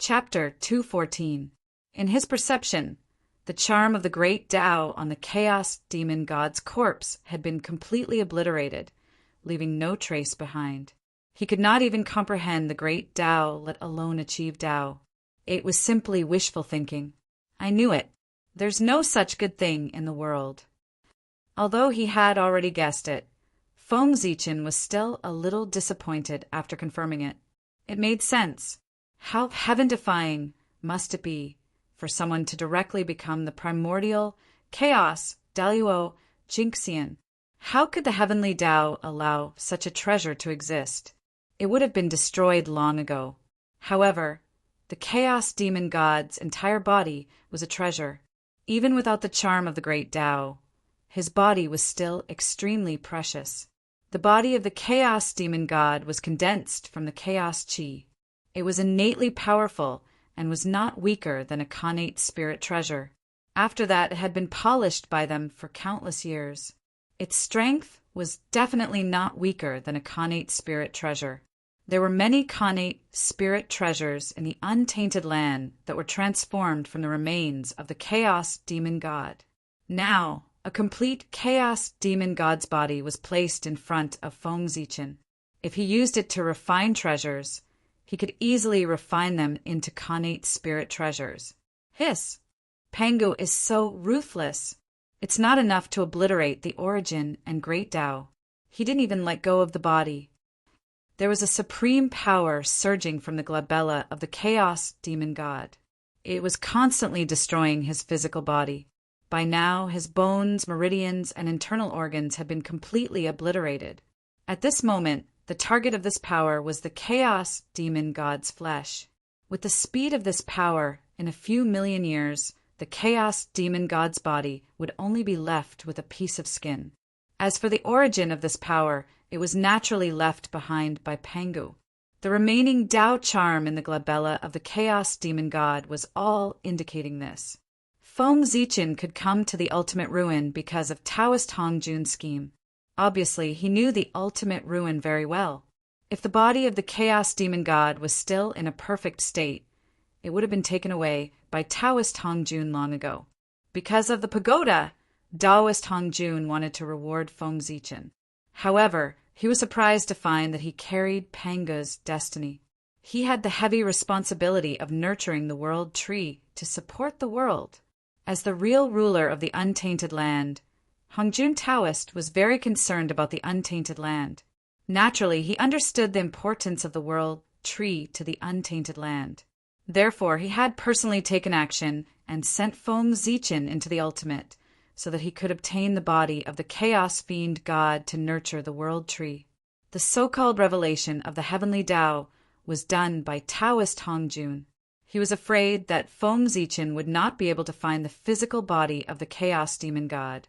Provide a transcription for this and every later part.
Chapter 214. In his perception, the charm of the great Tao on the chaos demon god's corpse had been completely obliterated, leaving no trace behind. He could not even comprehend the great Tao, let alone achieve Tao. It was simply wishful thinking. I knew it. There's no such good thing in the world. Although he had already guessed it, Feng Zichen was still a little disappointed after confirming it. It made sense. How heaven-defying must it be for someone to directly become the primordial chaos Daluo Jinxian? How could the heavenly Tao allow such a treasure to exist? It would have been destroyed long ago. However, the chaos demon god's entire body was a treasure. Even without the charm of the great Tao, his body was still extremely precious. The body of the chaos demon god was condensed from the chaos chi. It was innately powerful and was not weaker than a connate spirit treasure. After that, it had been polished by them for countless years. Its strength was definitely not weaker than a connate spirit treasure. There were many connate spirit treasures in the untainted land that were transformed from the remains of the chaos demon god. Now, a complete chaos demon god's body was placed in front of Feng Zichen. If he used it to refine treasures, he could easily refine them into connate spirit treasures. Hiss! Pangu is so ruthless. It's not enough to obliterate the origin and great Tao. He didn't even let go of the body. There was a supreme power surging from the glabella of the chaos demon god. It was constantly destroying his physical body. By now, his bones, meridians, and internal organs had been completely obliterated. At this moment, the target of this power was the chaos demon god's flesh. With the speed of this power, in a few million years, the chaos demon god's body would only be left with a piece of skin. As for the origin of this power, it was naturally left behind by Pangu. The remaining Tao charm in the glabella of the chaos demon god was all indicating this. Feng Zichen could come to the ultimate ruin because of Taoist Hongjun's scheme. Obviously, he knew the ultimate ruin very well. If the body of the chaos demon god was still in a perfect state, it would have been taken away by Taoist Hongjun long ago. Because of the pagoda, Taoist Hongjun wanted to reward Feng Zichen. However, he was surprised to find that he carried Pangu's destiny. He had the heavy responsibility of nurturing the world tree to support the world. As the real ruler of the untainted land, Hongjun Taoist was very concerned about the untainted land. Naturally, he understood the importance of the world tree to the untainted land. Therefore, he had personally taken action and sent Feng Zichen into the ultimate, so that he could obtain the body of the chaos fiend god to nurture the world tree. The so-called revelation of the heavenly Tao was done by Taoist Hongjun. He was afraid that Feng Zichen would not be able to find the physical body of the chaos demon god.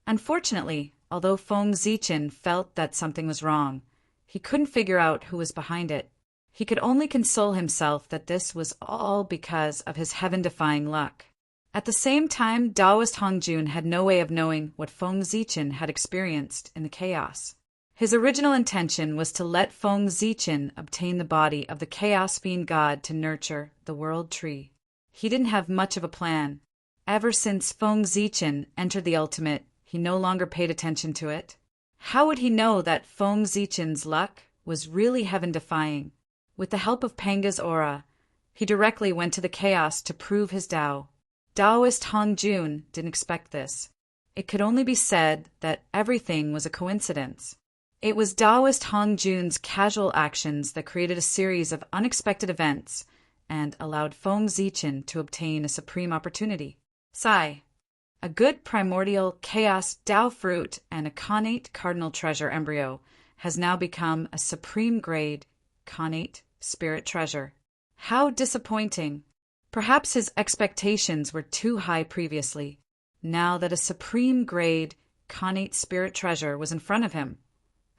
Unfortunately, although Feng Zichen felt that something was wrong, he couldn't figure out who was behind it. He could only console himself that this was all because of his heaven-defying luck. At the same time, Taoist Hongjun had no way of knowing what Feng Zichen had experienced in the chaos. His original intention was to let Feng Zichen obtain the body of the chaos fiend god to nurture the world tree. He didn't have much of a plan. Ever since Feng Zichen entered the ultimate, he no longer paid attention to it. How would he know that Feng Zichen's luck was really heaven-defying? With the help of Pangu's aura, he directly went to the chaos to prove his Tao. Taoist Hongjun didn't expect this. It could only be said that everything was a coincidence. It was Taoist Hongjun's casual actions that created a series of unexpected events and allowed Feng Zichen to obtain a supreme opportunity. Sai, a good primordial chaos Tao fruit and a connate cardinal treasure embryo, has now become a supreme grade connate spirit treasure. How disappointing! Perhaps his expectations were too high previously. Now that a supreme grade connate spirit treasure was in front of him,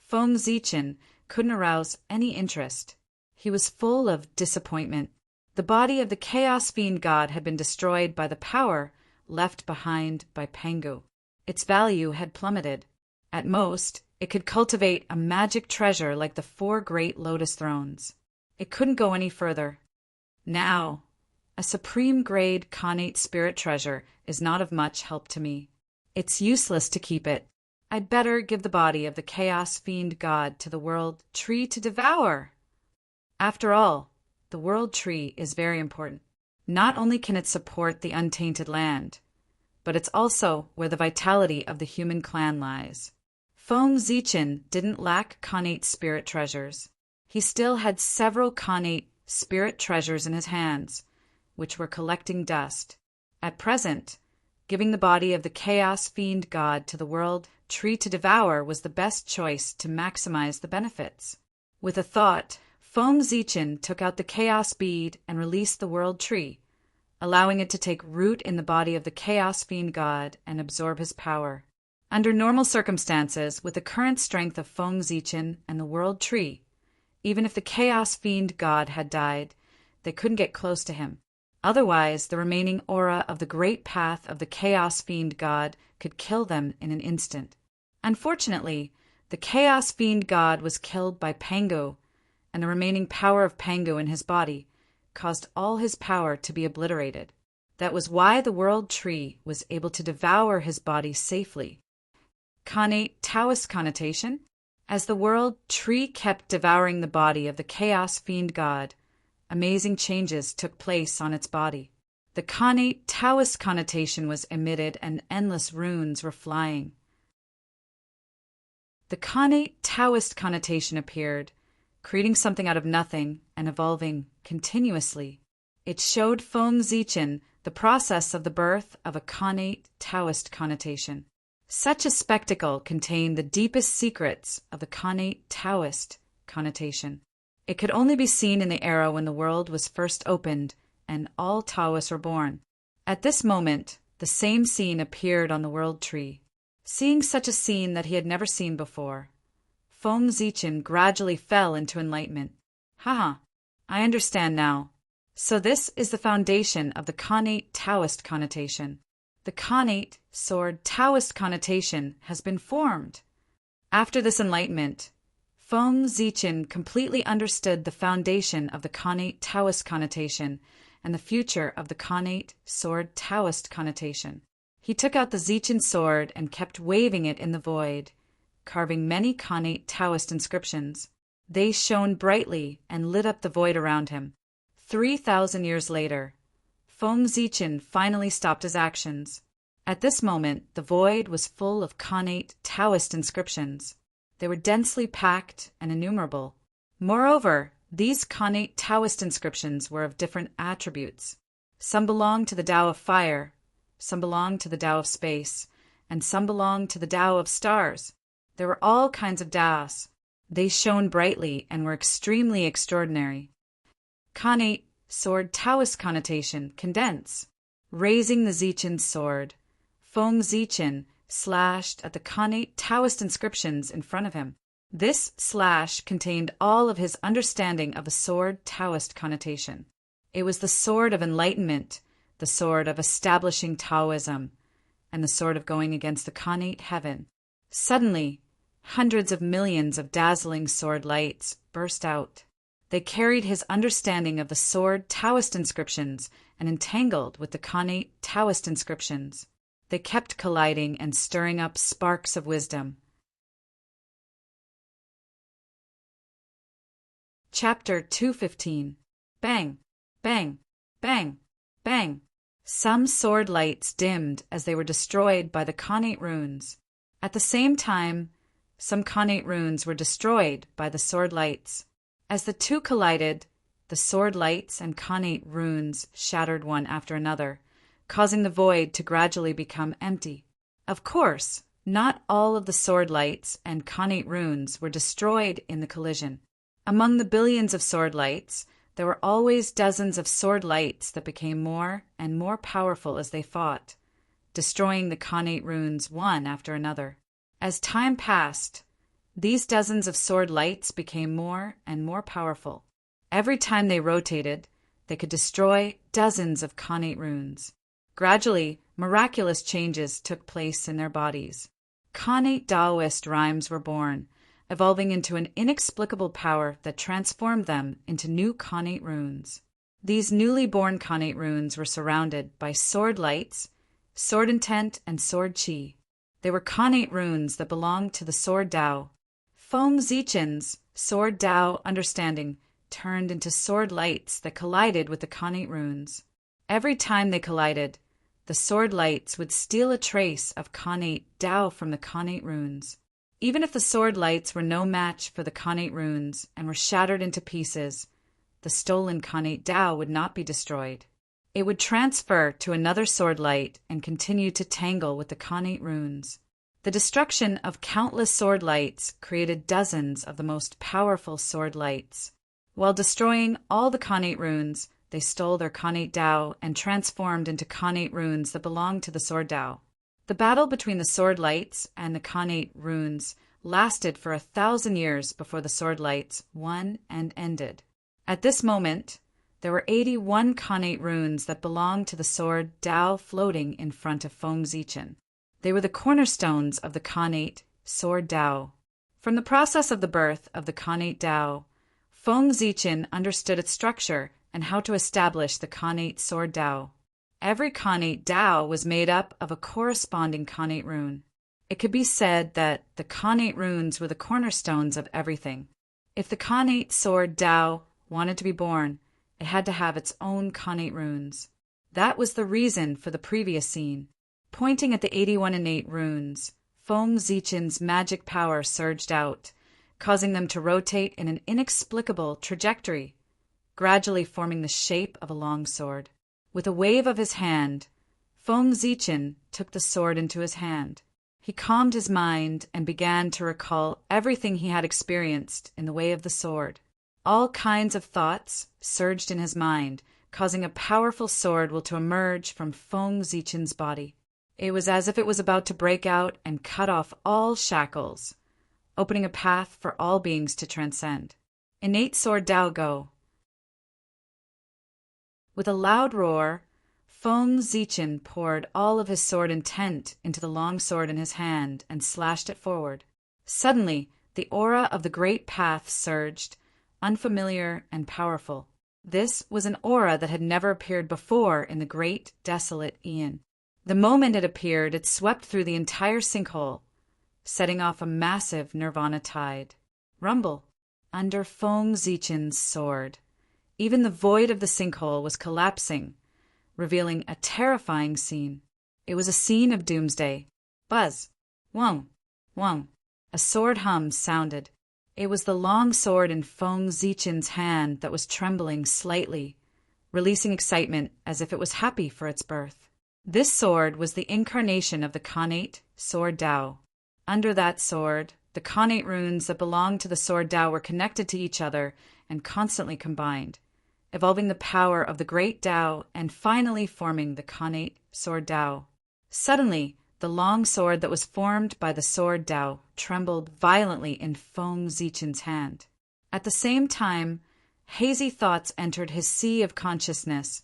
Feng Zichen couldn't arouse any interest. He was full of disappointment. The body of the chaos fiend god had been destroyed by the power left behind by Pangu. Its value had plummeted. At most, it could cultivate a magic treasure like the 4 great lotus thrones. It couldn't go any further. Now, a supreme-grade Khanate spirit treasure is not of much help to me. It's useless to keep it. I'd better give the body of the Chaos Fiend God to the World Tree to devour. After all, the World Tree is very important. Not only can it support the untainted land, but it's also where the vitality of the human clan lies. Foam Zichin didn't lack Khanate spirit treasures. He still had several Khanate spirit treasures in his hands, which were collecting dust. At present, giving the body of the Chaos Fiend God to the World Tree to devour was the best choice to maximize the benefits. With a thought, Foam Zichin took out the Chaos Bead and released the World Tree, allowing it to take root in the body of the Chaos Fiend God and absorb his power. Under normal circumstances, with the current strength of Foam Zichin and the World Tree, even if the Chaos Fiend God had died, they couldn't get close to him. Otherwise, the remaining aura of the great path of the Chaos Fiend God could kill them in an instant. Unfortunately, the Chaos Fiend God was killed by Pango, and the remaining power of Pango in his body caused all his power to be obliterated. That was why the World Tree was able to devour his body safely. Khanate Taoist connotation. As the World Tree kept devouring the body of the Chaos Fiend God, amazing changes took place on its body. The Khanate Taoist connotation was emitted and endless runes were flying. The Khanate Taoist connotation appeared, creating something out of nothing and evolving continuously. It showed Foam Zichin the process of the birth of a Khanate Taoist connotation. Such a spectacle contained the deepest secrets of the Khanate Taoist connotation. It could only be seen in the era when the world was first opened and all Taoists were born. At this moment, the same scene appeared on the World Tree. Seeing such a scene that he had never seen before, Foam Zichin gradually fell into enlightenment. Haha, I understand now. So this is the foundation of the Khanate Taoist connotation. The Khanate sword Taoist connotation has been formed. After this enlightenment, Foam Zichin completely understood the foundation of the Khanate Taoist connotation and the future of the Khanate sword Taoist connotation. He took out the Zichin sword and kept waving it in the void, carving many Khanate Taoist inscriptions. They shone brightly and lit up the void around him. 3,000 years later, Foam Zichin finally stopped his actions. At this moment, the void was full of Khanate Taoist inscriptions. They were densely packed and innumerable. Moreover, these Khanate Taoist inscriptions were of different attributes. Some belonged to the Tao of fire, some belonged to the Tao of space, and some belonged to the Tao of stars. There were all kinds of Taos. They shone brightly and were extremely extraordinary. Khanate sword Taoist connotation, condense. Raising the Zichin sword, Foam Zichin slashed at the Khanate Taoist inscriptions in front of him. This slash contained all of his understanding of a sword Taoist connotation. It was the sword of enlightenment, the sword of establishing Taoism, and the sword of going against the Khanate heaven. Suddenly, hundreds of millions of dazzling sword lights burst out. They carried his understanding of the sword Taoist inscriptions and entangled with the Khanate Taoist inscriptions. They kept colliding and stirring up sparks of wisdom. Chapter 215. Bang, bang, bang, bang. Some sword lights dimmed as they were destroyed by the Khanate runes. At the same time, some Khanate runes were destroyed by the sword lights. As the two collided, the sword lights and Khanate runes shattered one after another, causing the void to gradually become empty. Of course, not all of the sword lights and Khanate runes were destroyed in the collision. Among the billions of sword lights, there were always dozens of sword lights that became more and more powerful as they fought, destroying the Khanate runes one after another. As time passed, these dozens of sword lights became more and more powerful. Every time they rotated, they could destroy dozens of Khanate runes. Gradually, miraculous changes took place in their bodies. Khanate Taoist rhymes were born, evolving into an inexplicable power that transformed them into new Khanate runes. These newly born Khanate runes were surrounded by sword lights, sword intent, and sword chi. They were Khanate runes that belonged to the sword Tao. Feng Zichen's sword Tao understanding turned into sword lights that collided with the Khanate runes. Every time they collided, the sword lights would steal a trace of Khanate Tao from the Khanate runes. Even if the sword lights were no match for the Khanate runes and were shattered into pieces, the stolen Khanate Tao would not be destroyed. It would transfer to another sword light and continue to tangle with the Khanate runes. The destruction of countless sword lights created dozens of the most powerful sword lights. While destroying all the Khanate runes, they stole their Khanate Tao and transformed into Khanate runes that belonged to the sword Tao. The battle between the sword lights and the Khanate runes lasted for 1,000 years before the sword lights won and ended. At this moment, there were 81 Khanate runes that belonged to the sword Tao floating in front of Feng Zichen. They were the cornerstones of the Khanate sword Tao. From the process of the birth of the Khanate Tao, Feng Zichen understood its structure and how to establish the Khanate sword Tao. Every Khanate Tao was made up of a corresponding Khanate rune. It could be said that the Khanate runes were the cornerstones of everything. If the Khanate sword Tao wanted to be born, it had to have its own Khanate runes. That was the reason for the previous scene. Pointing at the 81 innate runes, Feng Zichen's magic power surged out, causing them to rotate in an inexplicable trajectory, gradually forming the shape of a long sword. With a wave of his hand, Feng Zichen took the sword into his hand. He calmed his mind and began to recall everything he had experienced in the way of the sword. All kinds of thoughts surged in his mind, causing a powerful sword will to emerge from Feng Zichen's body. It was as if it was about to break out and cut off all shackles, opening a path for all beings to transcend. Innate sword Tao go. With a loud roar, Feng Zichen poured all of his sword intent into the long sword in his hand and slashed it forward. Suddenly, the aura of the great path surged, unfamiliar and powerful. This was an aura that had never appeared before in the great, desolate Aeon. The moment it appeared, it swept through the entire sinkhole, setting off a massive nirvana tide. Rumble. Under Feng Zichen's sword, even the void of the sinkhole was collapsing, revealing a terrifying scene. It was a scene of doomsday. Buzz. Wong. Wong. A sword hum sounded. It was the long sword in Feng Zichen's hand that was trembling slightly, releasing excitement as if it was happy for its birth. This sword was the incarnation of the Khanate sword Tao. Under that sword, the Khanate runes that belonged to the sword Tao were connected to each other and constantly combined, evolving the power of the great Tao and finally forming the Khanate sword Tao. Suddenly, the long sword that was formed by the sword Tao trembled violently in Feng Zichen's hand. At the same time, hazy thoughts entered his sea of consciousness,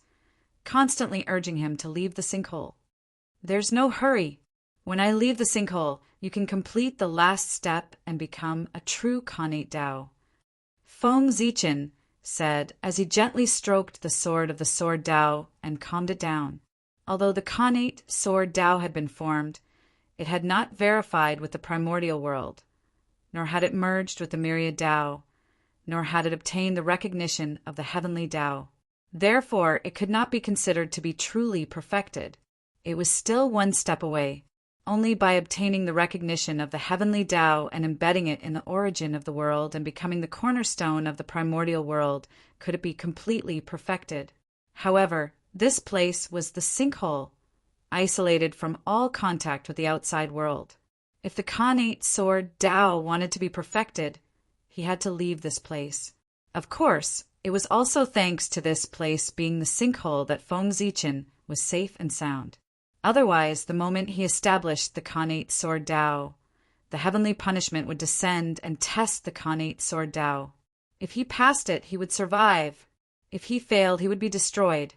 constantly urging him to leave the sinkhole. There's no hurry. When I leave the sinkhole, you can complete the last step and become a true Khanate Tao. Feng Zichen said as he gently stroked the sword of the sword Tao and calmed it down. Although the Khanate sword Tao had been formed, it had not verified with the primordial world, nor had it merged with the myriad Tao, nor had it obtained the recognition of the heavenly Tao. Therefore, it could not be considered to be truly perfected. It was still one step away. Only by obtaining the recognition of the heavenly Tao and embedding it in the origin of the world and becoming the cornerstone of the primordial world could it be completely perfected. However, this place was the sinkhole, isolated from all contact with the outside world. If the Khanate sword Tao wanted to be perfected, he had to leave this place. Of course, it was also thanks to this place being the sinkhole that Feng Zichen was safe and sound. Otherwise, the moment he established the Khanate sword Tao, the heavenly punishment would descend and test the Khanate sword Tao. If he passed it, he would survive. If he failed, he would be destroyed.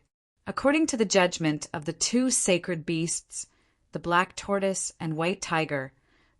According to the judgment of the two sacred beasts, the black tortoise and white tiger,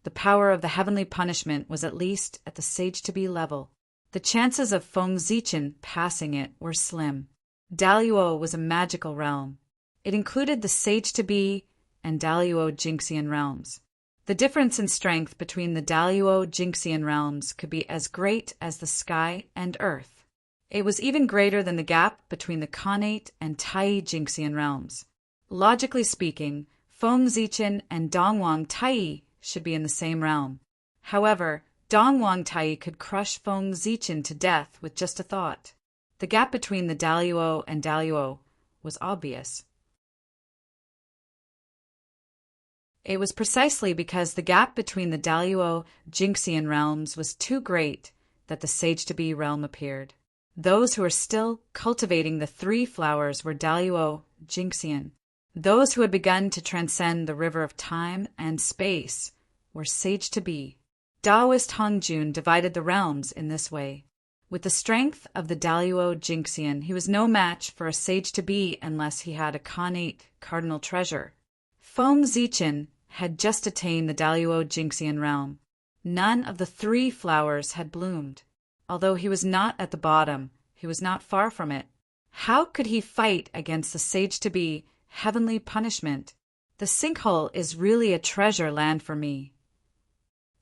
The power of the heavenly punishment was at least at the sage-to-be level. The chances of Feng Zichen passing it were slim. Daluo was a magical realm. It included the sage-to-be and Daluo Jinxian realms. The difference in strength between the Daluo Jinxian realms could be as great as the sky and earth. It was even greater than the gap between the Khanate and Tai Jinxian realms. Logically speaking, Feng Zichen and Dongwang Tai should be in the same realm. However, Dongwang Tai could crush Feng Zichen to death with just a thought. The gap between the Daluo and Daluo was obvious. It was precisely because the gap between the Daluo Jinxian realms was too great that the sage-to-be realm appeared. Those who were still cultivating the three flowers were Daluo Jinxian. Those who had begun to transcend the river of time and space were sage-to-be. Taoist Hongjun divided the realms in this way. With the strength of the Daluo Jinxian, he was no match for a sage-to-be unless he had a Khanate cardinal treasure. Feng Zichen had just attained the Daluo Jinxian realm. None of the three flowers had bloomed. Although he was not at the bottom, he was not far from it. How could he fight against the sage-to-be heavenly punishment? The sinkhole is really a treasure land for me.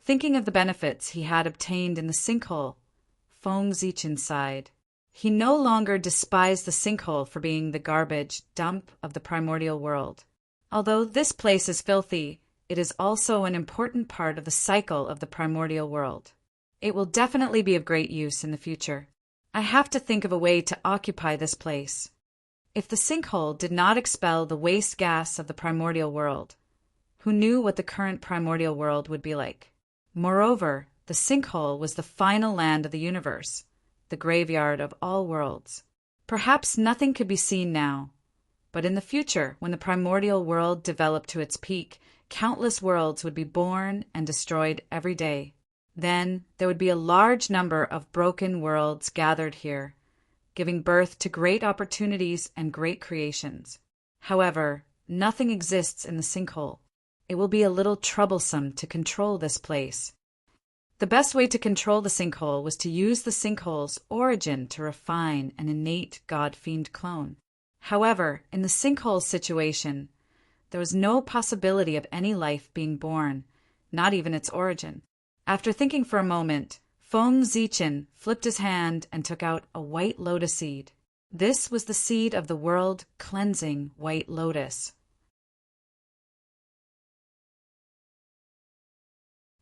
Thinking of the benefits he had obtained in the sinkhole, Feng Zichen sighed. He no longer despised the sinkhole for being the garbage dump of the primordial world. Although this place is filthy, it is also an important part of the cycle of the primordial world. It will definitely be of great use in the future. I have to think of a way to occupy this place. If the sinkhole did not expel the waste gas of the primordial world, who knew what the current primordial world would be like? Moreover, the sinkhole was the final land of the universe, the graveyard of all worlds. Perhaps nothing could be seen now, but in the future, when the primordial world developed to its peak, countless worlds would be born and destroyed every day. Then there would be a large number of broken worlds gathered here, giving birth to great opportunities and great creations. However, nothing exists in the sinkhole. It will be a little troublesome to control this place. The best way to control the sinkhole was to use the sinkhole's origin to refine an innate god-fiend clone. However, in the sinkhole's situation, there was no possibility of any life being born, not even its origin. After thinking for a moment, Feng Zichen flipped his hand and took out a white lotus seed. This was the seed of the world-cleansing white lotus.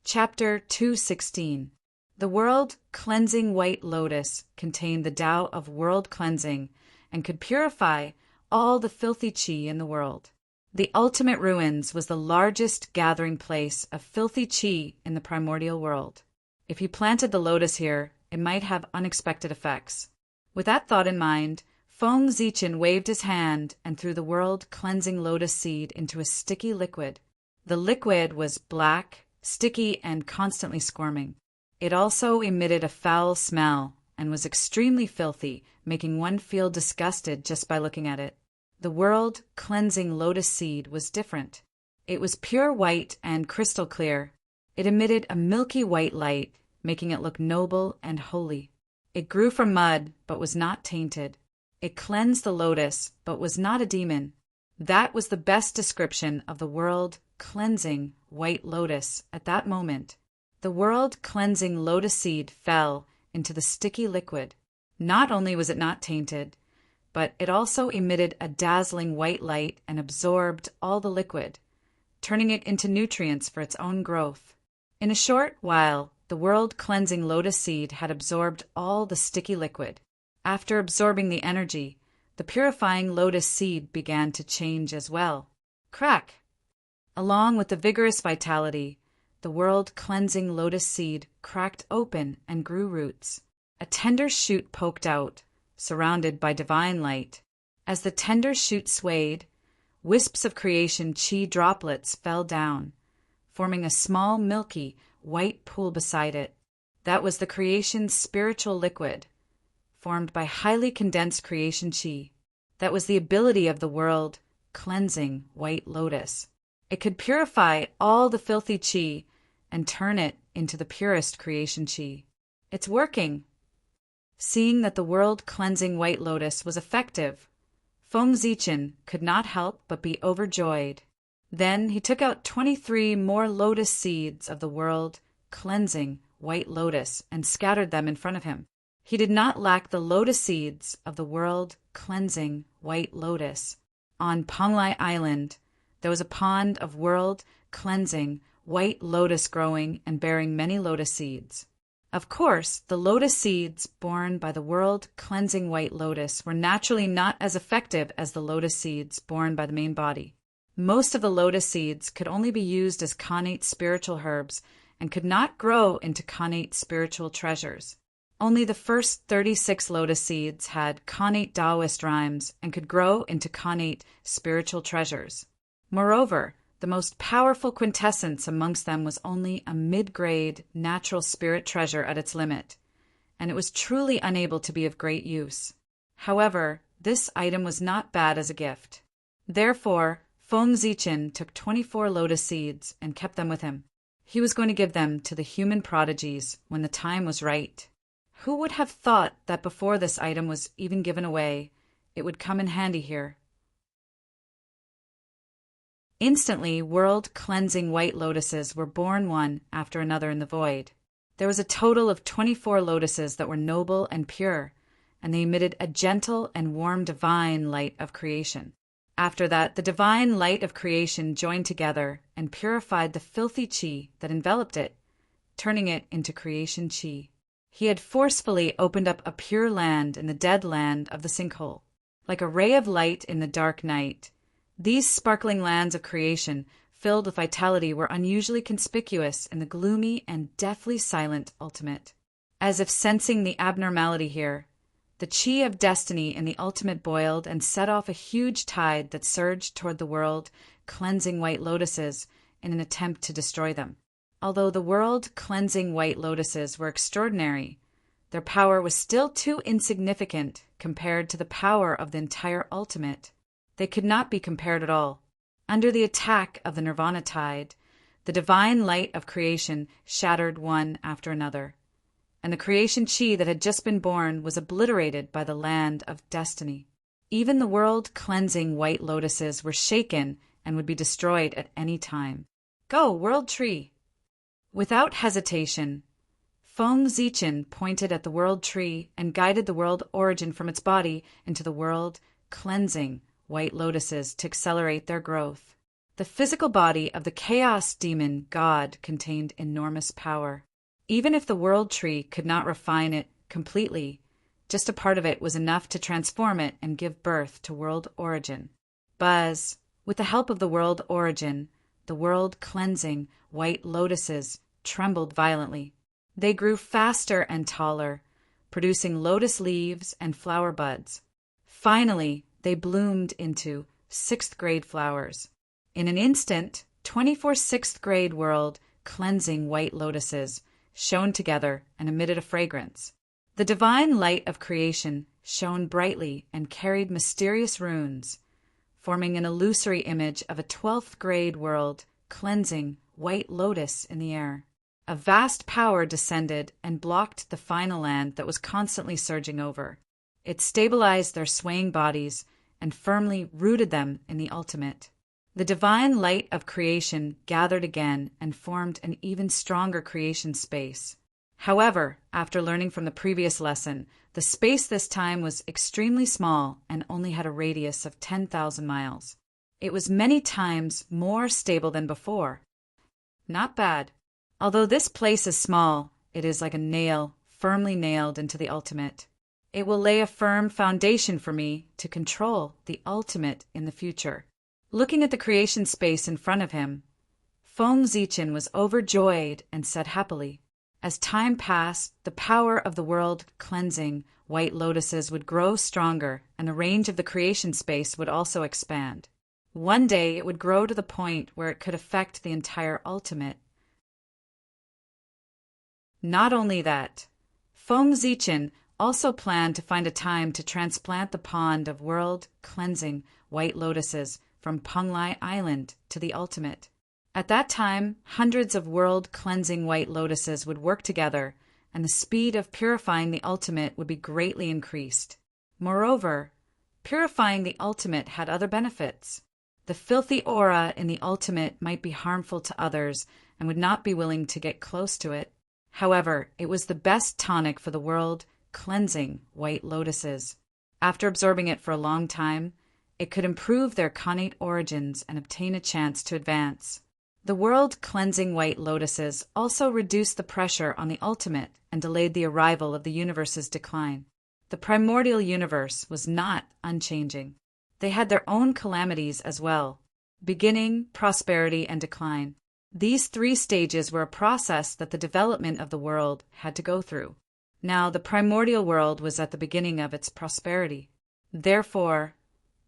Chapter 216. The world-cleansing white lotus contained the Tao of world cleansing and could purify all the filthy qi in the world. The ultimate ruins was the largest gathering place of filthy qi in the primordial world. If he planted the lotus here, it might have unexpected effects. With that thought in mind, Feng Zichen waved his hand and threw the world-cleansing lotus seed into a sticky liquid. The liquid was black, sticky, and constantly squirming. It also emitted a foul smell and was extremely filthy, making one feel disgusted just by looking at it. The world-cleansing lotus seed was different. It was pure white and crystal clear. It emitted a milky white light, making it look noble and holy. It grew from mud, but was not tainted. It cleansed the lotus, but was not a demon. That was the best description of the world-cleansing white lotus at that moment. The world-cleansing lotus seed fell into the sticky liquid. Not only was it not tainted, but it also emitted a dazzling white light and absorbed all the liquid, turning it into nutrients for its own growth. In a short while, the world-cleansing lotus seed had absorbed all the sticky liquid. After absorbing the energy, the purifying lotus seed began to change as well. Crack! Along with the vigorous vitality, the world-cleansing lotus seed cracked open and grew roots. A tender shoot poked out, surrounded by divine light. As the tender shoot swayed, wisps of creation chi droplets fell down, forming a small milky white pool beside it. That was the creation's spiritual liquid, formed by highly condensed creation chi. That was the ability of the world-cleansing white lotus. It could purify all the filthy chi and turn it into the purest creation chi. It's working. Seeing that the world-cleansing White Lotus was effective, Feng Zichen could not help but be overjoyed. Then he took out 23 more lotus seeds of the world-cleansing White Lotus and scattered them in front of him. He did not lack the lotus seeds of the world-cleansing White Lotus. On Panglai Island, there was a pond of world-cleansing White Lotus growing and bearing many lotus seeds. Of course, the lotus seeds borne by the world-cleansing White Lotus were naturally not as effective as the lotus seeds borne by the main body. Most of the lotus seeds could only be used as connate spiritual herbs and could not grow into connate spiritual treasures. Only the first 36 lotus seeds had connate Taoist rhymes and could grow into connate spiritual treasures. Moreover, the most powerful quintessence amongst them was only a mid-grade natural spirit treasure at its limit, and it was truly unable to be of great use. However, this item was not bad as a gift. Therefore, Feng Zichen took 24 lotus seeds and kept them with him. He was going to give them to the human prodigies when the time was right. Who would have thought that before this item was even given away, it would come in handy here? Instantly, world-cleansing White Lotuses were born one after another in the void. There was a total of 24 lotuses that were noble and pure, and they emitted a gentle and warm divine light of creation. After that, the divine light of creation joined together and purified the filthy chi that enveloped it, turning it into creation chi. He had forcefully opened up a pure land in the dead land of the sinkhole. Like a ray of light in the dark night, these sparkling lands of creation, filled with vitality, were unusually conspicuous in the gloomy and deathly silent ultimate. As if sensing the abnormality here, the chi of destiny in the ultimate boiled and set off a huge tide that surged toward the world-cleansing White Lotuses in an attempt to destroy them. Although the world-cleansing White Lotuses were extraordinary, their power was still too insignificant compared to the power of the entire ultimate. They could not be compared at all. Under the attack of the nirvana tide, the divine light of creation shattered one after another, and the creation chi that had just been born was obliterated by the land of destiny. Even the world-cleansing White Lotuses were shaken and would be destroyed at any time. Go, World Tree! Without hesitation, Feng Zichen pointed at the World Tree and guided the World Origin from its body into the world-cleansing White Lotuses to accelerate their growth. The physical body of the Chaos Demon God contained enormous power. Even if the World Tree could not refine it completely, just a part of it was enough to transform it and give birth to World Origin. Buzz, with the help of the World Origin, the world-cleansing White Lotuses trembled violently. They grew faster and taller, producing lotus leaves and flower buds. Finally, they bloomed into sixth-grade flowers. In an instant, 24 sixth-grade world-cleansing White Lotuses shone together and emitted a fragrance. The divine light of creation shone brightly and carried mysterious runes, forming an illusory image of a 12th-grade world-cleansing White Lotus in the air. A vast power descended and blocked the final land that was constantly surging over. It stabilized their swaying bodies and firmly rooted them in the ultimate. The divine light of creation gathered again and formed an even stronger creation space. However, after learning from the previous lesson, the space this time was extremely small and only had a radius of 10,000 miles. It was many times more stable than before. Not bad. Although this place is small, it is like a nail firmly nailed into the ultimate. It will lay a firm foundation for me to control the ultimate in the future. Looking at the creation space in front of him, Feng Zichen was overjoyed and said happily, as time passed, the power of the world-cleansing White Lotuses would grow stronger and the range of the creation space would also expand. One day it would grow to the point where it could affect the entire ultimate. Not only that, Feng Zichen also planned to find a time to transplant the pond of world-cleansing White Lotuses from Panglai Island to the ultimate. At that time, hundreds of world-cleansing white lotuses would work together, and the speed of purifying the ultimate would be greatly increased. Moreover, purifying the ultimate had other benefits. The filthy aura in the ultimate might be harmful to others and would not be willing to get close to it. However, it was the best tonic for the world-cleansing white lotuses. After absorbing it for a long time, it could improve their connate origins and obtain a chance to advance. The world-cleansing white lotuses also reduced the pressure on the ultimate and delayed the arrival of the universe's decline. The primordial universe was not unchanging. They had their own calamities as well: beginning, prosperity, and decline. These three stages were a process that the development of the world had to go through. Now, the primordial world was at the beginning of its prosperity. Therefore,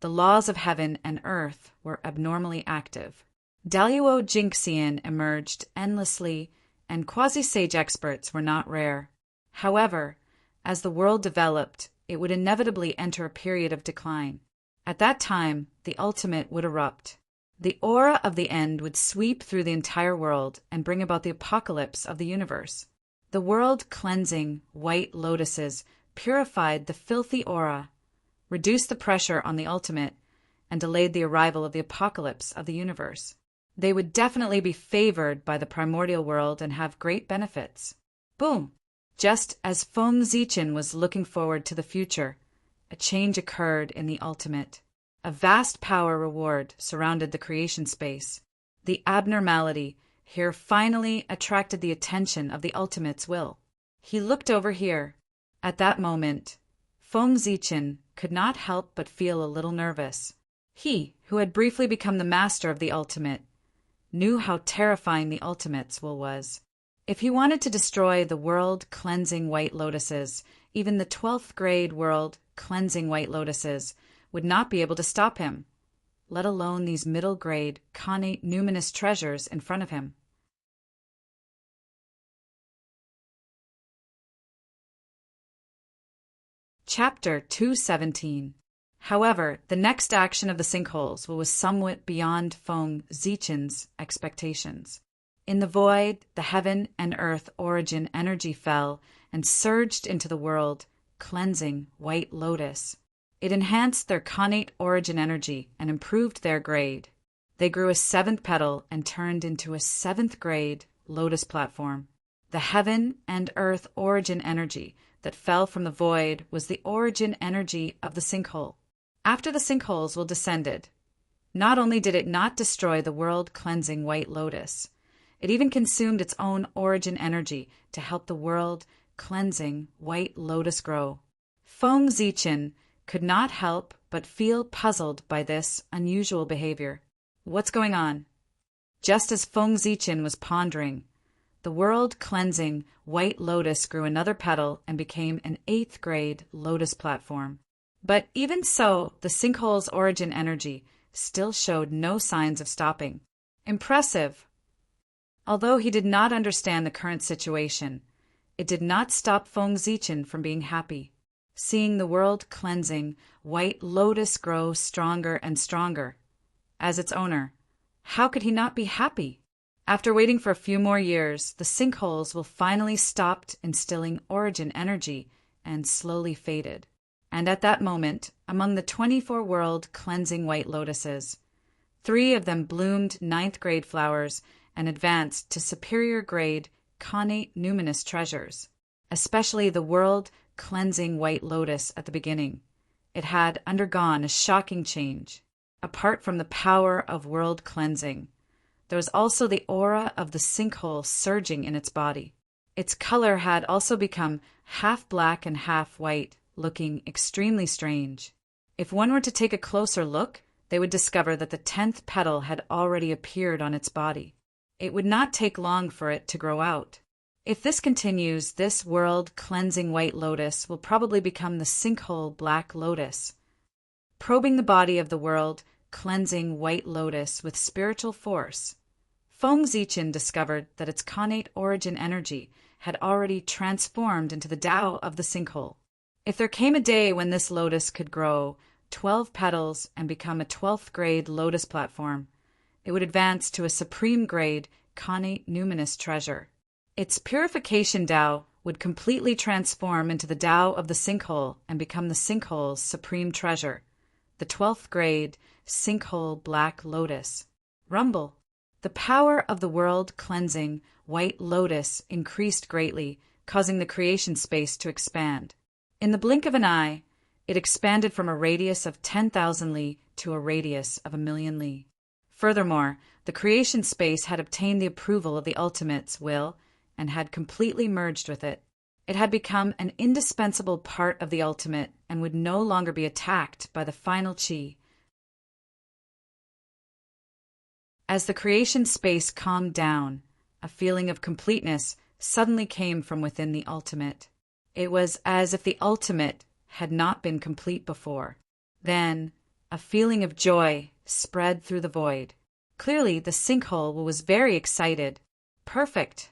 the laws of heaven and earth were abnormally active. Daluo Jinxian emerged endlessly, and quasi-sage experts were not rare. However, as the world developed, it would inevitably enter a period of decline. At that time, the ultimate would erupt. The aura of the end would sweep through the entire world and bring about the apocalypse of the universe. The world-cleansing white lotuses purified the filthy aura, reduced the pressure on the ultimate, and delayed the arrival of the apocalypse of the universe. They would definitely be favored by the primordial world and have great benefits. Boom! Just as Feng Zichen was looking forward to the future, a change occurred in the ultimate. A vast power reward surrounded the creation space. The abnormality here finally attracted the attention of the ultimate's will. He looked over here. At that moment, Feng Zichen could not help but feel a little nervous. He, who had briefly become the master of the ultimate, knew how terrifying the ultimate's will was. If he wanted to destroy the world-cleansing white lotuses, even the 12th grade world-cleansing white lotuses would not be able to stop him, let alone these middle-grade, connate numinous treasures in front of him. Chapter 217. However, the next action of the sinkholes was somewhat beyond Feng Zichen's expectations. In the void, the heaven and earth origin energy fell and surged into the world, cleansing white lotus. It enhanced their connate origin energy and improved their grade. They grew a 7th petal and turned into a 7th grade lotus platform. The heaven and earth origin energy that fell from the void was the origin energy of the sinkhole. After the sinkholes were descended, not only did it not destroy the world-cleansing white lotus, it even consumed its own origin energy to help the world-cleansing white lotus grow. Feng Zichen could not help but feel puzzled by this unusual behavior. What's going on? Just as Feng Zichen was pondering, the world-cleansing white lotus grew another petal and became an 8th grade lotus platform. But even so, the sinkhole's origin energy still showed no signs of stopping. Impressive! Although he did not understand the current situation, it did not stop Feng Zichen from being happy. Seeing the world-cleansing white lotus grow stronger and stronger. As its owner, how could he not be happy? After waiting for a few more years, the sinkholes will finally stopped instilling origin energy and slowly faded. And at that moment, among the 24 world-cleansing white lotuses, 3 of them bloomed 9th grade flowers and advanced to superior grade connate numinous treasures, especially the world-cleansing white lotus at the beginning. It had undergone a shocking change. Apart from the power of world cleansing, there was also the aura of the sinkhole surging in its body. Its color had also become half black and half white, looking extremely strange. If one were to take a closer look, they would discover that the 10th petal had already appeared on its body. It would not take long for it to grow out. If this continues, this world-cleansing white lotus will probably become the sinkhole black lotus. Probing the body of the world-cleansing white lotus with spiritual force, Feng Zichen discovered that its connate origin energy had already transformed into the Tao of the sinkhole. If there came a day when this lotus could grow 12 petals and become a 12th grade lotus platform, it would advance to a supreme grade, connate numinous treasure. Its purification Tao would completely transform into the Tao of the sinkhole and become the sinkhole's supreme treasure, the 12th grade, sinkhole black lotus. Rumble. The power of the world-cleansing white lotus increased greatly, causing the creation space to expand. In the blink of an eye, it expanded from a radius of 10,000 li to a radius of 1,000,000 li. Furthermore, the creation space had obtained the approval of the Ultimate's will and had completely merged with it. It had become an indispensable part of the Ultimate and would no longer be attacked by the final chi. As the creation space calmed down, a feeling of completeness suddenly came from within the Ultimate. It was as if the Ultimate had not been complete before. Then, a feeling of joy spread through the void. Clearly, the sinkhole was very excited. Perfect!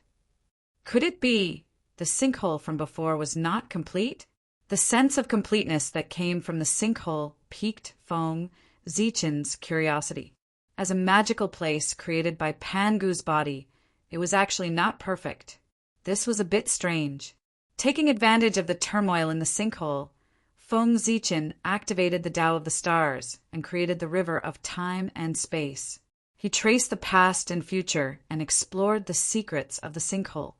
Could it be the sinkhole from before was not complete? The sense of completeness that came from the sinkhole piqued Feng Zichen's curiosity. As a magical place created by Pangu's body, it was actually not perfect. This was a bit strange. Taking advantage of the turmoil in the sinkhole, Feng Zichen activated the Tao of the stars and created the river of time and space. He traced the past and future and explored the secrets of the sinkhole.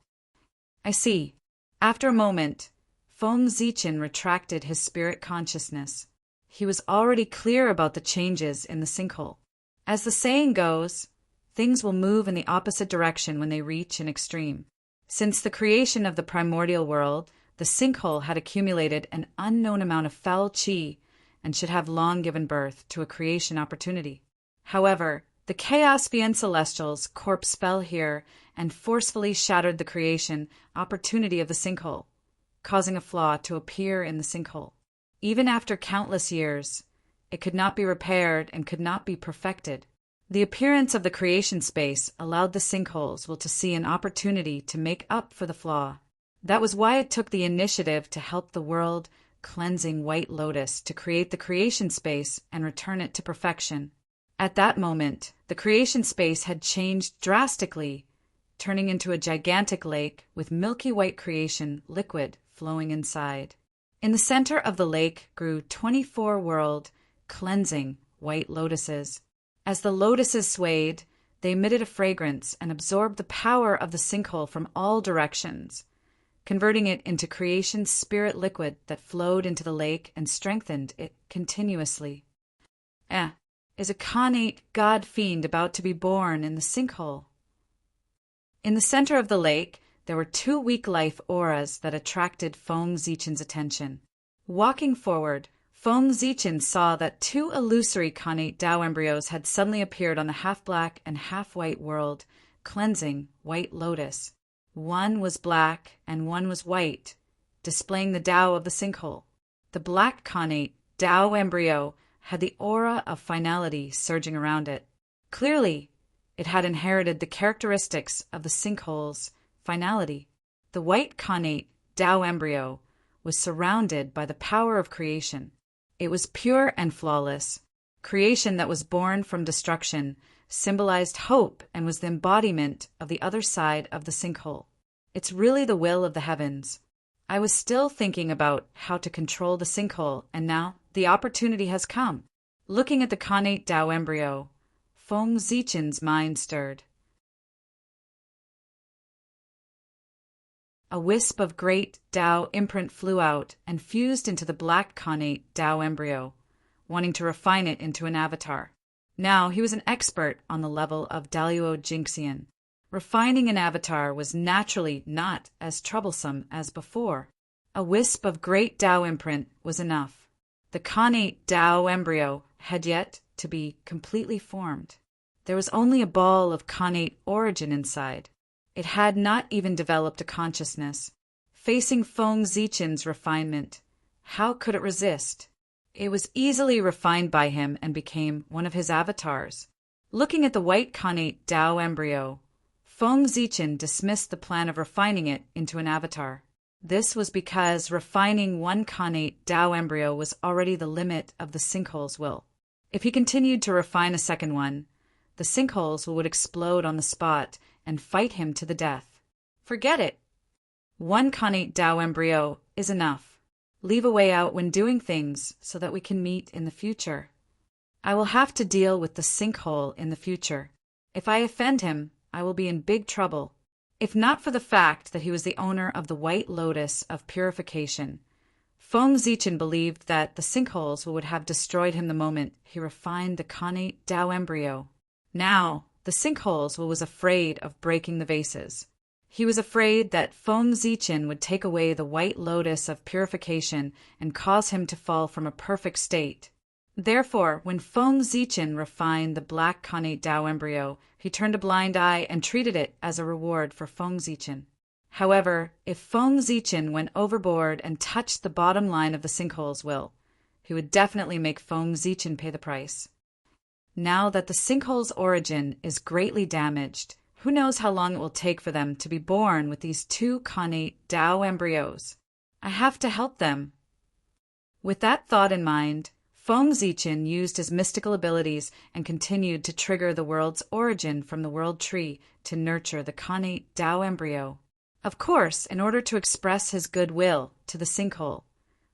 I see. After a moment, Feng Zichen retracted his spirit consciousness. He was already clear about the changes in the sinkhole. As the saying goes, things will move in the opposite direction when they reach an extreme. Since the creation of the primordial world, the sinkhole had accumulated an unknown amount of foul chi and should have long given birth to a creation opportunity. However, the Chaos Vien Celestials' corpse fell here and forcefully shattered the creation opportunity of the sinkhole, causing a flaw to appear in the sinkhole. Even after countless years, it could not be repaired and could not be perfected. The appearance of the creation space allowed the sinkholes to see an opportunity to make up for the flaw. That was why it took the initiative to help the world-cleansing White Lotus to create the creation space and return it to perfection. At that moment, the creation space had changed drastically, turning into a gigantic lake with milky white creation liquid flowing inside. In the center of the lake grew 24 world-cleansing white lotuses. As the lotuses swayed, they emitted a fragrance and absorbed the power of the sinkhole from all directions, converting it into creation spirit liquid that flowed into the lake and strengthened it continuously. Is a connate god fiend about to be born in the sinkhole? In the center of the lake, there were 2 weak life auras that attracted Feng Zichen's attention. Walking forward, Feng Zichen saw that 2 illusory connate Tao embryos had suddenly appeared on the half-black and half-white world, cleansing White Lotus. One was black and one was white, displaying the Tao of the sinkhole. The black connate Tao embryo had the aura of finality surging around it. Clearly, it had inherited the characteristics of the sinkhole's finality. The white connate Tao embryo was surrounded by the power of creation. It was pure and flawless. Creation that was born from destruction symbolized hope and was the embodiment of the other side of the sinkhole. It's really the will of the heavens. I was still thinking about how to control the sinkhole, and now the opportunity has come. Looking at the connate Tao embryo, Feng Zichen's mind stirred. A wisp of great Tao imprint flew out and fused into the black connate Tao embryo, wanting to refine it into an avatar. Now he was an expert on the level of Daluo Jinxian. Refining an avatar was naturally not as troublesome as before. A wisp of great Tao imprint was enough. The connate Tao embryo had yet to be completely formed. There was only a ball of connate origin inside. It had not even developed a consciousness. Facing Feng Zichen's refinement, how could it resist? It was easily refined by him and became one of his avatars. Looking at the white connate Tao embryo, Feng Zichen dismissed the plan of refining it into an avatar. This was because refining one connate Tao embryo was already the limit of the sinkhole's will. If he continued to refine a second one, the sinkholes would explode on the spot and fight him to the death. Forget it. One Khanate Tao embryo is enough. Leave a way out when doing things so that we can meet in the future. I will have to deal with the sinkhole in the future. If I offend him, I will be in big trouble. If not for the fact that he was the owner of the White Lotus of Purification, Feng Zichen believed that the sinkholes would have destroyed him the moment he refined the Khanate Tao embryo. Now, the sinkholes was afraid of breaking the vases. He was afraid that Feng Zichen would take away the White Lotus of Purification and cause him to fall from a perfect state. Therefore, when Feng Zichen refined the black Khanate Tao embryo, he turned a blind eye and treated it as a reward for Feng Zichen. However, if Feng Zichen went overboard and touched the bottom line of the sinkholes, he would definitely make Feng Zichen pay the price. Now that the sinkhole's origin is greatly damaged, who knows how long it will take for them to be born with these two Khanate Tao embryos? I have to help them. With that thought in mind, Feng Zichen used his mystical abilities and continued to trigger the world's origin from the world tree to nurture the Khanate Tao embryo. Of course, in order to express his goodwill to the sinkhole,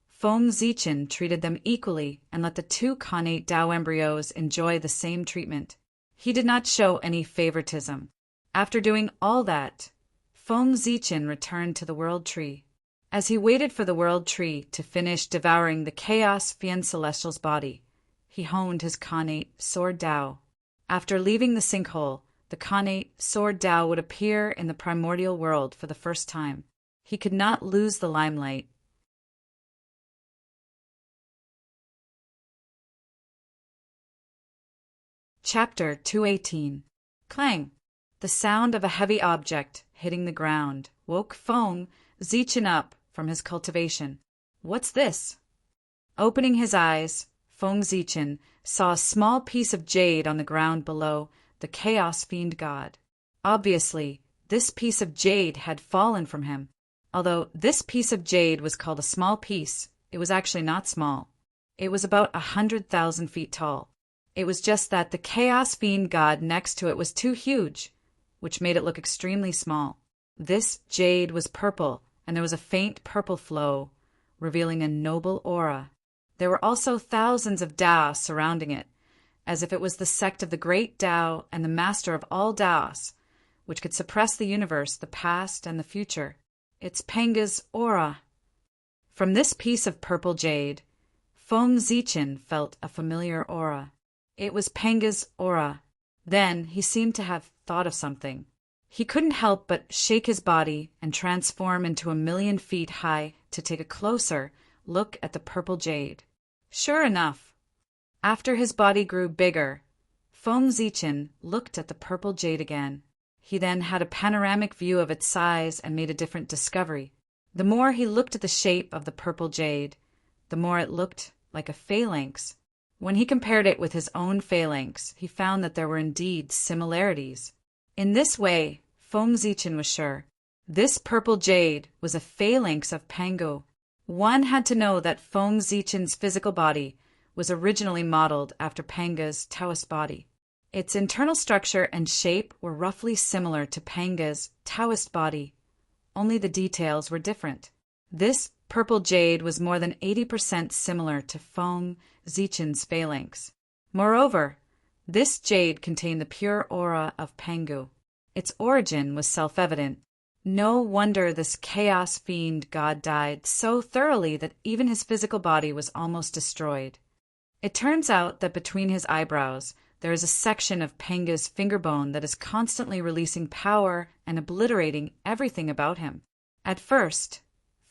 Feng Zichen treated them equally and let the two Khanate Tao embryos enjoy the same treatment. He did not show any favoritism. After doing all that, Feng Zichen returned to the world tree. As he waited for the world tree to finish devouring the Chaos Fiend Celestial's body, he honed his Khanate Sword Tao. After leaving the sinkhole, the Khanate Sword Tao would appear in the primordial world for the first time. He could not lose the limelight. Chapter 218. Clang! The sound of a heavy object hitting the ground woke Feng Zichen up from his cultivation. What's this? Opening his eyes, Feng Zichen saw a small piece of jade on the ground below the Chaos Fiend God. Obviously, this piece of jade had fallen from him. Although this piece of jade was called a small piece, it was actually not small. It was about 100,000 feet tall. It was just that the Chaos Fiend God next to it was too huge, which made it look extremely small. This jade was purple, and there was a faint purple flow, revealing a noble aura. There were also thousands of Taos surrounding it, as if it was the sect of the great Tao and the master of all Taos, which could suppress the universe, the past, and the future. It's Panga's aura. From this piece of purple jade, Feng Zichen felt a familiar aura. It was Panga's aura. Then he seemed to have thought of something. He couldn't help but shake his body and transform into 1,000,000 feet high to take a closer look at the purple jade. Sure enough, after his body grew bigger, Feng Zichen looked at the purple jade again. He then had a panoramic view of its size and made a different discovery. The more he looked at the shape of the purple jade, the more it looked like a phalanx. When he compared it with his own phalanx, he found that there were indeed similarities. In this way, Feng Zichen was sure. This purple jade was a phalanx of Pangu. One had to know that Feng Zichen's physical body was originally modeled after Panga's Taoist body. Its internal structure and shape were roughly similar to Panga's Taoist body, only the details were different. This purple jade was more than 80% similar to Feng Zichen's phalanx. Moreover, this jade contained the pure aura of Pangu. Its origin was self-evident. No wonder this Chaos Fiend God died so thoroughly that even his physical body was almost destroyed. It turns out that between his eyebrows, there is a section of Panga's finger bone that is constantly releasing power and obliterating everything about him. At first,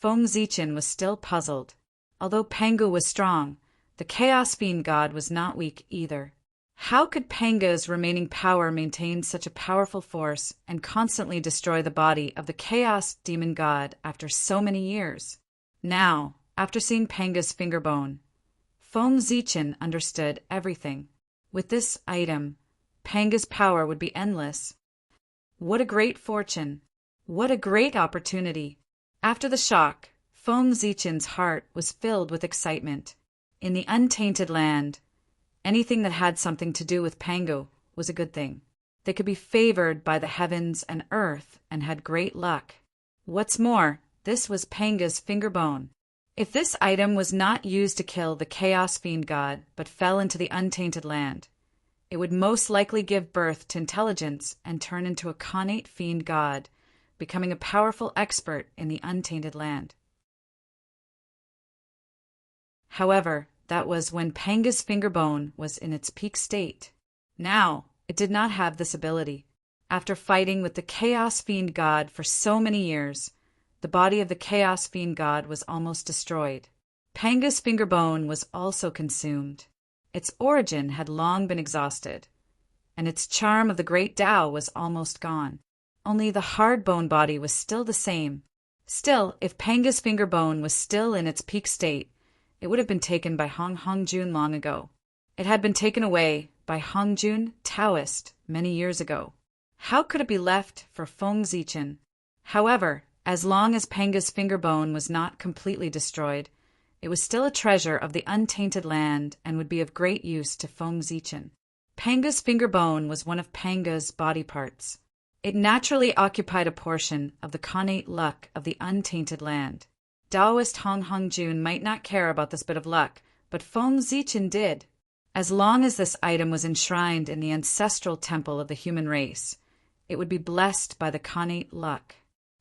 Feng Zichen was still puzzled. Although Pangu was strong, the Chaos Fiend God was not weak either. How could Panga's remaining power maintain such a powerful force and constantly destroy the body of the Chaos Demon God after so many years? Now, after seeing Panga's finger bone, Feng Zichen understood everything. With this item, Panga's power would be endless. What a great fortune! What a great opportunity! After the shock, Feng Zichen's heart was filled with excitement. In the untainted land, anything that had something to do with Pangu was a good thing. They could be favored by the heavens and earth and had great luck. What's more, this was Panga's finger bone. If this item was not used to kill the Chaos Fiend God, but fell into the untainted land, it would most likely give birth to intelligence and turn into a connate fiend god, becoming a powerful expert in the untainted land. However, that was when Panga's finger bone was in its peak state. Now, it did not have this ability. After fighting with the Chaos Fiend God for so many years, the body of the Chaos Fiend God was almost destroyed. Panga's finger bone was also consumed. Its origin had long been exhausted, and its charm of the great Tao was almost gone. Only the hard bone body was still the same. Still, if Panga's finger bone was still in its peak state, it would have been taken by Hongjun long ago. It had been taken away by Hongjun, Taoist, many years ago. How could it be left for Feng Zichen? However, as long as Panga's finger bone was not completely destroyed, it was still a treasure of the untainted land and would be of great use to Feng Zichen. Panga's finger bone was one of Panga's body parts. It naturally occupied a portion of the connate luck of the untainted land. Taoist Hongjun might not care about this bit of luck, but Feng Zichen did. As long as this item was enshrined in the ancestral temple of the human race, it would be blessed by the connate luck.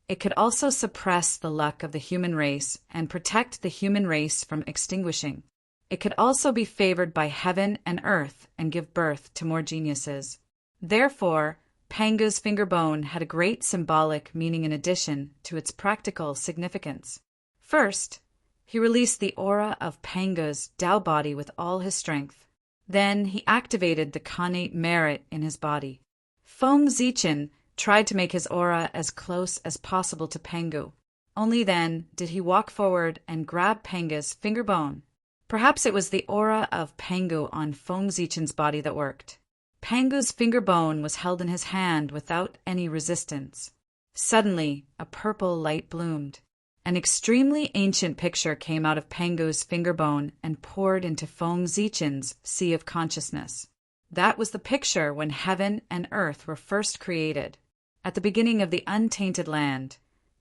It could also suppress the luck of the human race and protect the human race from extinguishing. It could also be favored by heaven and earth and give birth to more geniuses. Therefore, Panga's finger bone had a great symbolic meaning in addition to its practical significance. First, he released the aura of Panga's Tao body with all his strength. Then he activated the connate merit in his body. Feng Zichen tried to make his aura as close as possible to Pangu. Only then did he walk forward and grab Panga's finger bone. Perhaps it was the aura of Pangu on Feng Zichen's body that worked. Pangu's finger bone was held in his hand without any resistance. Suddenly, a purple light bloomed. An extremely ancient picture came out of Pangu's finger bone and poured into Feng Zichen's sea of consciousness. That was the picture when heaven and earth were first created. At the beginning of the untainted land,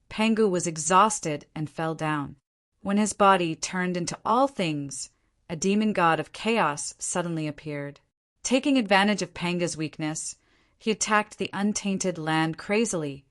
Pangu was exhausted and fell down. When his body turned into all things, a demon god of chaos suddenly appeared. Taking advantage of Panga's weakness, he attacked the untainted land crazily,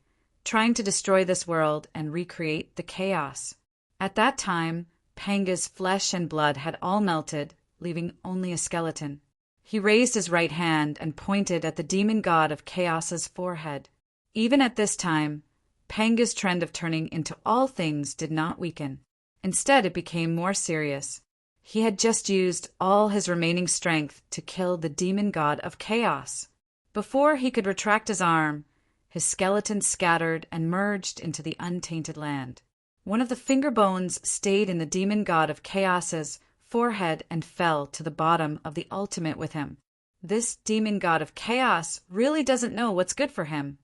trying to destroy this world and recreate the chaos. At that time, Panga's flesh and blood had all melted, leaving only a skeleton. He raised his right hand and pointed at the demon god of chaos's forehead. Even at this time, Panga's trend of turning into all things did not weaken. Instead, it became more serious. He had just used all his remaining strength to kill the demon god of chaos. Before he could retract his arm, his skeleton scattered and merged into the untainted land. One of the finger bones stayed in the demon god of chaos's forehead and fell to the bottom of the ultimate with him. This demon god of chaos really doesn't know what's good for him.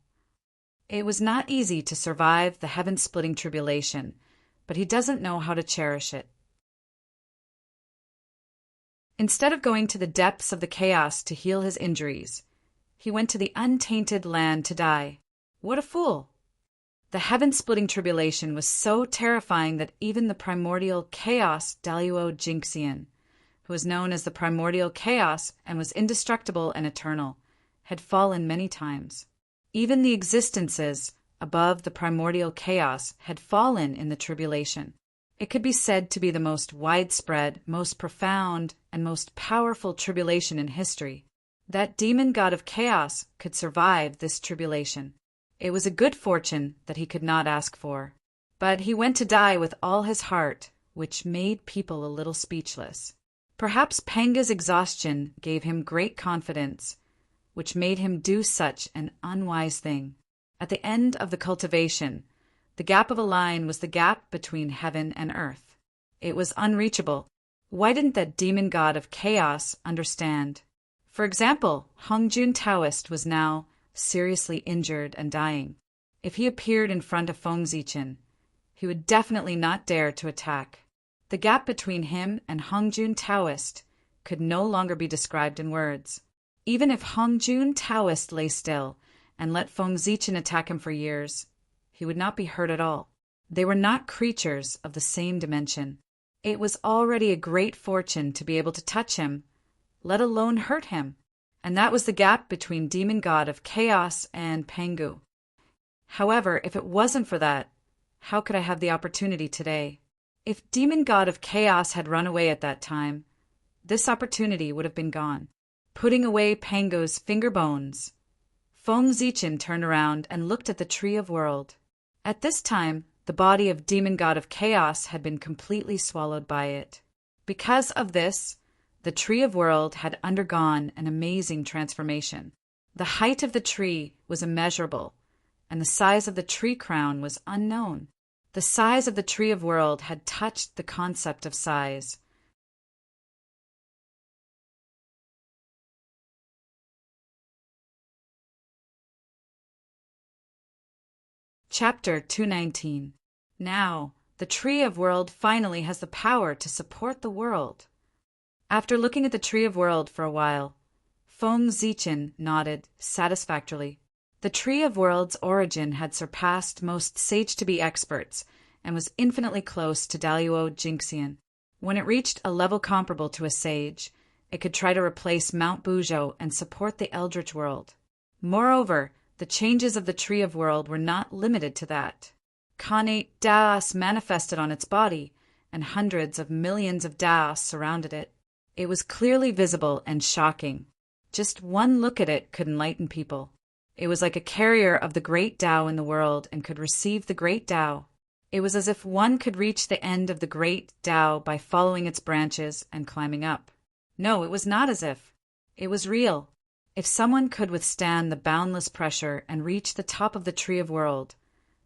It was not easy to survive the heaven-splitting tribulation, but he doesn't know how to cherish it. Instead of going to the depths of the chaos to heal his injuries, he went to the untainted land to die. What a fool! The heaven-splitting tribulation was so terrifying that even the primordial chaos Daluo Jinxian, who was known as the primordial chaos and was indestructible and eternal, had fallen many times. Even the existences above the primordial chaos had fallen in the tribulation. It could be said to be the most widespread, most profound, and most powerful tribulation in history. That demon god of chaos could survive this tribulation. It was a good fortune that he could not ask for. But he went to die with all his heart, which made people a little speechless. Perhaps Panga's exhaustion gave him great confidence, which made him do such an unwise thing. At the end of the cultivation, the gap of a line was the gap between heaven and earth. It was unreachable. Why didn't that demon god of chaos understand? For example, Hongjun Taoist was now seriously injured and dying. If he appeared in front of Feng Zichen, he would definitely not dare to attack. The gap between him and Hongjun Taoist could no longer be described in words. Even if Hongjun Taoist lay still and let Feng Zichen attack him for years, he would not be hurt at all. They were not creatures of the same dimension. It was already a great fortune to be able to touch him, let alone hurt him. And that was the gap between Demon God of Chaos and Pangu. However, if it wasn't for that, how could I have the opportunity today? If Demon God of Chaos had run away at that time, this opportunity would have been gone. Putting away Pangu's finger bones, Feng Zichen turned around and looked at the Tree of World. At this time, the body of Demon God of Chaos had been completely swallowed by it. Because of this, the Tree of World had undergone an amazing transformation. The height of the tree was immeasurable, and the size of the tree crown was unknown. The size of the Tree of World had touched the concept of size. Chapter 219. Now, the Tree of World finally has the power to support the world. After looking at the Tree of World for a while, Feng Zichen nodded satisfactorily. The Tree of World's origin had surpassed most sage-to-be experts and was infinitely close to Daluo Jinxian. When it reached a level comparable to a sage, it could try to replace Mount Buzhou and support the Eldritch World. Moreover, the changes of the Tree of World were not limited to that. Khanate Daos manifested on its body, and hundreds of millions of Daos surrounded it. It was clearly visible and shocking. Just one look at it could enlighten people. It was like a carrier of the great Tao in the world and could receive the great Tao. It was as if one could reach the end of the great Tao by following its branches and climbing up. No, it was not as if. It was real. If someone could withstand the boundless pressure and reach the top of the Tree of World,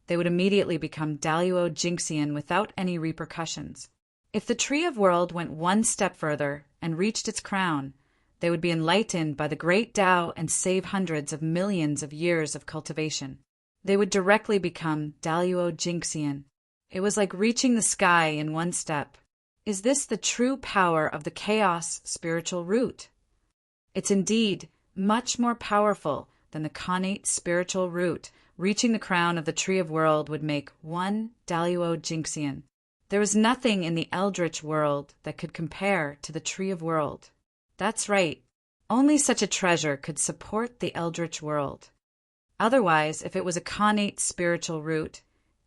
they would immediately become Daluo Jinxian without any repercussions. If the Tree of World went one step further and reached its crown, they would be enlightened by the great Tao and save hundreds of millions of years of cultivation. They would directly become Daluo Jinxian. It was like reaching the sky in one step. Is this the true power of the Chaos spiritual root? It's indeed much more powerful than the Khanate spiritual root. Reaching the crown of the Tree of World would make one Daluo Jinxian. There was nothing in the Eldritch World that could compare to the Tree of World. That's right. Only such a treasure could support the Eldritch World. Otherwise, if it was a Khanate spiritual root,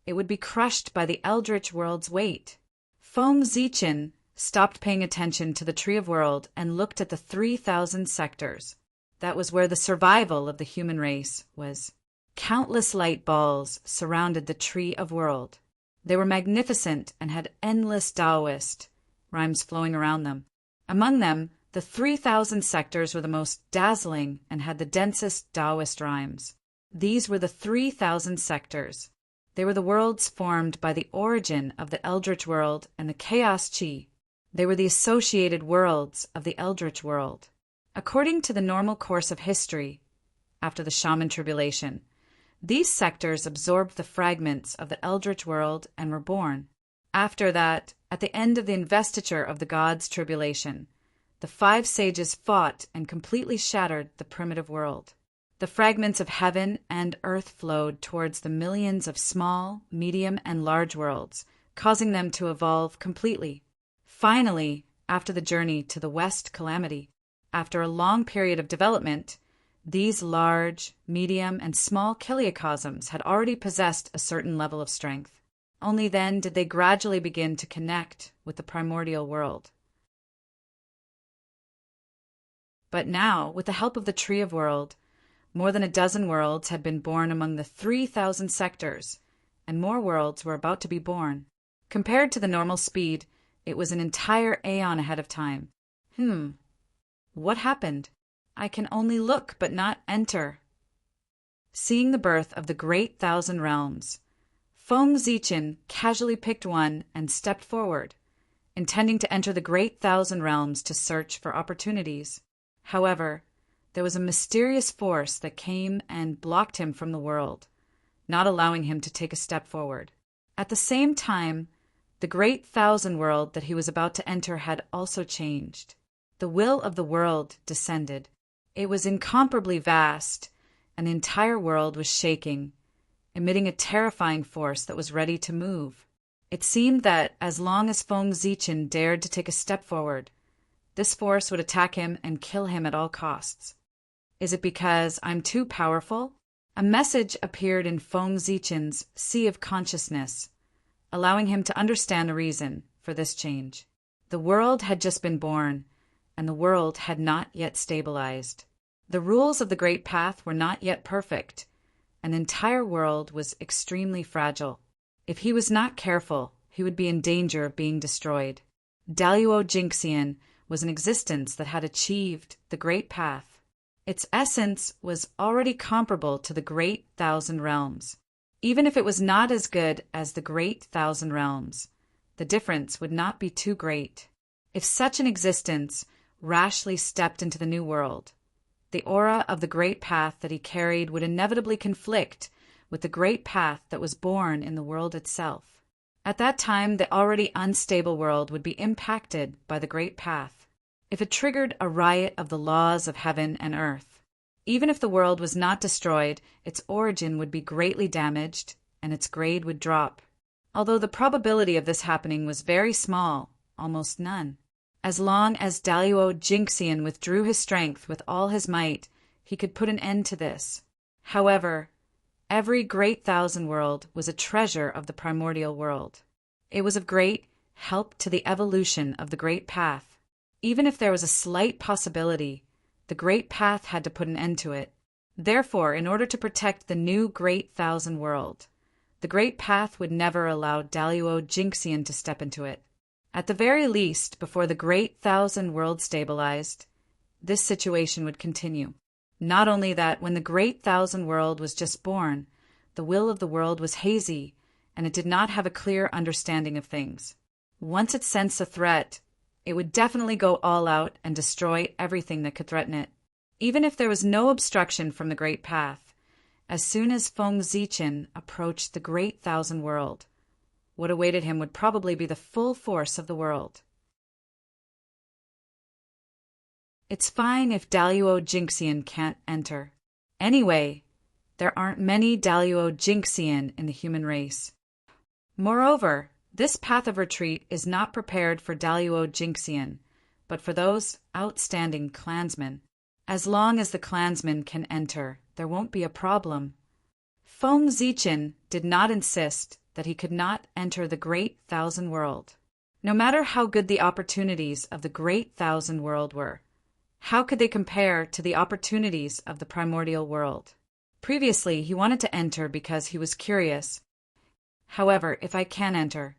it would be crushed by the Eldritch World's weight. Feng Zichen stopped paying attention to the Tree of World and looked at the 3,000 sectors. That was where the survival of the human race was. Countless light balls surrounded the Tree of World. They were magnificent and had endless Taoist rhymes flowing around them. Among them, the 3,000 sectors were the most dazzling and had the densest Taoist rhymes. These were the 3,000 sectors. They were the worlds formed by the origin of the Eldritch World and the Chaos Chi. They were the associated worlds of the Eldritch World. According to the normal course of history, after the Shaman Tribulation, these sectors absorbed the fragments of the Eldritch World and were born. After that, at the end of the investiture of the Gods' Tribulation, the 5 sages fought and completely shattered the primitive world. The fragments of heaven and earth flowed towards the millions of small, medium, and large worlds, causing them to evolve completely. Finally, after the journey to the West Calamity, after a long period of development, these large, medium, and small chiliocosms had already possessed a certain level of strength. Only then did they gradually begin to connect with the primordial world. But now, with the help of the Tree of World, more than a dozen worlds had been born among the 3,000 sectors, and more worlds were about to be born. Compared to the normal speed, it was an entire aeon ahead of time. What happened? I can only look but not enter. Seeing the birth of the great 1,000 realms, Feng Zichen casually picked one and stepped forward, intending to enter the great 1,000 realms to search for opportunities. However, there was a mysterious force that came and blocked him from the world, not allowing him to take a step forward. At the same time, the great 1,000 world that he was about to enter had also changed. The will of the world descended. It was incomparably vast, and the entire world was shaking, emitting a terrifying force that was ready to move. It seemed that as long as Feng Zichen dared to take a step forward, this force would attack him and kill him at all costs. Is it because I'm too powerful? A message appeared in Feng Zichen's sea of consciousness, allowing him to understand a reason for this change. The world had just been born, and the world had not yet stabilized. The rules of the Great Path were not yet perfect, and the entire world was extremely fragile. If he was not careful, he would be in danger of being destroyed. Daluo Jingxian was an existence that had achieved the Great Path. Its essence was already comparable to the Great Thousand Realms. Even if it was not as good as the Great Thousand Realms, the difference would not be too great. If such an existence rashly stepped into the new world, the aura of the Great Path that he carried would inevitably conflict with the Great Path that was born in the world itself. At that time, the already unstable world would be impacted by the Great Path. If it triggered a riot of the laws of heaven and earth, even if the world was not destroyed, its origin would be greatly damaged and its grade would drop. Although the probability of this happening was very small, almost none. As long as Daluo Jingxian withdrew his strength with all his might, he could put an end to this. However, every Great Thousand World was a treasure of the primordial world. It was of great help to the evolution of the Great Path. Even if there was a slight possibility, the Great Path had to put an end to it. Therefore, in order to protect the new Great Thousand World, the Great Path would never allow Daluo Jingxian to step into it. At the very least, before the Great Thousand World stabilized, this situation would continue. Not only that, when the Great Thousand World was just born, the will of the world was hazy, and it did not have a clear understanding of things. Once it sensed a threat, it would definitely go all out and destroy everything that could threaten it. Even if there was no obstruction from the Great Path, as soon as Feng Zichen approached the Great Thousand World, what awaited him would probably be the full force of the world. It's fine if Daluo Jingxian can't enter. Anyway, there aren't many Daluo Jingxian in the human race. Moreover, this path of retreat is not prepared for Daluo Jingxian, but for those outstanding clansmen. As long as the clansmen can enter, there won't be a problem. Feng Zichen did not insist that he could not enter the Great Thousand World. No matter how good the opportunities of the Great Thousand World were, how could they compare to the opportunities of the primordial world? Previously, he wanted to enter because he was curious. However, if I can enter,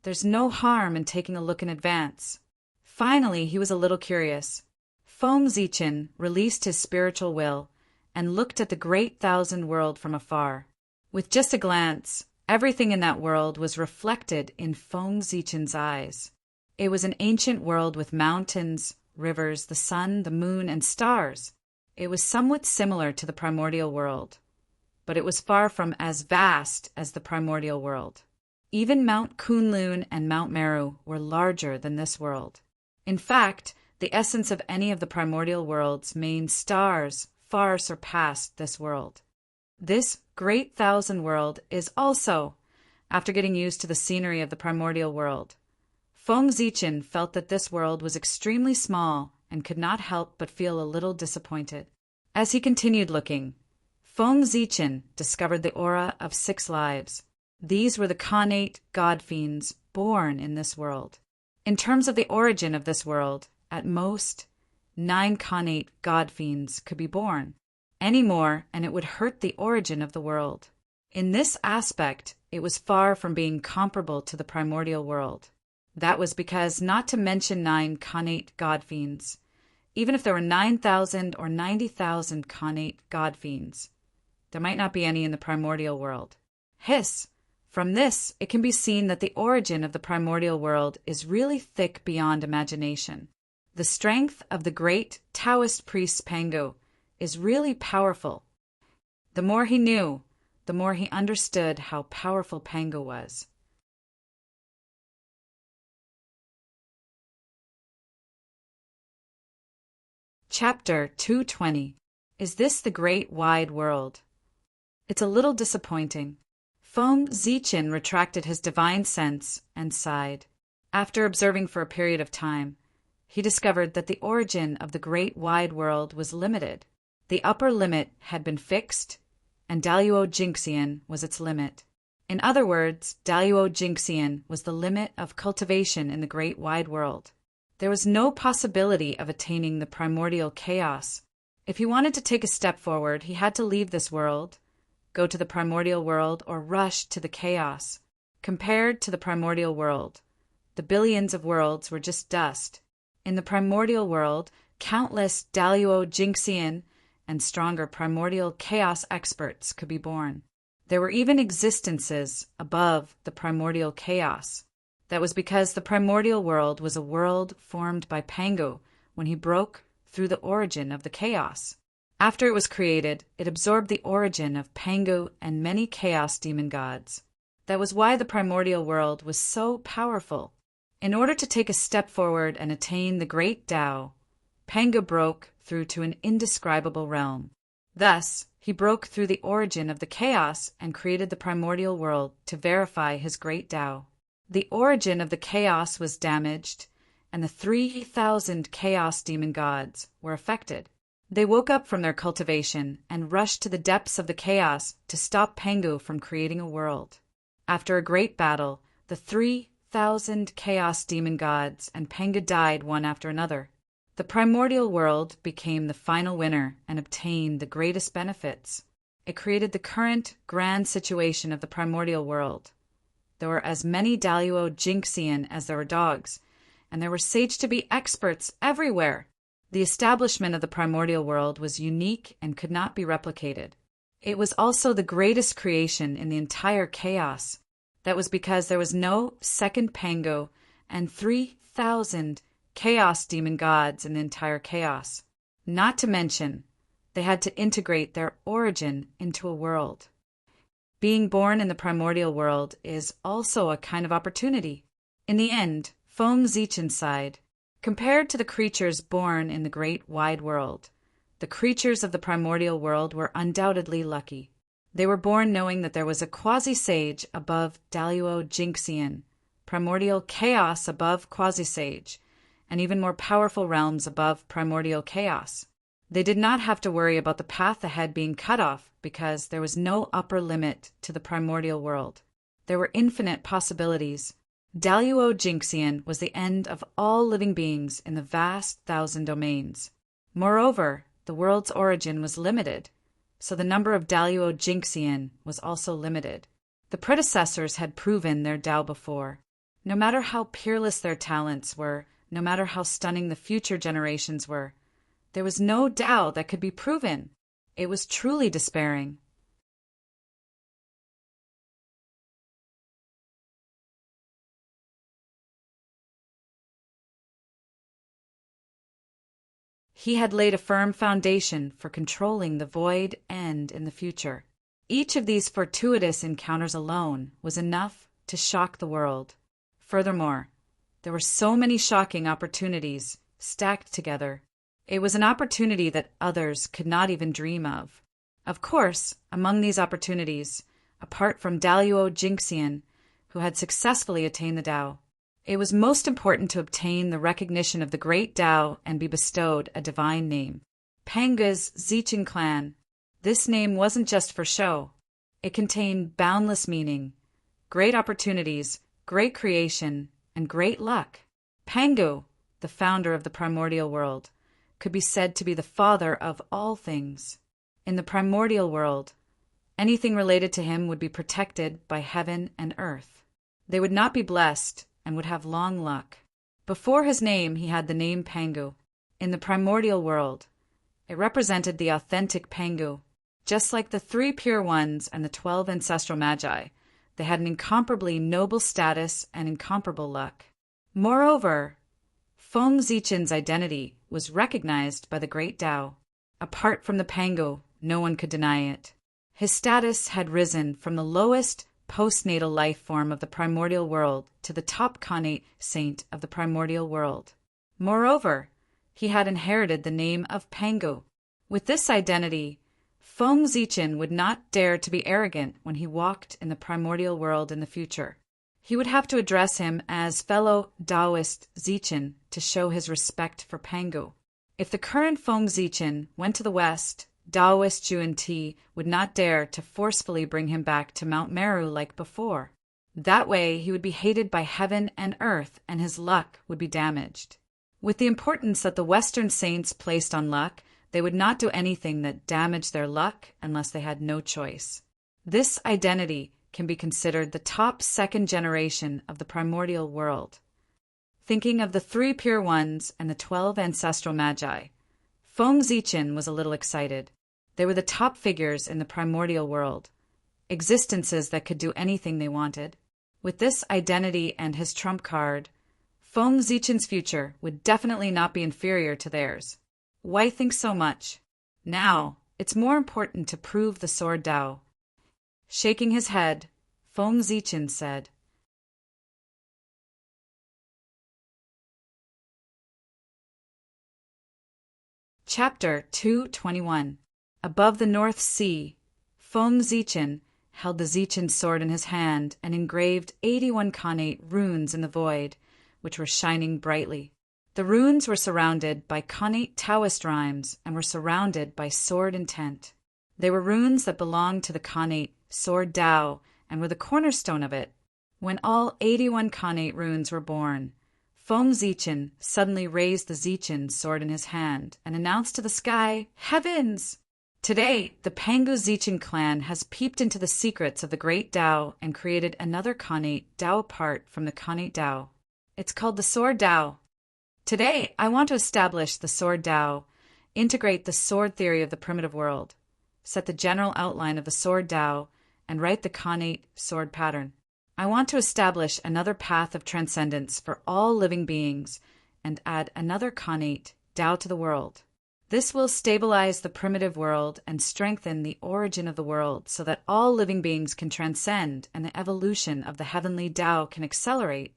there's no harm in taking a look in advance. Finally, he was a little curious. Feng Zichen released his spiritual will and looked at the Great Thousand World from afar. With just a glance, everything in that world was reflected in Feng Zichen's eyes. It was an ancient world with mountains, rivers, the sun, the moon, and stars. It was somewhat similar to the primordial world, but it was far from as vast as the primordial world. Even Mount Kunlun and Mount Meru were larger than this world. In fact, the essence of any of the primordial world's main stars far surpassed this world. This Great Thousand World is also, after getting used to the scenery of the primordial world, Feng Zichen felt that this world was extremely small and could not help but feel a little disappointed. As he continued looking, Feng Zichen discovered the aura of 6 lives. These were the Khanate god fiends born in this world. In terms of the origin of this world, at most, 9 Khanate god fiends could be born. Any more, and it would hurt the origin of the world. In this aspect, it was far from being comparable to the primordial world. That was because, not to mention 9 Khanate god fiends, even if there were 9,000 or 90,000 Khanate god fiends, there might not be any in the primordial world. Hiss! From this, it can be seen that the origin of the primordial world is really thick beyond imagination. The strength of the great Taoist priest Pangu is really powerful. The more he knew, the more he understood how powerful Pangu was. Chapter 220. Is this the great wide world? It's a little disappointing. Feng Zichin retracted his divine sense and sighed. After observing for a period of time, he discovered that the origin of the great wide world was limited. The upper limit had been fixed, and Daluo Jingxian was its limit. In other words, Daluo Jingxian was the limit of cultivation in the great wide world. There was no possibility of attaining the primordial chaos. If he wanted to take a step forward, he had to leave this world, go to the primordial world, or rush to the chaos. Compared to the primordial world, the billions of worlds were just dust. In the primordial world, countless Daluo Jingxian and stronger primordial chaos experts could be born. There were even existences above the primordial chaos. That was because the primordial world was a world formed by Pangu when he broke through the origin of the chaos. After it was created, it absorbed the origin of Pangu and many chaos demon gods. That was why the primordial world was so powerful. In order to take a step forward and attain the great Tao, Pangu broke through to an indescribable realm. Thus, he broke through the origin of the chaos and created the primordial world to verify his great Tao. The origin of the chaos was damaged, and the 3,000 chaos demon gods were affected. They woke up from their cultivation and rushed to the depths of the chaos to stop Pangu from creating a world. After a great battle, the 3,000 chaos demon gods and Pangu died one after another. The primordial world became the final winner and obtained the greatest benefits. It created the current grand situation of the primordial world. There were as many Daluo Jingxian as there were dogs, and there were sage-to-be experts everywhere. The establishment of the primordial world was unique and could not be replicated. It was also the greatest creation in the entire chaos. That was because there was no second Pangu and 3,000 chaos demon gods in the entire chaos. Not to mention, they had to integrate their origin into a world. Being born in the primordial world is also a kind of opportunity. In the end, Feng Zichin sighed. Compared to the creatures born in the great wide world, the creatures of the primordial world were undoubtedly lucky. They were born knowing that there was a quasi-sage above Daluo Jingxian, primordial chaos above quasi-sage, and even more powerful realms above primordial chaos. They did not have to worry about the path ahead being cut off because there was no upper limit to the primordial world. There were infinite possibilities. Daluo Jingxian was the end of all living beings in the vast 1,000 domains. Moreover, the world's origin was limited, so the number of Daluo Jingxian was also limited. The predecessors had proven their Tao before. No matter how peerless their talents were, no matter how stunning the future generations were, there was no Tao that could be proven. It was truly despairing. He had laid a firm foundation for controlling the void end in the future. Each of these fortuitous encounters alone was enough to shock the world. Furthermore, there were so many shocking opportunities stacked together. It was an opportunity that others could not even dream of. Of course, among these opportunities, apart from Daluo Jingxian, who had successfully attained the Tao, it was most important to obtain the recognition of the great Tao and be bestowed a divine name. Pangu's Zichin clan. This name wasn't just for show. It contained boundless meaning, great opportunities, great creation, and great luck. Pangu, the founder of the primordial world, could be said to be the father of all things. In the primordial world, anything related to him would be protected by heaven and earth. They would not be blessed and would have long luck. Before his name, he had the name Pangu. In the primordial world, it represented the authentic Pangu. Just like the 3 pure ones and the 12 ancestral magi, they had an incomparably noble status and incomparable luck. Moreover, Feng Zichin's identity was recognized by the great Tao. Apart from the Pangu, no one could deny it. His status had risen from the lowest postnatal life form of the primordial world to the top connate saint of the primordial world. Moreover, He had inherited the name of Pangu. With this identity, Feng Zichin would not dare to be arrogant when he walked in the primordial world in the future. He would have to address him as fellow Taoist Zichin to show his respect for Pangu. If the current Feng Zichin went to the west, Taoist Yuan Ti would not dare to forcefully bring him back to Mount Meru like before. That way he would be hated by heaven and earth, and his luck would be damaged. With the importance that the Western saints placed on luck, they would not do anything that damaged their luck unless they had no choice. This identity can be considered the top second generation of the primordial world. Thinking of the 3 pure ones and the 12 ancestral magi, Feng Zichin was a little excited. They were the top figures in the primordial world, existences that could do anything they wanted. With this identity and his trump card, Feng Zichin's future would definitely not be inferior to theirs. Why think so much? Now, it's more important to prove the sword Tao. Shaking his head, Feng Zichin said, Chapter 221. Above the North Sea, Feng Zichin held the Zichin sword in his hand and engraved 81 connate runes in the void, which were shining brightly. The runes were surrounded by connate Taoist rhymes and were surrounded by sword intent. They were runes that belonged to the connate sword Tao and were the cornerstone of it. When all 81 connate runes were born, Feng Zichin suddenly raised the Zichin sword in his hand and announced to the sky, "Heavens!" Today, the Pangu Zichin clan has peeped into the secrets of the great Tao and created another connate Tao apart from the connate Tao. It's called the sword Tao. Today, I want to establish the sword Tao, integrate the sword theory of the primitive world, set the general outline of the sword Tao, and write the connate sword pattern. I want to establish another path of transcendence for all living beings and add another connate Tao to the world. This will stabilize the primitive world and strengthen the origin of the world so that all living beings can transcend and the evolution of the heavenly Tao can accelerate.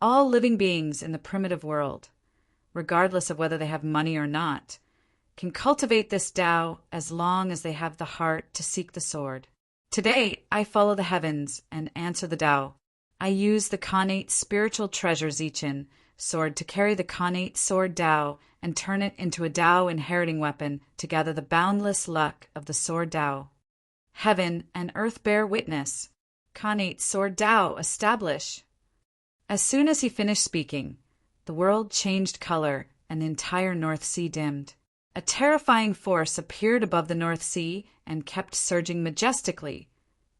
All living beings in the primitive world, regardless of whether they have money or not, can cultivate this Tao as long as they have the heart to seek the sword. Today, I follow the heavens and answer the Tao. I use the connate spiritual treasure Zichin sword to carry the connate sword Tao and turn it into a Tao inheriting weapon to gather the boundless luck of the sword Tao. Heaven and earth bear witness. Connate sword Tao establish. As soon as he finished speaking, the world changed color and the entire North Sea dimmed. A terrifying force appeared above the North Sea and kept surging majestically,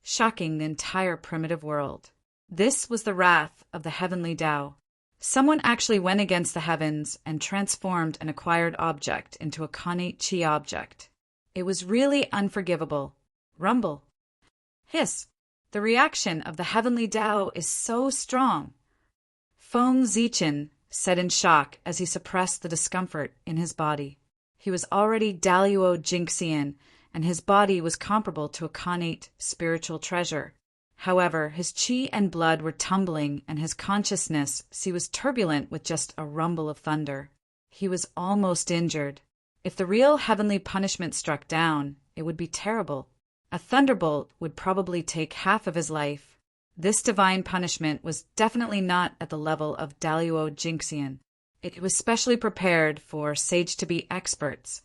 shocking the entire primitive world. This was the wrath of the heavenly Tao. Someone actually went against the heavens and transformed an acquired object into a connate chi object. It was really unforgivable. Rumble. Hiss. The reaction of the heavenly Tao is so strong. Feng Zichin said in shock as he suppressed the discomfort in his body. He was already Daluo Jinxian, and his body was comparable to a connate spiritual treasure. However, his chi and blood were tumbling, and his consciousness was turbulent with just a rumble of thunder. He was almost injured. If the real heavenly punishment struck down, it would be terrible. A thunderbolt would probably take half of his life. This divine punishment was definitely not at the level of Daluo Jinxian. It was specially prepared for sage-to-be experts.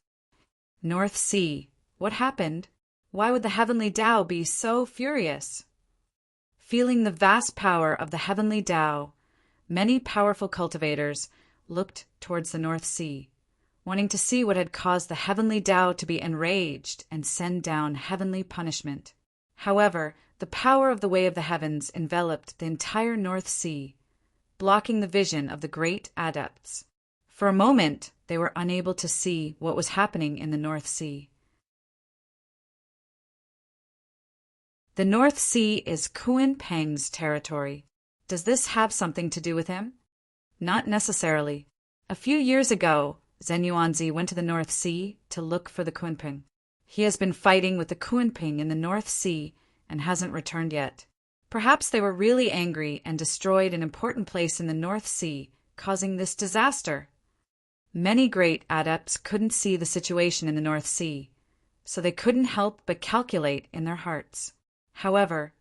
North Sea. What happened? Why would the heavenly Tao be so furious? Feeling the vast power of the heavenly Tao, many powerful cultivators looked towards the North Sea, wanting to see what had caused the heavenly Tao to be enraged and send down heavenly punishment. However, the power of the way of the heavens enveloped the entire North Sea, blocking the vision of the great adepts. For a moment, they were unable to see what was happening in the North Sea. The North Sea is Kuan Peng's territory. Does this have something to do with him? Not necessarily. A few years ago, Zhen Yuanzi went to the North Sea to look for the Kunping. He has been fighting with the Kunping in the North Sea and hasn't returned yet. Perhaps they were really angry and destroyed an important place in the North Sea, causing this disaster. Many great adepts couldn't see the situation in the North Sea, so they couldn't help but calculate in their hearts. However,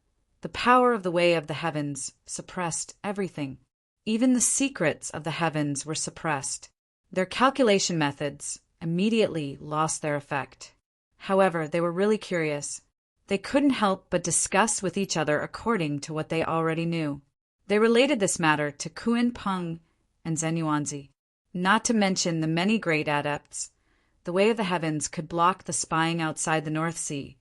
the power of the way of the heavens suppressed everything. Even the secrets of the heavens were suppressed. Their calculation methods immediately lost their effect. However, they were really curious. They couldn't help but discuss with each other according to what they already knew. They related this matter to Kuan Peng and Zenyuanzi. Not to mention the many great adepts. The way of the heavens could block the spying outside the North Sea,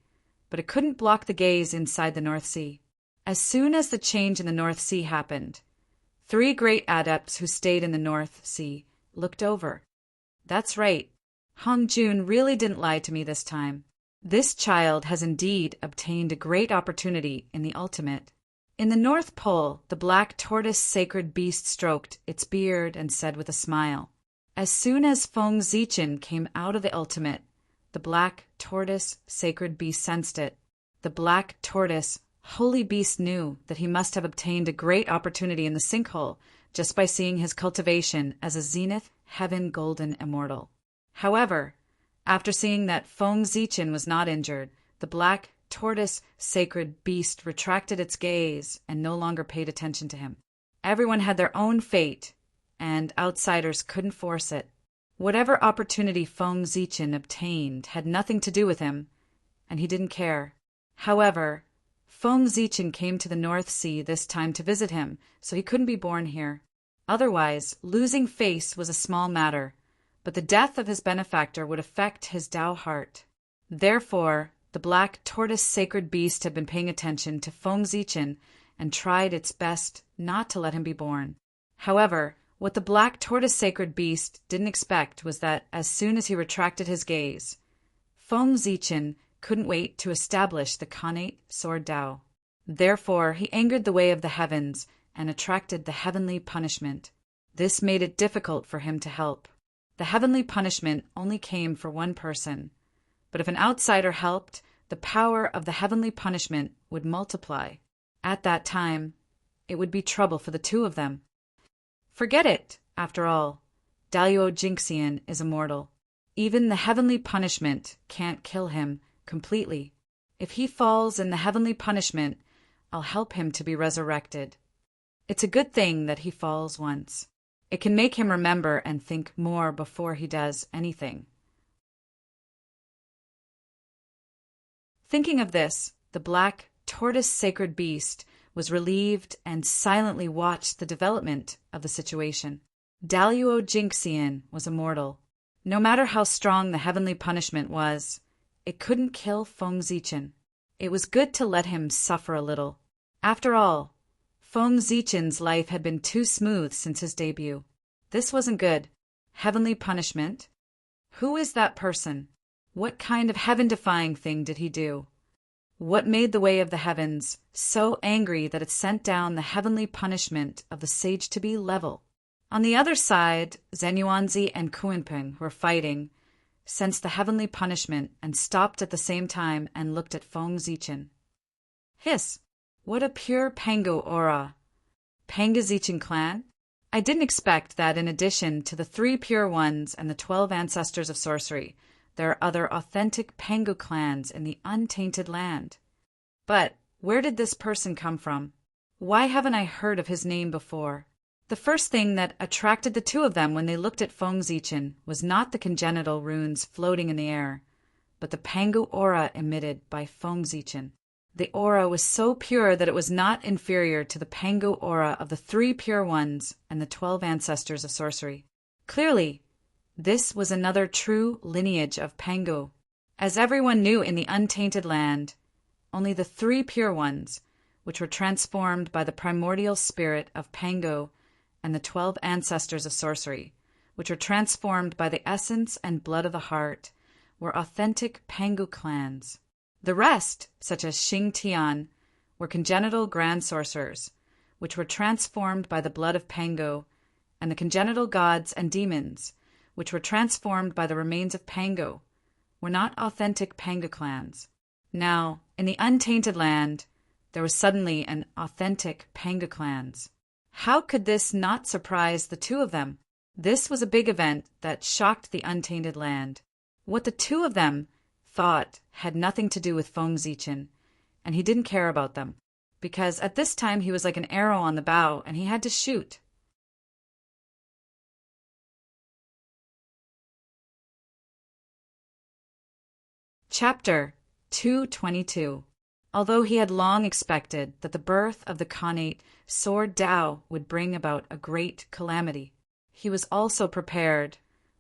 but it couldn't block the gaze inside the North Sea. As soon as the change in the North Sea happened, 3 great adepts who stayed in the North Sea looked over. That's right. Hong Jun really didn't lie to me this time. This child has indeed obtained a great opportunity in the ultimate. In the North Pole, the black tortoise sacred beast stroked its beard and said with a smile. As soon as Feng Zichen came out of the ultimate, the black tortoise sacred beast sensed it. The black tortoise holy beast knew that he must have obtained a great opportunity in the sinkhole just by seeing his cultivation as a zenith heaven golden immortal. However, after seeing that Feng Zichen was not injured, the black tortoise sacred beast retracted its gaze and no longer paid attention to him. Everyone had their own fate, and outsiders couldn't force it. Whatever opportunity Feng Zichen obtained had nothing to do with him, and he didn't care. However, Feng Zichen came to the North Sea this time to visit him, so he couldn't be born here. Otherwise, losing face was a small matter, but the death of his benefactor would affect his Tao heart. Therefore, the black tortoise sacred beast had been paying attention to Feng Zichen and tried its best not to let him be born. However, what the black tortoise sacred beast didn't expect was that as soon as he retracted his gaze, Feng Zichen couldn't wait to establish the Khanate sword Tao. Therefore, he angered the way of the heavens and attracted the heavenly punishment. This made it difficult for him to help. The heavenly punishment only came for one person, but if an outsider helped, the power of the heavenly punishment would multiply. At that time, it would be trouble for the 2 of them. Forget it, after all. Daluo Jingxian is immortal. Even the heavenly punishment can't kill him completely. If he falls in the heavenly punishment, I'll help him to be resurrected. It's a good thing that he falls once. It can make him remember and think more before he does anything. Thinking of this, the black tortoise sacred beast was relieved and silently watched the development of the situation. Daluo Jingxian was immortal. No matter how strong the heavenly punishment was, it couldn't kill Feng Zichen. It was good to let him suffer a little. After all, Feng Zichen's life had been too smooth since his debut. This wasn't good. Heavenly punishment? Who is that person? What kind of heaven-defying thing did he do? What made the way of the heavens so angry that it sent down the heavenly punishment of the sage to be level? On the other side, Zenyuanzi and Kuanping were fighting, sensed the heavenly punishment, and stopped at the same time and looked at Feng Zichen. Hiss! What a pure Pango aura! Panga Zichen clan? I didn't expect that in addition to the 3 pure ones and the 12 ancestors of sorcery, there are other authentic Pango clans in the untainted land. But where did this person come from? Why haven't I heard of his name before? The first thing that attracted the 2 of them when they looked at Feng Zichen was not the congenital runes floating in the air, but the Pango aura emitted by Feng Zichen. The aura was so pure that it was not inferior to the Pango aura of the 3 pure ones and the 12 ancestors of sorcery. Clearly, this was another true lineage of Pango. As everyone knew in the untainted land, only the 3 pure ones, which were transformed by the primordial spirit of Pango, and the 12 ancestors of sorcery, which were transformed by the essence and blood of the heart, were authentic Pango clans. The rest, such as Xing Tian, were congenital grand sorcerers, which were transformed by the blood of Pango, and the congenital gods and demons, which were transformed by the remains of Pango, were not authentic Pango clans. Now, in the untainted land, there was suddenly an authentic Pango clans. How could this not surprise the 2 of them? This was a big event that shocked the untainted land. What the two of them thought had nothing to do with Feng Zichen, and he didn't care about them, because at this time he was like an arrow on the bow and he had to shoot. Chapter 222. Although he had long expected that the birth of the Khanate Sword Tao would bring about a great calamity, he was also prepared,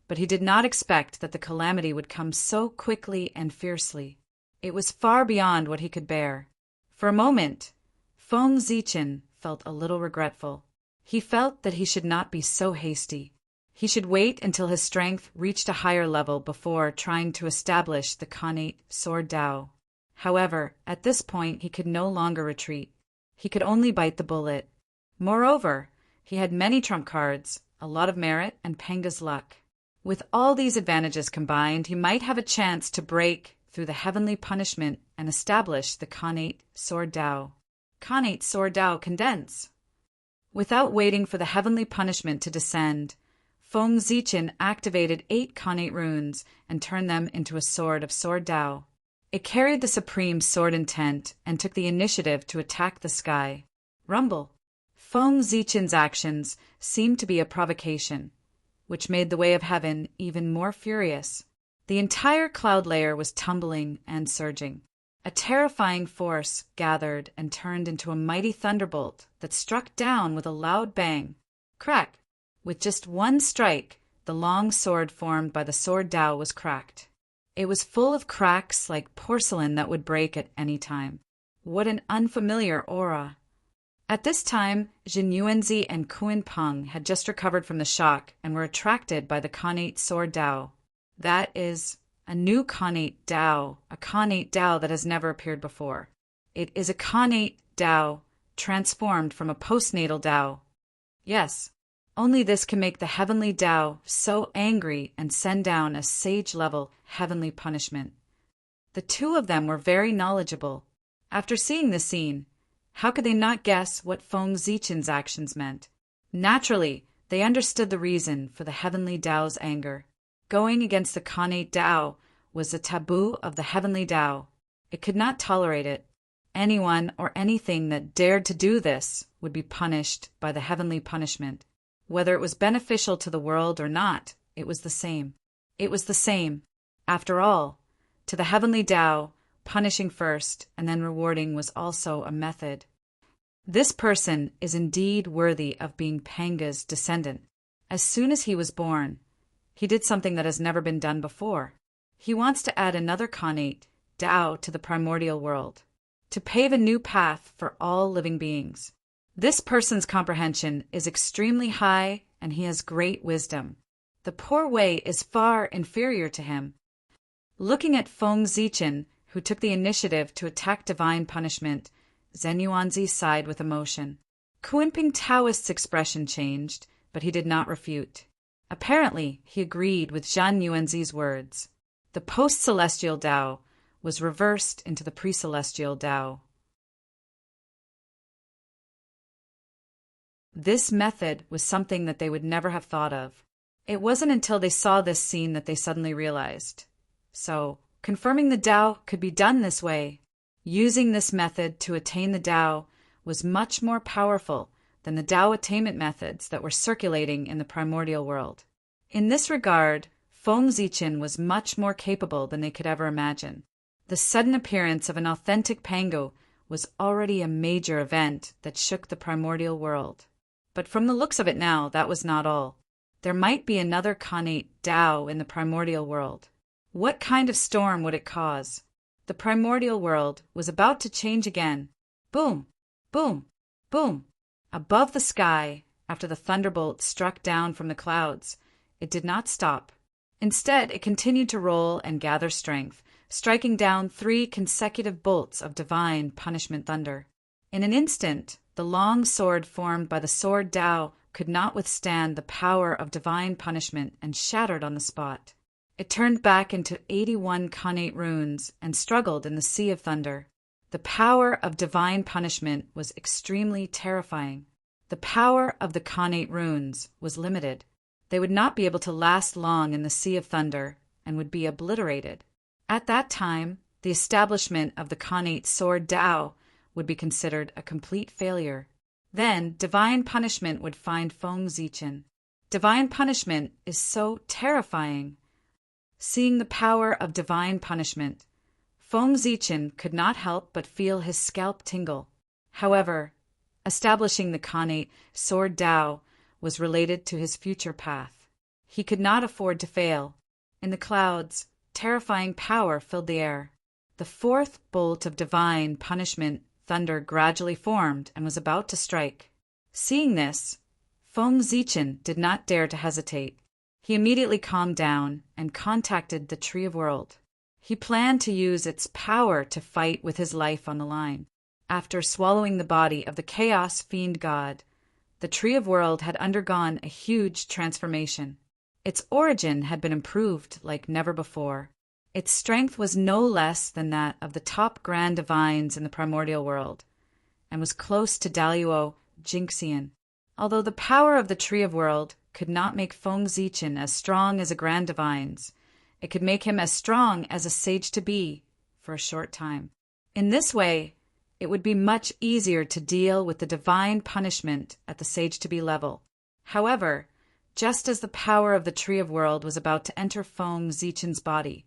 but he did not expect that the calamity would come so quickly and fiercely. It was far beyond what he could bear. For a moment, Feng Zichen felt a little regretful. He felt that he should not be so hasty. He should wait until his strength reached a higher level before trying to establish the Khanate Sword Tao. However, at this point he could no longer retreat. He could only bite the bullet. Moreover, he had many trump cards, a lot of merit, and Penga's luck. With all these advantages combined, he might have a chance to break through the heavenly punishment and establish the Khanate Sword Tao. Khanate Sword Tao condense. Without waiting for the heavenly punishment to descend, Feng Zichen activated 8 Khanate runes and turned them into a sword of Sword Tao. It carried the supreme sword intent and took the initiative to attack the sky. Rumble. Feng Zichen's actions seemed to be a provocation, which made the way of heaven even more furious. The entire cloud layer was tumbling and surging. A terrifying force gathered and turned into a mighty thunderbolt that struck down with a loud bang. Crack! With just one strike, the long sword formed by the Sword Tao was cracked. It was full of cracks like porcelain that would break at any time. What an unfamiliar aura! At this time, Jin Yuanzi and Kuan Peng had just recovered from the shock and were attracted by the Khanate Sword Tao. That is, a new Khanate Tao, a Khanate Tao that has never appeared before. It is a Khanate Tao transformed from a postnatal Tao. Yes, only this can make the heavenly Tao so angry and send down a sage-level heavenly punishment. The two of them were very knowledgeable. After seeing the scene, how could they not guess what Feng Zichen's actions meant? Naturally, they understood the reason for the heavenly Tao's anger. Going against the Khanate Tao was a taboo of the heavenly Tao. It could not tolerate it. Anyone or anything that dared to do this would be punished by the heavenly punishment. Whether it was beneficial to the world or not, it was the same. It was the same. After all, to the heavenly Tao, punishing first and then rewarding was also a method. This person is indeed worthy of being Penga's descendant. As soon as he was born, he did something that has never been done before. He wants to add another Khanate Tao to the primordial world, to pave a new path for all living beings. This person's comprehension is extremely high and he has great wisdom. The poor Wei is far inferior to him. Looking at Feng Zichen, who took the initiative to attack divine punishment, Zhen Yuanzi sighed with emotion. Kuanping Taoist's expression changed, but he did not refute. Apparently, he agreed with Zhen Yuanzi's words. The post-celestial Tao was reversed into the pre-celestial Tao. This method was something that they would never have thought of. It wasn't until they saw this scene that they suddenly realized. So, confirming the Tao could be done this way, using this method to attain the Tao was much more powerful than the Tao attainment methods that were circulating in the primordial world. In this regard, Feng Zichen was much more capable than they could ever imagine. The sudden appearance of an authentic Pango was already a major event that shook the primordial world. But from the looks of it now, that was not all. There might be another Khanate Tao in the primordial world. What kind of storm would it cause? The primordial world was about to change again. Boom! Boom! Boom! Above the sky, after the thunderbolt struck down from the clouds, it did not stop. Instead, it continued to roll and gather strength, striking down 3 consecutive bolts of divine punishment thunder. In an instant, the long sword formed by the Sword Tao could not withstand the power of divine punishment and shattered on the spot. It turned back into 81 Khanate runes and struggled in the sea of thunder. The power of divine punishment was extremely terrifying. The power of the Khanate runes was limited. They would not be able to last long in the sea of thunder and would be obliterated. At that time, the establishment of the Khanate sword Tao would be considered a complete failure. Then, divine punishment would find Feng Zichen. Divine punishment is so terrifying. Seeing the power of divine punishment, Feng Zichen could not help but feel his scalp tingle. However, establishing the Khanate sword Tao was related to his future path. He could not afford to fail. In the clouds, terrifying power filled the air. The fourth bolt of divine punishment thunder gradually formed and was about to strike. Seeing this, Feng Zichen did not dare to hesitate. He immediately calmed down and contacted the Tree of World. He planned to use its power to fight with his life on the line. After swallowing the body of the Chaos Fiend God, the Tree of World had undergone a huge transformation. Its origin had been improved like never before. Its strength was no less than that of the top grand divines in the primordial world, and was close to Daluo Jingxian. Although the power of the Tree of World could not make Feng Zichen as strong as a grand divine's, it could make him as strong as a sage-to-be for a short time. In this way, it would be much easier to deal with the divine punishment at the sage-to-be level. However, just as the power of the Tree of World was about to enter Feng Zichen's body,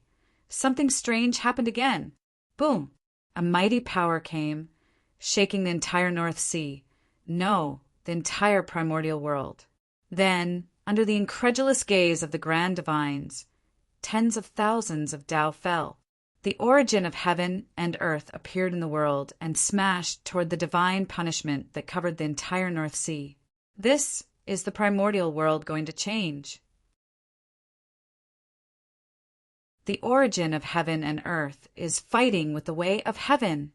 something strange happened again. Boom! A mighty power came, shaking the entire North Sea. No, the entire primordial world. Then, under the incredulous gaze of the grand divines, tens of thousands of Tao fell. The origin of heaven and earth appeared in the world and smashed toward the divine punishment that covered the entire North Sea. This is the primordial world going to change. The origin of heaven and earth is fighting with the way of heaven.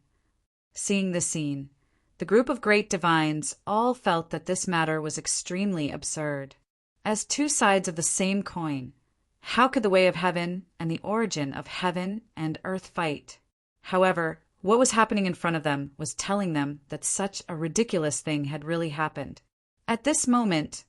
Seeing this scene, the group of great divines all felt that this matter was extremely absurd. As two sides of the same coin, how could the way of heaven and the origin of heaven and earth fight? However, what was happening in front of them was telling them that such a ridiculous thing had really happened. At this moment,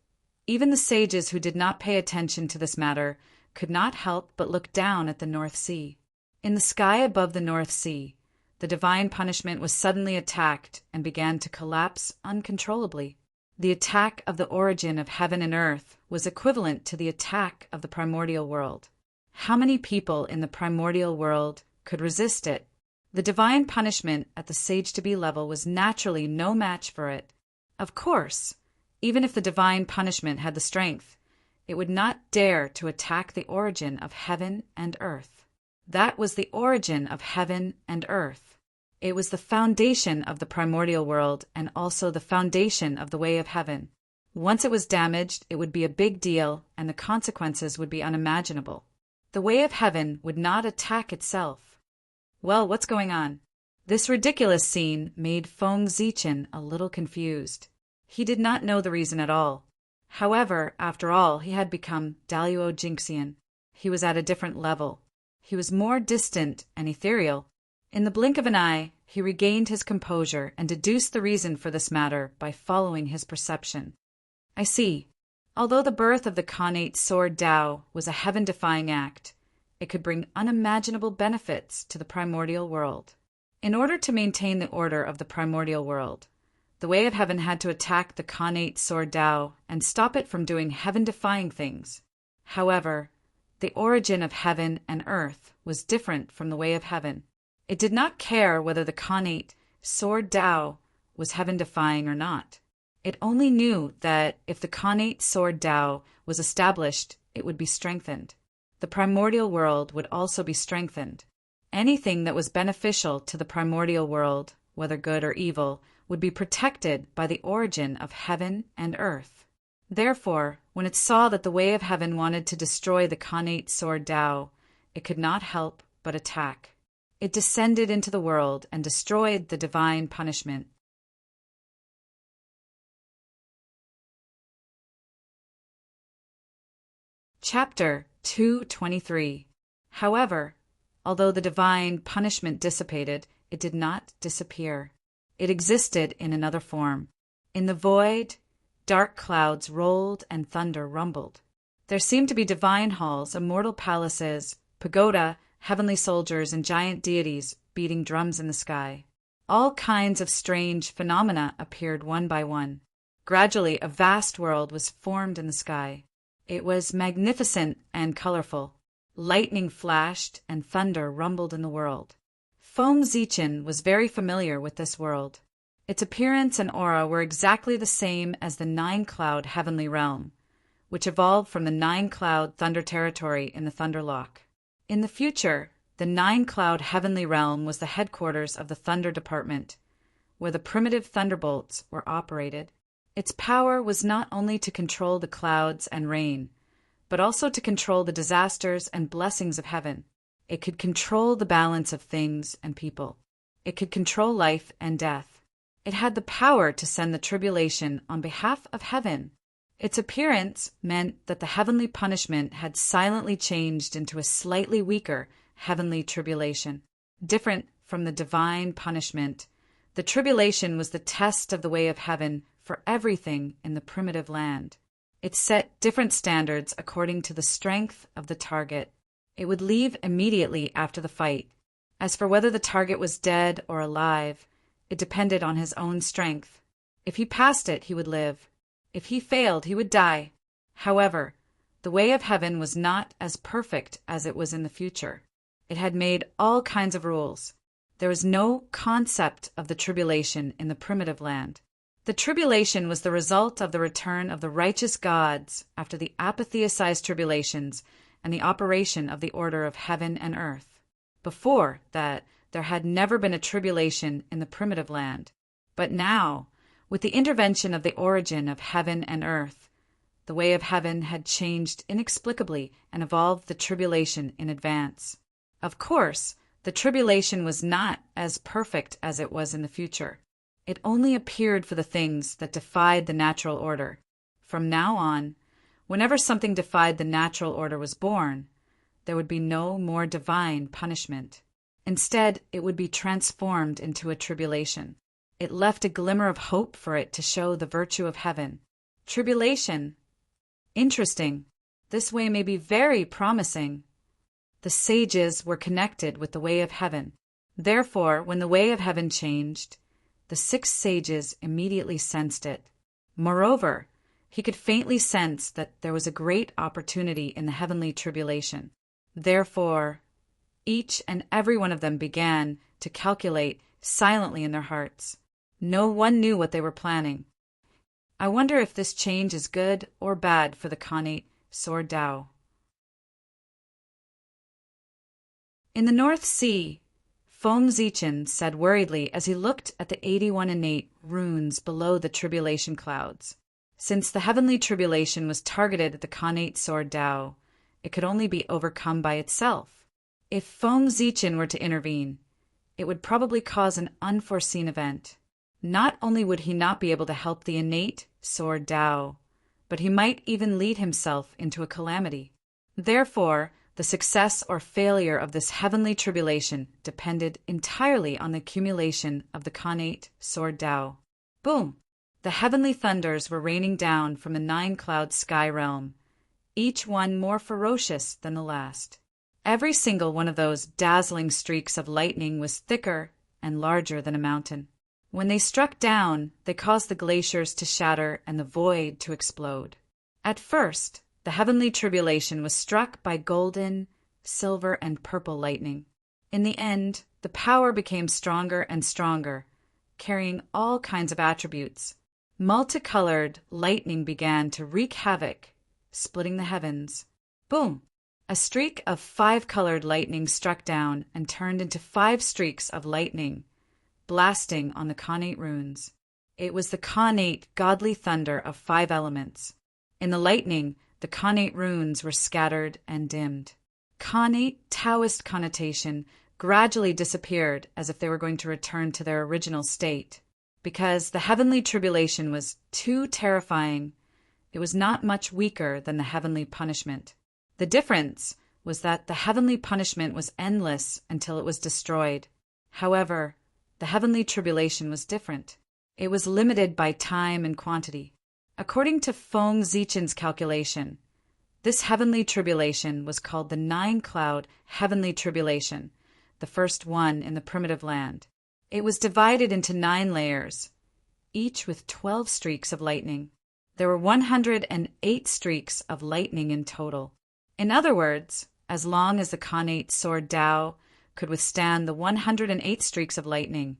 even the sages who did not pay attention to this matter could not help but look down at the North Sea. In the sky above the North Sea, the divine punishment was suddenly attacked and began to collapse uncontrollably. The attack of the origin of heaven and earth was equivalent to the attack of the primordial world. How many people in the primordial world could resist it? The divine punishment at the sage-to-be level was naturally no match for it. Of course, even if the divine punishment had the strength, it would not dare to attack the origin of heaven and earth. That was the origin of heaven and earth. It was the foundation of the primordial world and also the foundation of the way of heaven. Once it was damaged, it would be a big deal and the consequences would be unimaginable. The way of heaven would not attack itself. Well, what's going on? This ridiculous scene made Feng Zichen a little confused. He did not know the reason at all. However, after all, he had become Daluo Jingxian. He was at a different level. He was more distant and ethereal. In the blink of an eye, he regained his composure and deduced the reason for this matter by following his perception. I see. Although the birth of the Khanate sword Tao was a heaven-defying act, it could bring unimaginable benefits to the primordial world. In order to maintain the order of the primordial world, the way of heaven had to attack the Khanate sword Tao and stop it from doing heaven-defying things. However, the origin of heaven and earth was different from the way of heaven. It did not care whether the Khanate sword Tao was heaven-defying or not. It only knew that if the Khanate sword Tao was established, it would be strengthened. The primordial world would also be strengthened. Anything that was beneficial to the primordial world, whether good or evil, would be protected by the origin of heaven and earth. Therefore, when it saw that the way of heaven wanted to destroy the Khanate sword Tao, it could not help but attack. It descended into the world and destroyed the divine punishment. Chapter 223. However, although the divine punishment dissipated, it did not disappear. It existed in another form. In the void, dark clouds rolled and thunder rumbled. There seemed to be divine halls, immortal palaces, pagoda, heavenly soldiers, and giant deities beating drums in the sky. All kinds of strange phenomena appeared one by one. Gradually, a vast world was formed in the sky. It was magnificent and colorful. Lightning flashed and thunder rumbled in the world. Foam Zeechin was very familiar with this world. Its appearance and aura were exactly the same as the nine-cloud heavenly realm, which evolved from the nine-cloud thunder territory in the Thunderlock. In the future, the nine-cloud heavenly realm was the headquarters of the Thunder Department, where the primitive thunderbolts were operated. Its power was not only to control the clouds and rain, but also to control the disasters and blessings of heaven. It could control the balance of things and people. It could control life and death. It had the power to send the tribulation on behalf of heaven. Its appearance meant that the heavenly punishment had silently changed into a slightly weaker heavenly tribulation. Different from the divine punishment, the tribulation was the test of the way of heaven for everything in the primitive land. It set different standards according to the strength of the target. It would leave immediately after the fight. As for whether the target was dead or alive, it depended on his own strength. If he passed it, he would live. If he failed, he would die. However, the way of heaven was not as perfect as it was in the future. It had made all kinds of rules. There was no concept of the tribulation in the primitive land. The tribulation was the result of the return of the righteous gods after the apatheosized tribulations and the operation of the order of heaven and earth. Before that, there had never been a tribulation in the primitive land. But now, with the intervention of the origin of heaven and earth, the way of heaven had changed inexplicably and evolved the tribulation in advance. Of course, the tribulation was not as perfect as it was in the future. It only appeared for the things that defied the natural order. From now on, whenever something defied the natural order was born, there would be no more divine punishment. Instead, it would be transformed into a tribulation. It left a glimmer of hope for it to show the virtue of heaven. Tribulation. Interesting. This way may be very promising. The sages were connected with the way of heaven. Therefore, when the way of heaven changed, the 6 sages immediately sensed it. Moreover, he could faintly sense that there was a great opportunity in the heavenly tribulation. Therefore, each and every one of them began to calculate silently in their hearts. No one knew what they were planning. I wonder if this change is good or bad for the Khanate Sword Dao. In the North Sea, Foam Zeechin said worriedly as he looked at the 81 innate runes below the tribulation clouds. Since the heavenly tribulation was targeted at the Khanate Sword Dao, it could only be overcome by itself. If Foam Zeechin were to intervene, it would probably cause an unforeseen event. Not only would he not be able to help the innate Sword Dao, but he might even lead himself into a calamity. Therefore, the success or failure of this heavenly tribulation depended entirely on the accumulation of the Khanate Sword Dao. Boom! The heavenly thunders were raining down from the 9-cloud sky realm, each one more ferocious than the last. Every single one of those dazzling streaks of lightning was thicker and larger than a mountain. When they struck down, they caused the glaciers to shatter and the void to explode. At first, the heavenly tribulation was struck by golden, silver, and purple lightning. In the end, the power became stronger and stronger, carrying all kinds of attributes. Multicolored lightning began to wreak havoc, splitting the heavens. Boom! A streak of 5-colored lightning struck down and turned into 5 streaks of lightning, blasting on the Khanate runes. It was the Khanate godly thunder of 5 elements. In the lightning, the Khanate runes were scattered and dimmed. Khanate Taoist connotation gradually disappeared as if they were going to return to their original state. Because the heavenly tribulation was too terrifying, it was not much weaker than the heavenly punishment. The difference was that the heavenly punishment was endless until it was destroyed. However, the heavenly tribulation was different. It was limited by time and quantity. According to Foam Zeechin's calculation, This heavenly tribulation was called the nine-cloud heavenly tribulation, the first one in the primitive land. It was divided into 9 layers, each with 12 streaks of lightning. There were 108 streaks of lightning in total. In other words, as long as the Khanate sword Tao could withstand the 108 streaks of lightning,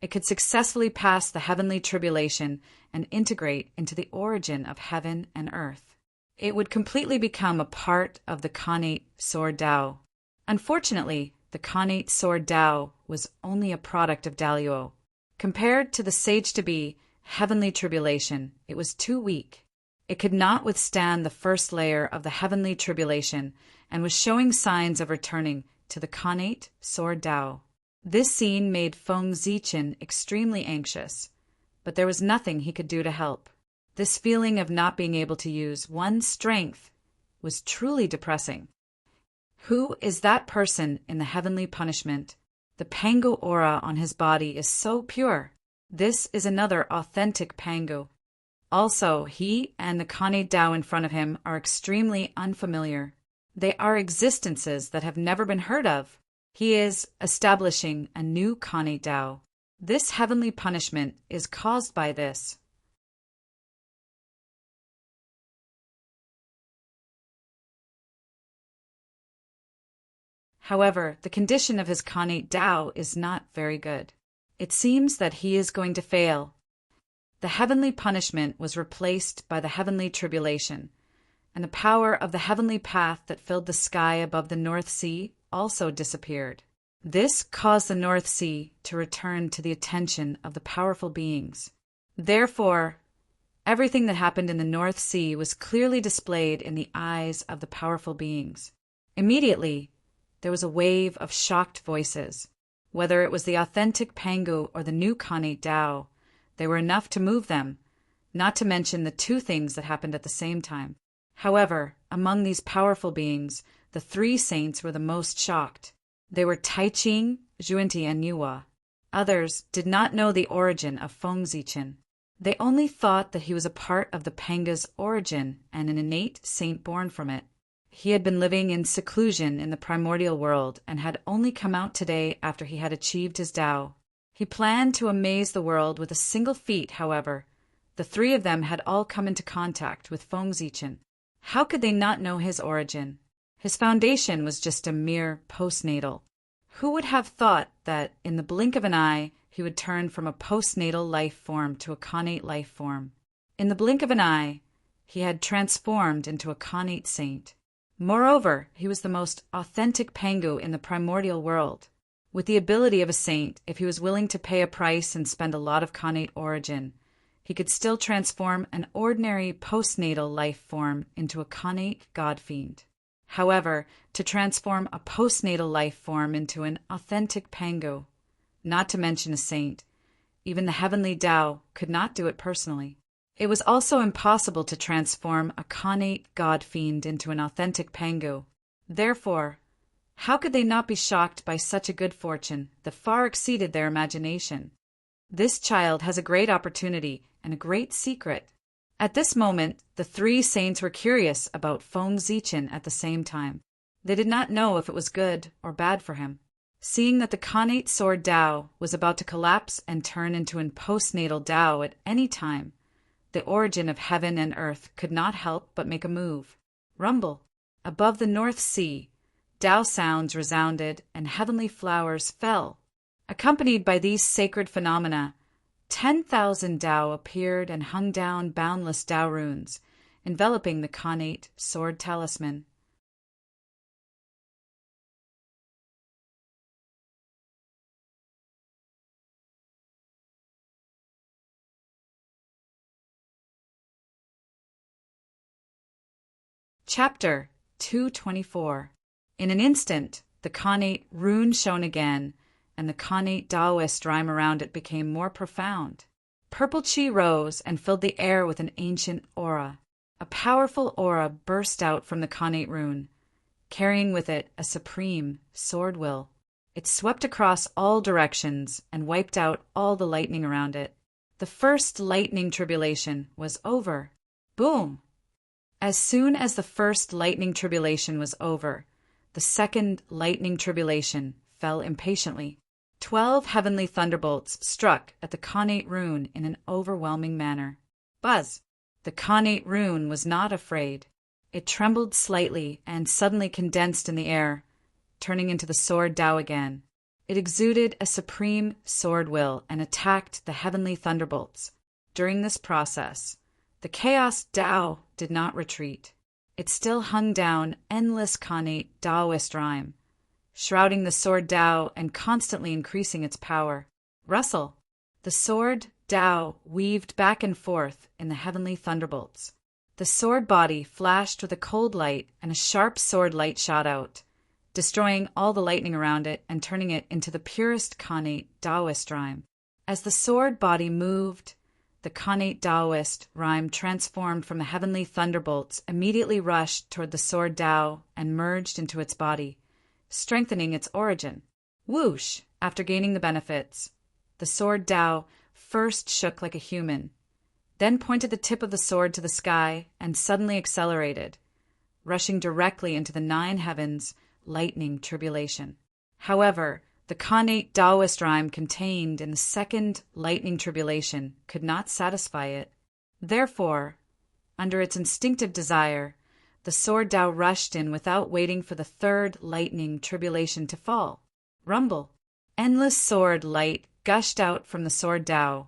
it could successfully pass the heavenly tribulation and integrate into the origin of heaven and earth. It would completely become a part of the Khanate sword Tao. Unfortunately, the Khanate sword Tao was only a product of Daluo. Compared to the sage-to-be heavenly tribulation, it was too weak. It could not withstand the first layer of the heavenly tribulation and was showing signs of returning to the Khanate sword Tao. This scene made Feng Zichen extremely anxious, but there was nothing he could do to help. This feeling of not being able to use one's strength was truly depressing. Who is that person in the heavenly punishment? The Pango aura on his body is so pure. This is another authentic Pango. Also, he and the Khanate Tao in front of him are extremely unfamiliar. They are existences that have never been heard of. He is establishing a new Khanate Tao. This heavenly punishment is caused by this. However, the condition of his Khanate Tao is not very good. It seems that he is going to fail. The heavenly punishment was replaced by the heavenly tribulation, and the power of the heavenly path that filled the sky above the North Sea also disappeared. This caused the North Sea to return to the attention of the powerful beings. Therefore, everything that happened in the North Sea was clearly displayed in the eyes of the powerful beings. Immediately, there was a wave of shocked voices. Whether it was the authentic Pango or the new Khanate Tao, they were enough to move them, not to mention the 2 things that happened at the same time. However, among these powerful beings, the 3 saints were the most shocked. They were Taiching, Zhuinti, and Yuhua. Others did not know the origin of Feng Zichen. They only thought that he was a part of the Panga's origin and an innate saint born from it. He had been living in seclusion in the primordial world and had only come out today after he had achieved his Tao. He planned to amaze the world with a single feat, however. The 3 of them had all come into contact with Feng Zichen. How could they not know his origin? His foundation was just a mere postnatal. Who would have thought that in the blink of an eye he would turn from a postnatal life form to a Khanate life form? In the blink of an eye, he had transformed into a Khanate saint. Moreover, he was the most authentic Pango in the primordial world, with the ability of a saint. If he was willing to pay a price and spend a lot of Khanate origin, he could still transform an ordinary postnatal life form into a Khanate god fiend. However, to transform a postnatal life form into an authentic Pango, not to mention a saint, even the heavenly Tao could not do it personally. It was also impossible to transform a Khanate god fiend into an authentic Pango. Therefore, how could they not be shocked by such a good fortune that far exceeded their imagination? This child has a great opportunity and a great secret. At this moment, the 3 saints were curious about Feng Zichen at the same time. They did not know if it was good or bad for him. Seeing that the Khanate sword Tao was about to collapse and turn into an postnatal Tao at any time, the origin of heaven and earth could not help but make a move. Rumble. Above the North Sea, Tao sounds resounded and heavenly flowers fell. Accompanied by these sacred phenomena, 10,000 Tao appeared and hung down boundless Tao runes, enveloping the Khanate sword talisman. Chapter 224. In an instant, the Khanate rune shone again, and the Khanate Taoist rhyme around it became more profound. Purple chi rose and filled the air with an ancient aura. A powerful aura burst out from the Khanate rune, carrying with it a supreme sword will. It swept across all directions and wiped out all the lightning around it. The first lightning tribulation was over. Boom! As soon as the first lightning tribulation was over, the second lightning tribulation fell impatiently. 12 heavenly thunderbolts struck at the Khanate rune in an overwhelming manner. Buzz! The Khanate rune was not afraid. It trembled slightly and suddenly condensed in the air, turning into the sword Tao again. It exuded a supreme sword will and attacked the heavenly thunderbolts. During this process, the chaos Tao did not retreat. It still hung down endless Khanate Taoist rhyme, shrouding the sword Tao and constantly increasing its power. Rustle! The sword Tao weaved back and forth in the heavenly thunderbolts. The sword body flashed with a cold light, and a sharp sword light shot out, destroying all the lightning around it and turning it into the purest Khanate Taoist rhyme. As the sword body moved, the Khanate Taoist rhyme transformed from the heavenly thunderbolts, immediately rushed toward the sword Tao and merged into its body, strengthening its origin. Whoosh! After gaining the benefits, the sword Tao first shook like a human, then pointed the tip of the sword to the sky and suddenly accelerated, rushing directly into the 9 heavens' lightning tribulation. However, the Khanate Taoist rhyme contained in the second lightning tribulation could not satisfy it. Therefore, under its instinctive desire, the sword Tao rushed in without waiting for the third lightning tribulation to fall. Rumble! Endless sword light gushed out from the sword Tao,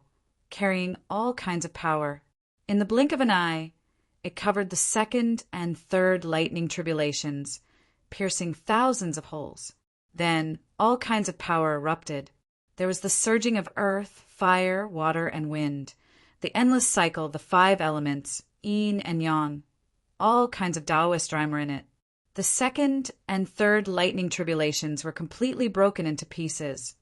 carrying all kinds of power. In the blink of an eye, it covered the second and third lightning tribulations, piercing thousands of holes. Then all kinds of power erupted. There was the surging of earth, fire, water, and wind, the endless cycle of the 5 elements, yin and yang. All kinds of Taoist rhyme were in it. The second and third lightning tribulations were completely broken into pieces,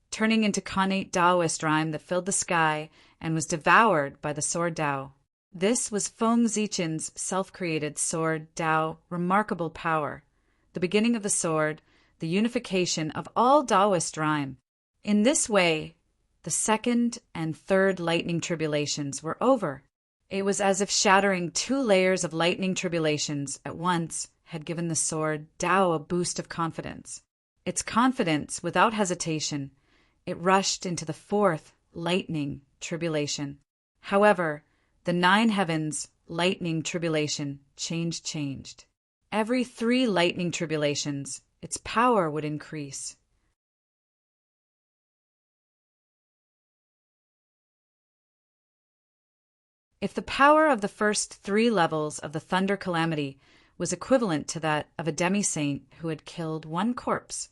turning into Khanate Taoist rhyme that filled the sky and was devoured by the sword Tao. This was Feng Zichen's self-created sword Tao remarkable power, the beginning of the sword, the unification of all Taoist rhyme. In this way, the second and third lightning tribulations were over. It was as if shattering 2 layers of lightning tribulations at once had given the sword Tao a boost of confidence. Its confidence, without hesitation, it rushed into the 4th lightning tribulation. However, the 9 heavens lightning tribulation changed. Every 3 lightning tribulations, its power would increase. If the power of the first 3 levels of the thunder calamity was equivalent to that of a demi-saint who had killed 1 corpse,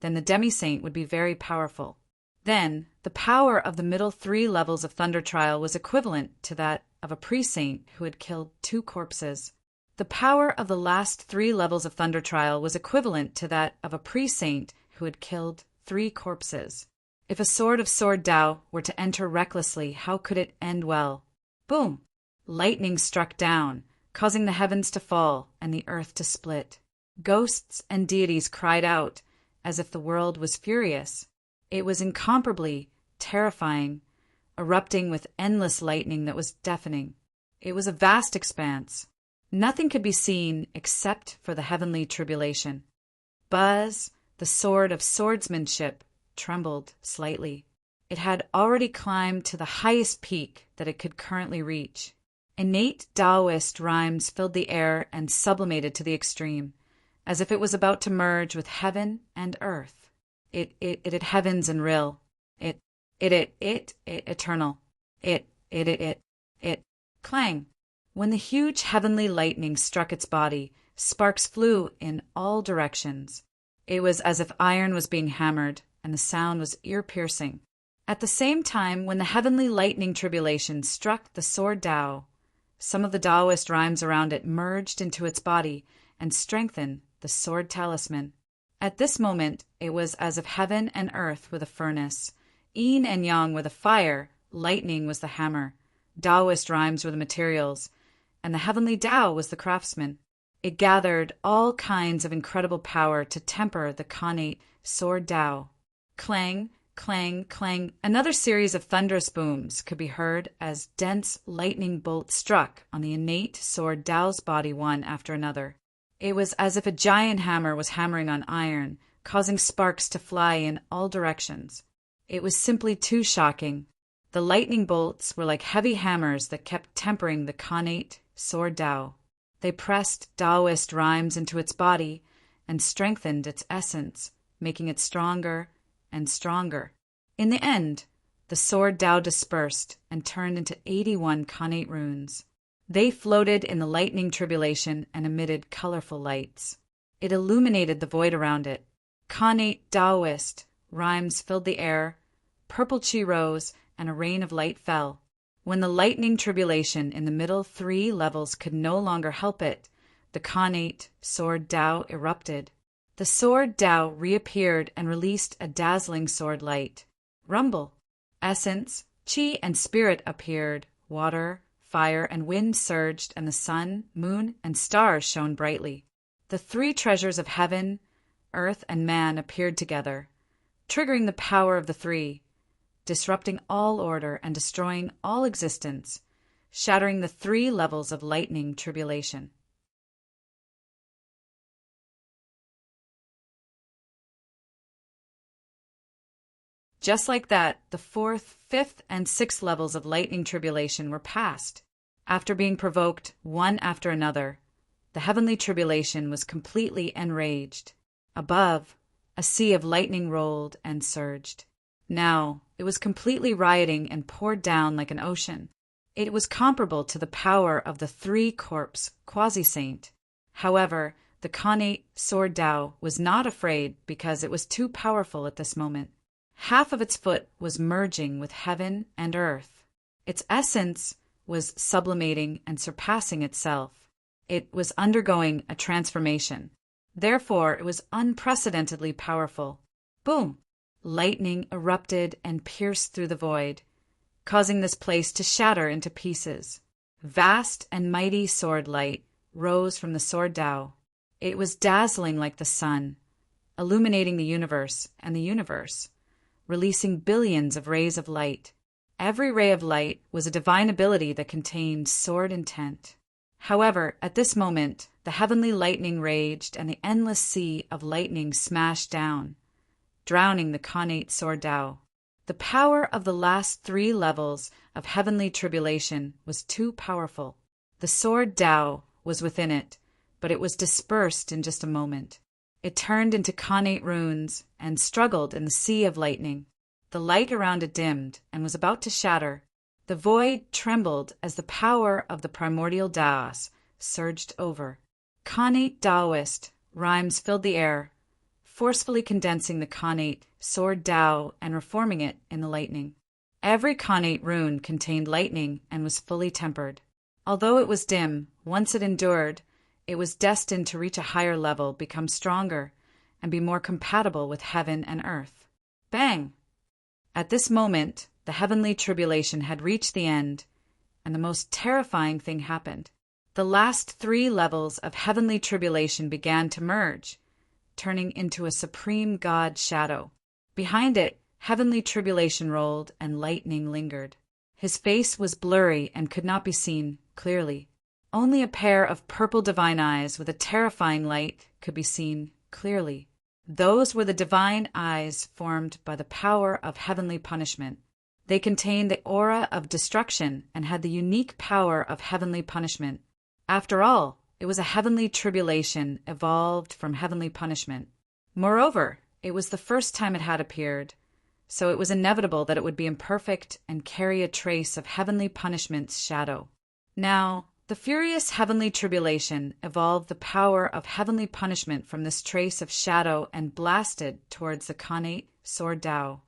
then the demi-saint would be very powerful. Then, the power of the middle 3 levels of thunder trial was equivalent to that of a pre-saint who had killed 2 corpses. The power of the last 3 levels of thunder trial was equivalent to that of a pre-saint who had killed 3 corpses. If a sword of sword Tao were to enter recklessly, how could it end well? Boom! Lightning struck down, causing the heavens to fall and the earth to split. Ghosts and deities cried out, as if the world was furious. It was incomparably terrifying, erupting with endless lightning that was deafening. It was a vast expanse. Nothing could be seen except for the heavenly tribulation. Buzz, the sword of swordsmanship, trembled slightly. It had already climbed to the highest peak that it could currently reach. Innate Taoist rhymes filled the air and sublimated to the extreme, as if it was about to merge with heaven and earth. It heavens and rill. It eternal. It clang. When the huge heavenly lightning struck its body, sparks flew in all directions. It was as if iron was being hammered, and the sound was ear-piercing. At the same time, when the heavenly lightning tribulation struck the sword Tao, some of the Taoist rhymes around it merged into its body and strengthened the sword talisman. At this moment, it was as if heaven and earth were the furnace, yin and yang were the fire, lightning was the hammer, Taoist rhymes were the materials, and the heavenly Tao was the craftsman. It gathered all kinds of incredible power to temper the Khanate sword Tao. Clang, clang, clang. Another series of thunderous booms could be heard as dense lightning bolts struck on the innate sword Tao's body one after another. It was as if a giant hammer was hammering on iron, causing sparks to fly in all directions. It was simply too shocking. The lightning bolts were like heavy hammers that kept tempering the connate sword Tao. They pressed Taoist rhymes into its body and strengthened its essence, making it stronger and stronger. In the end, the sword Tao dispersed and turned into 81 connate runes. They floated in the lightning tribulation and emitted colorful lights. It illuminated the void around it. Connate Taoist rhymes filled the air, purple chi rose, and a rain of light fell. When the lightning tribulation in the middle 3 levels could no longer help it, the connate sword Tao erupted. The sword Tao reappeared and released a dazzling sword light. Rumble. Essence, chi, and spirit appeared. Water, fire, and wind surged, and the sun, moon, and stars shone brightly. The 3 treasures of heaven, earth, and man appeared together, triggering the power of the 3, disrupting all order and destroying all existence, shattering the 3 levels of lightning tribulation. Just like that, the 4th, 5th, and 6th levels of lightning tribulation were passed. After being provoked one after another, the heavenly tribulation was completely enraged. Above, a sea of lightning rolled and surged. Now, it was completely rioting and poured down like an ocean. It was comparable to the power of the 3-corpse quasi-saint. However, the connate sword Tao was not afraid because it was too powerful at this moment. Half of its foot was merging with heaven and earth. Its essence was sublimating and surpassing itself. It was undergoing a transformation. Therefore, it was unprecedentedly powerful. Boom! Lightning erupted and pierced through the void, causing this place to shatter into pieces. Vast and mighty sword light rose from the sword Tao. It was dazzling like the sun, illuminating the universe and the universe, releasing billions of rays of light. Every ray of light was a divine ability that contained sword intent. However, at this moment, the heavenly lightning raged and the endless sea of lightning smashed down, drowning the connate sword Tao. The power of the last 3 levels of heavenly tribulation was too powerful. The sword Tao was within it, but it was dispersed in just a moment. It turned into connate runes and struggled in the sea of lightning. The light around it dimmed and was about to shatter. The void trembled as the power of the primordial Taos surged over. Connate Taoist rhymes filled the air, forcefully condensing the connate sword Tao and reforming it in the lightning. Every connate rune contained lightning and was fully tempered. Although it was dim, once it endured, it was destined to reach a higher level, become stronger, and be more compatible with heaven and earth. Bang! At this moment, the heavenly tribulation had reached the end, and the most terrifying thing happened. The last 3 levels of heavenly tribulation began to merge, turning into a supreme God shadow. Behind it, heavenly tribulation rolled and lightning lingered. His face was blurry and could not be seen clearly. Only a pair of purple divine eyes with a terrifying light could be seen clearly. Those were the divine eyes formed by the power of heavenly punishment. They contained the aura of destruction and had the unique power of heavenly punishment. After all, it was a heavenly tribulation evolved from heavenly punishment. Moreover, it was the first time it had appeared, so it was inevitable that it would be imperfect and carry a trace of heavenly punishment's shadow. Now, the furious heavenly tribulation evolved the power of heavenly punishment from this trace of shadow and blasted towards the connate sword Tao.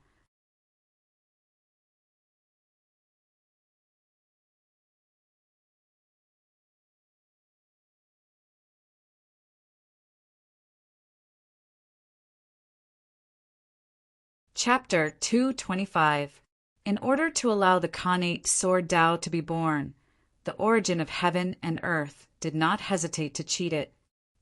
Chapter 225. In order to allow the connate sword Tao to be born, the origin of heaven and earth did not hesitate to cheat it.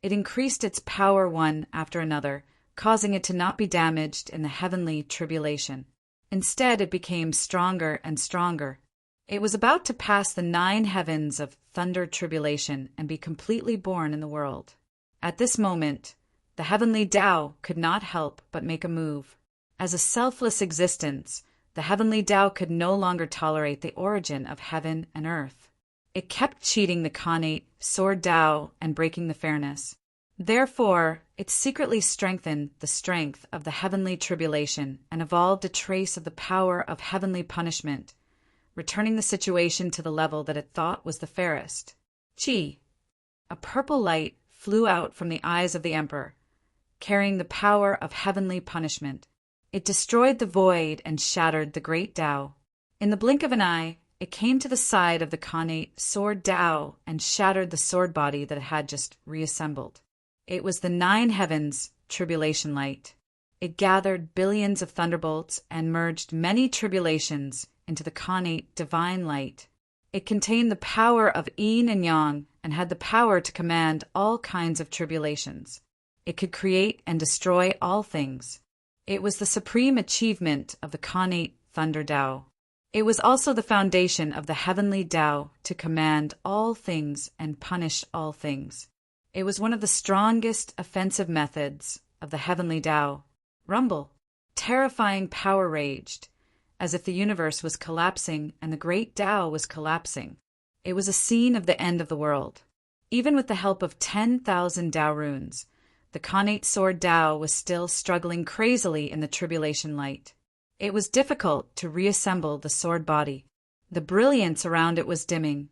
It increased its power one after another, causing it to not be damaged in the heavenly tribulation. Instead, it became stronger and stronger. It was about to pass the 9 heavens of thunder tribulation and be completely born in the world. At this moment, the heavenly Tao could not help but make a move. As a selfless existence, the heavenly Tao could no longer tolerate the origin of heaven and earth. It kept cheating the Khanate Sword Tao and breaking the fairness. Therefore, it secretly strengthened the strength of the heavenly tribulation and evolved a trace of the power of heavenly punishment, returning the situation to the level that it thought was the fairest. Chi. A purple light flew out from the eyes of the emperor, carrying the power of heavenly punishment. It destroyed the void and shattered the great Tao. In the blink of an eye, it came to the side of the Khanate Sword Tao and shattered the sword body that it had just reassembled. It was the 9 heavens tribulation light. It gathered billions of thunderbolts and merged many tribulations into the Khanate divine light. It contained the power of yin and yang and had the power to command all kinds of tribulations. It could create and destroy all things. It was the supreme achievement of the Khanate Thunder Tao. It was also the foundation of the heavenly Tao to command all things and punish all things. It was one of the strongest offensive methods of the heavenly Tao. Rumble. Terrifying power raged, as if the universe was collapsing and the great Tao was collapsing. It was a scene of the end of the world. Even with the help of 10,000 Tao runes, the Khanate Sword Tao was still struggling crazily in the tribulation light. It was difficult to reassemble the sword body. The brilliance around it was dimming,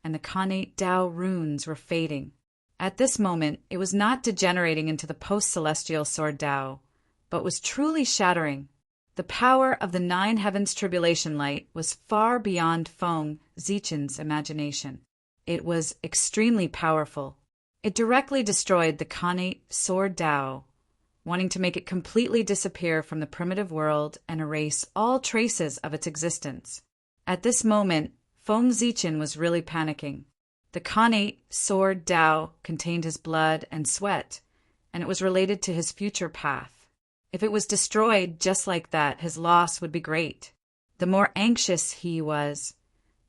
and the Khanate Tao runes were fading. At this moment, it was not degenerating into the post-celestial Sword Tao, but was truly shattering. The power of the 9 heavens tribulation light was far beyond Feng Zichen's imagination. It was extremely powerful. It directly destroyed the Khanate Sword Tao, wanting to make it completely disappear from the primitive world and erase all traces of its existence. At this moment, Feng Zichen was really panicking. The Khanate Sword Tao contained his blood and sweat, and it was related to his future path. If it was destroyed just like that, his loss would be great. The more anxious he was,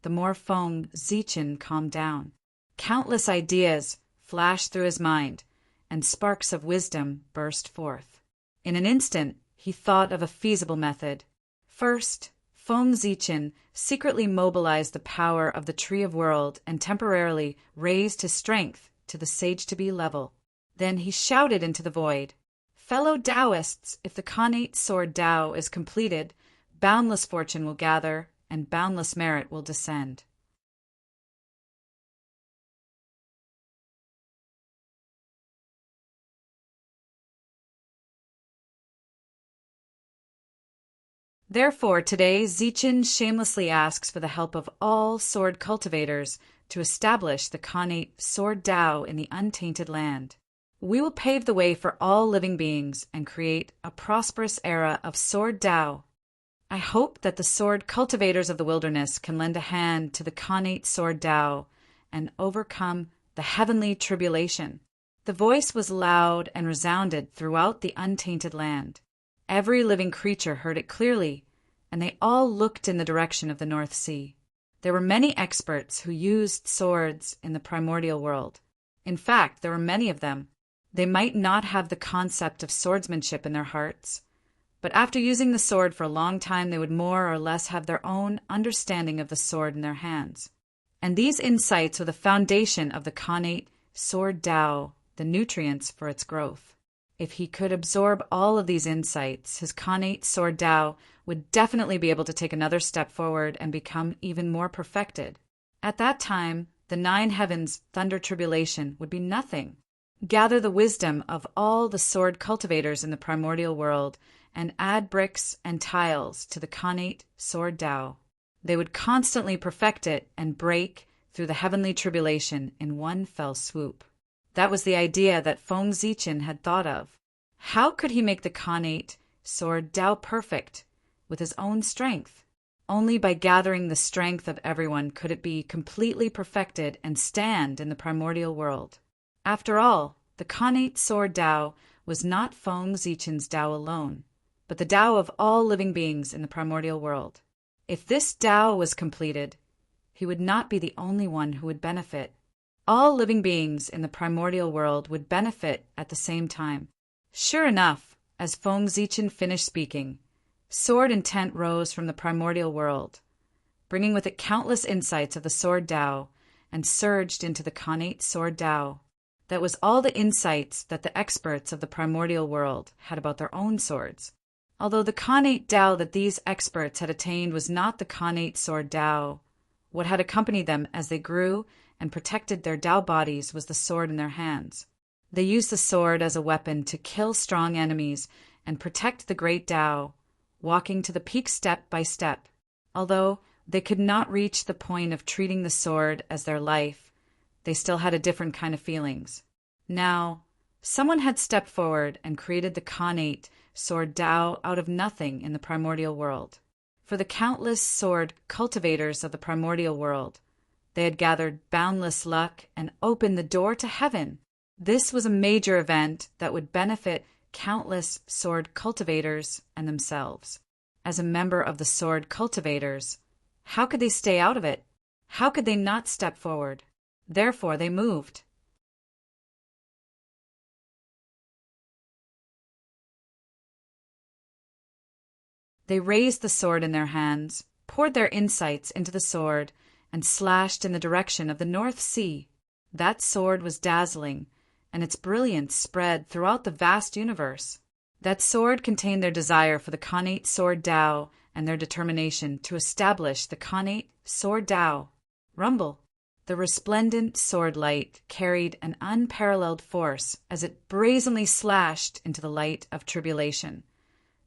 the more Feng Zichen calmed down. Countless ideas flashed through his mind, and sparks of wisdom burst forth. In an instant, he thought of a feasible method. First, Feng Zichen secretly mobilized the power of the Tree of World and temporarily raised his strength to the sage-to-be level. Then he shouted into the void, "Fellow Taoists, if the Khanate Sword Tao is completed, boundless fortune will gather and boundless merit will descend." Therefore, today, Zichen shamelessly asks for the help of all sword cultivators to establish the Khanate Sword Tao in the untainted land. We will pave the way for all living beings and create a prosperous era of Sword Tao. I hope that the sword cultivators of the wilderness can lend a hand to the Khanate Sword Tao and overcome the heavenly tribulation. The voice was loud and resounded throughout the untainted land. Every living creature heard it clearly, and they all looked in the direction of the North Sea. There were many experts who used swords in the primordial world. In fact, there were many of them. They might not have the concept of swordsmanship in their hearts, but after using the sword for a long time, they would more or less have their own understanding of the sword in their hands. And these insights were the foundation of the Khanate Sword Tao, the nutrients for its growth. If he could absorb all of these insights, his Khanate Sword Tao would definitely be able to take another step forward and become even more perfected. At that time, the 9 heavens thunder tribulation would be nothing. Gather the wisdom of all the sword cultivators in the primordial world and add bricks and tiles to the Khanate Sword Tao. They would constantly perfect it and break through the heavenly tribulation in one fell swoop. That was the idea that Feng Zichen had thought of. How could he make the Khanate Sword Tao perfect with his own strength? Only by gathering the strength of everyone could it be completely perfected and stand in the primordial world. After all, the Khanate Sword Tao was not Feng Zichen's Tao alone, but the Tao of all living beings in the primordial world. If this Tao was completed, he would not be the only one who would benefit. All living beings in the primordial world would benefit at the same time. Sure enough, as Feng Zichen finished speaking, sword intent rose from the primordial world, bringing with it countless insights of the sword Tao, and surged into the Khanate sword Tao. That was all the insights that the experts of the primordial world had about their own swords. Although the Khanate Tao that these experts had attained was not the Khanate sword Tao, what had accompanied them as they grew and protected their Tao bodies was the sword in their hands. They used the sword as a weapon to kill strong enemies and protect the great Tao, walking to the peak step by step. Although they could not reach the point of treating the sword as their life, they still had a different kind of feelings. Now, someone had stepped forward and created the Khanate sword Tao out of nothing in the primordial world. For the countless sword cultivators of the primordial world, they had gathered boundless luck and opened the door to heaven. This was a major event that would benefit countless sword cultivators and themselves. As a member of the sword cultivators, how could they stay out of it? How could they not step forward? Therefore, they moved. They raised the sword in their hands, poured their insights into the sword, and slashed in the direction of the North Sea. That sword was dazzling, and its brilliance spread throughout the vast universe. That sword contained their desire for the Khanate sword Tao and their determination to establish the Khanate sword Tao. Rumble. The resplendent sword light carried an unparalleled force as it brazenly slashed into the light of tribulation,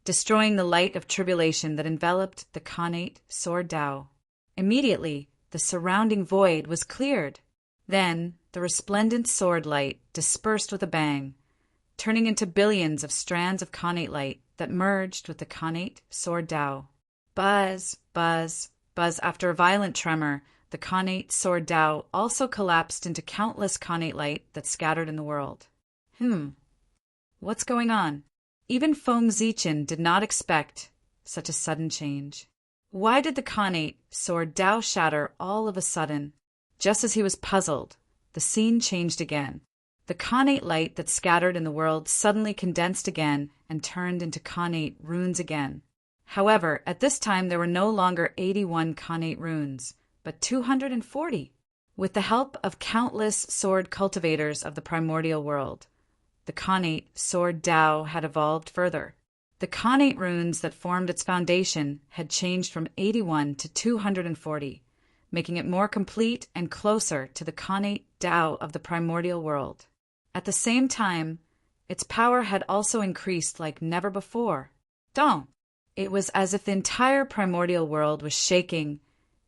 destroying the light of tribulation that enveloped the Khanate sword Tao. Immediately, the surrounding void was cleared. Then, the resplendent sword light dispersed with a bang, turning into billions of strands of Khanate light that merged with the Khanate sword Tao. Buzz, buzz, buzz. After a violent tremor, the Khanate sword Tao also collapsed into countless Khanate light that scattered in the world. What's going on? Even Feng Zichen did not expect such a sudden change. Why did the Khanate sword Tao shatter all of a sudden? Just as he was puzzled, the scene changed again. The Khanate light that scattered in the world suddenly condensed again and turned into Khanate runes again. However, at this time there were no longer 81 Khanate runes, but 240. With the help of countless sword cultivators of the primordial world, the Khanate sword Tao had evolved further. The Khanate runes that formed its foundation had changed from 81 to 240, making it more complete and closer to the Khanate Tao of the primordial world. At the same time, its power had also increased like never before. It was as if the entire primordial world was shaking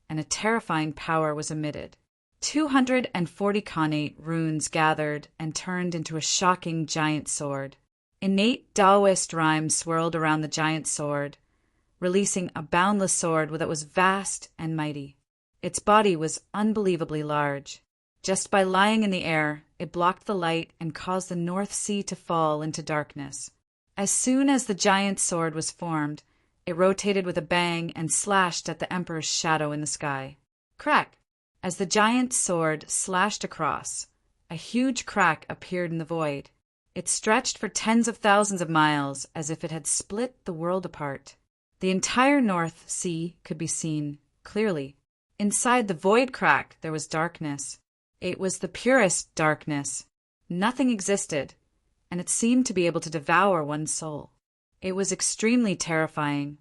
and a terrifying power was emitted. 240 Khanate runes gathered and turned into a shocking giant sword. Innate Taoist rhymes swirled around the giant sword, releasing a boundless sword that was vast and mighty. Its body was unbelievably large. Just by lying in the air, it blocked the light and caused the North Sea to fall into darkness. As soon as the giant sword was formed, it rotated with a bang and slashed at the Emperor's shadow in the sky. Crack! As the giant sword slashed across, a huge crack appeared in the void. It stretched for tens of thousands of miles as if it had split the world apart. The entire North Sea could be seen clearly. Inside the void crack there was darkness. It was the purest darkness. Nothing existed, and it seemed to be able to devour one's soul. It was extremely terrifying.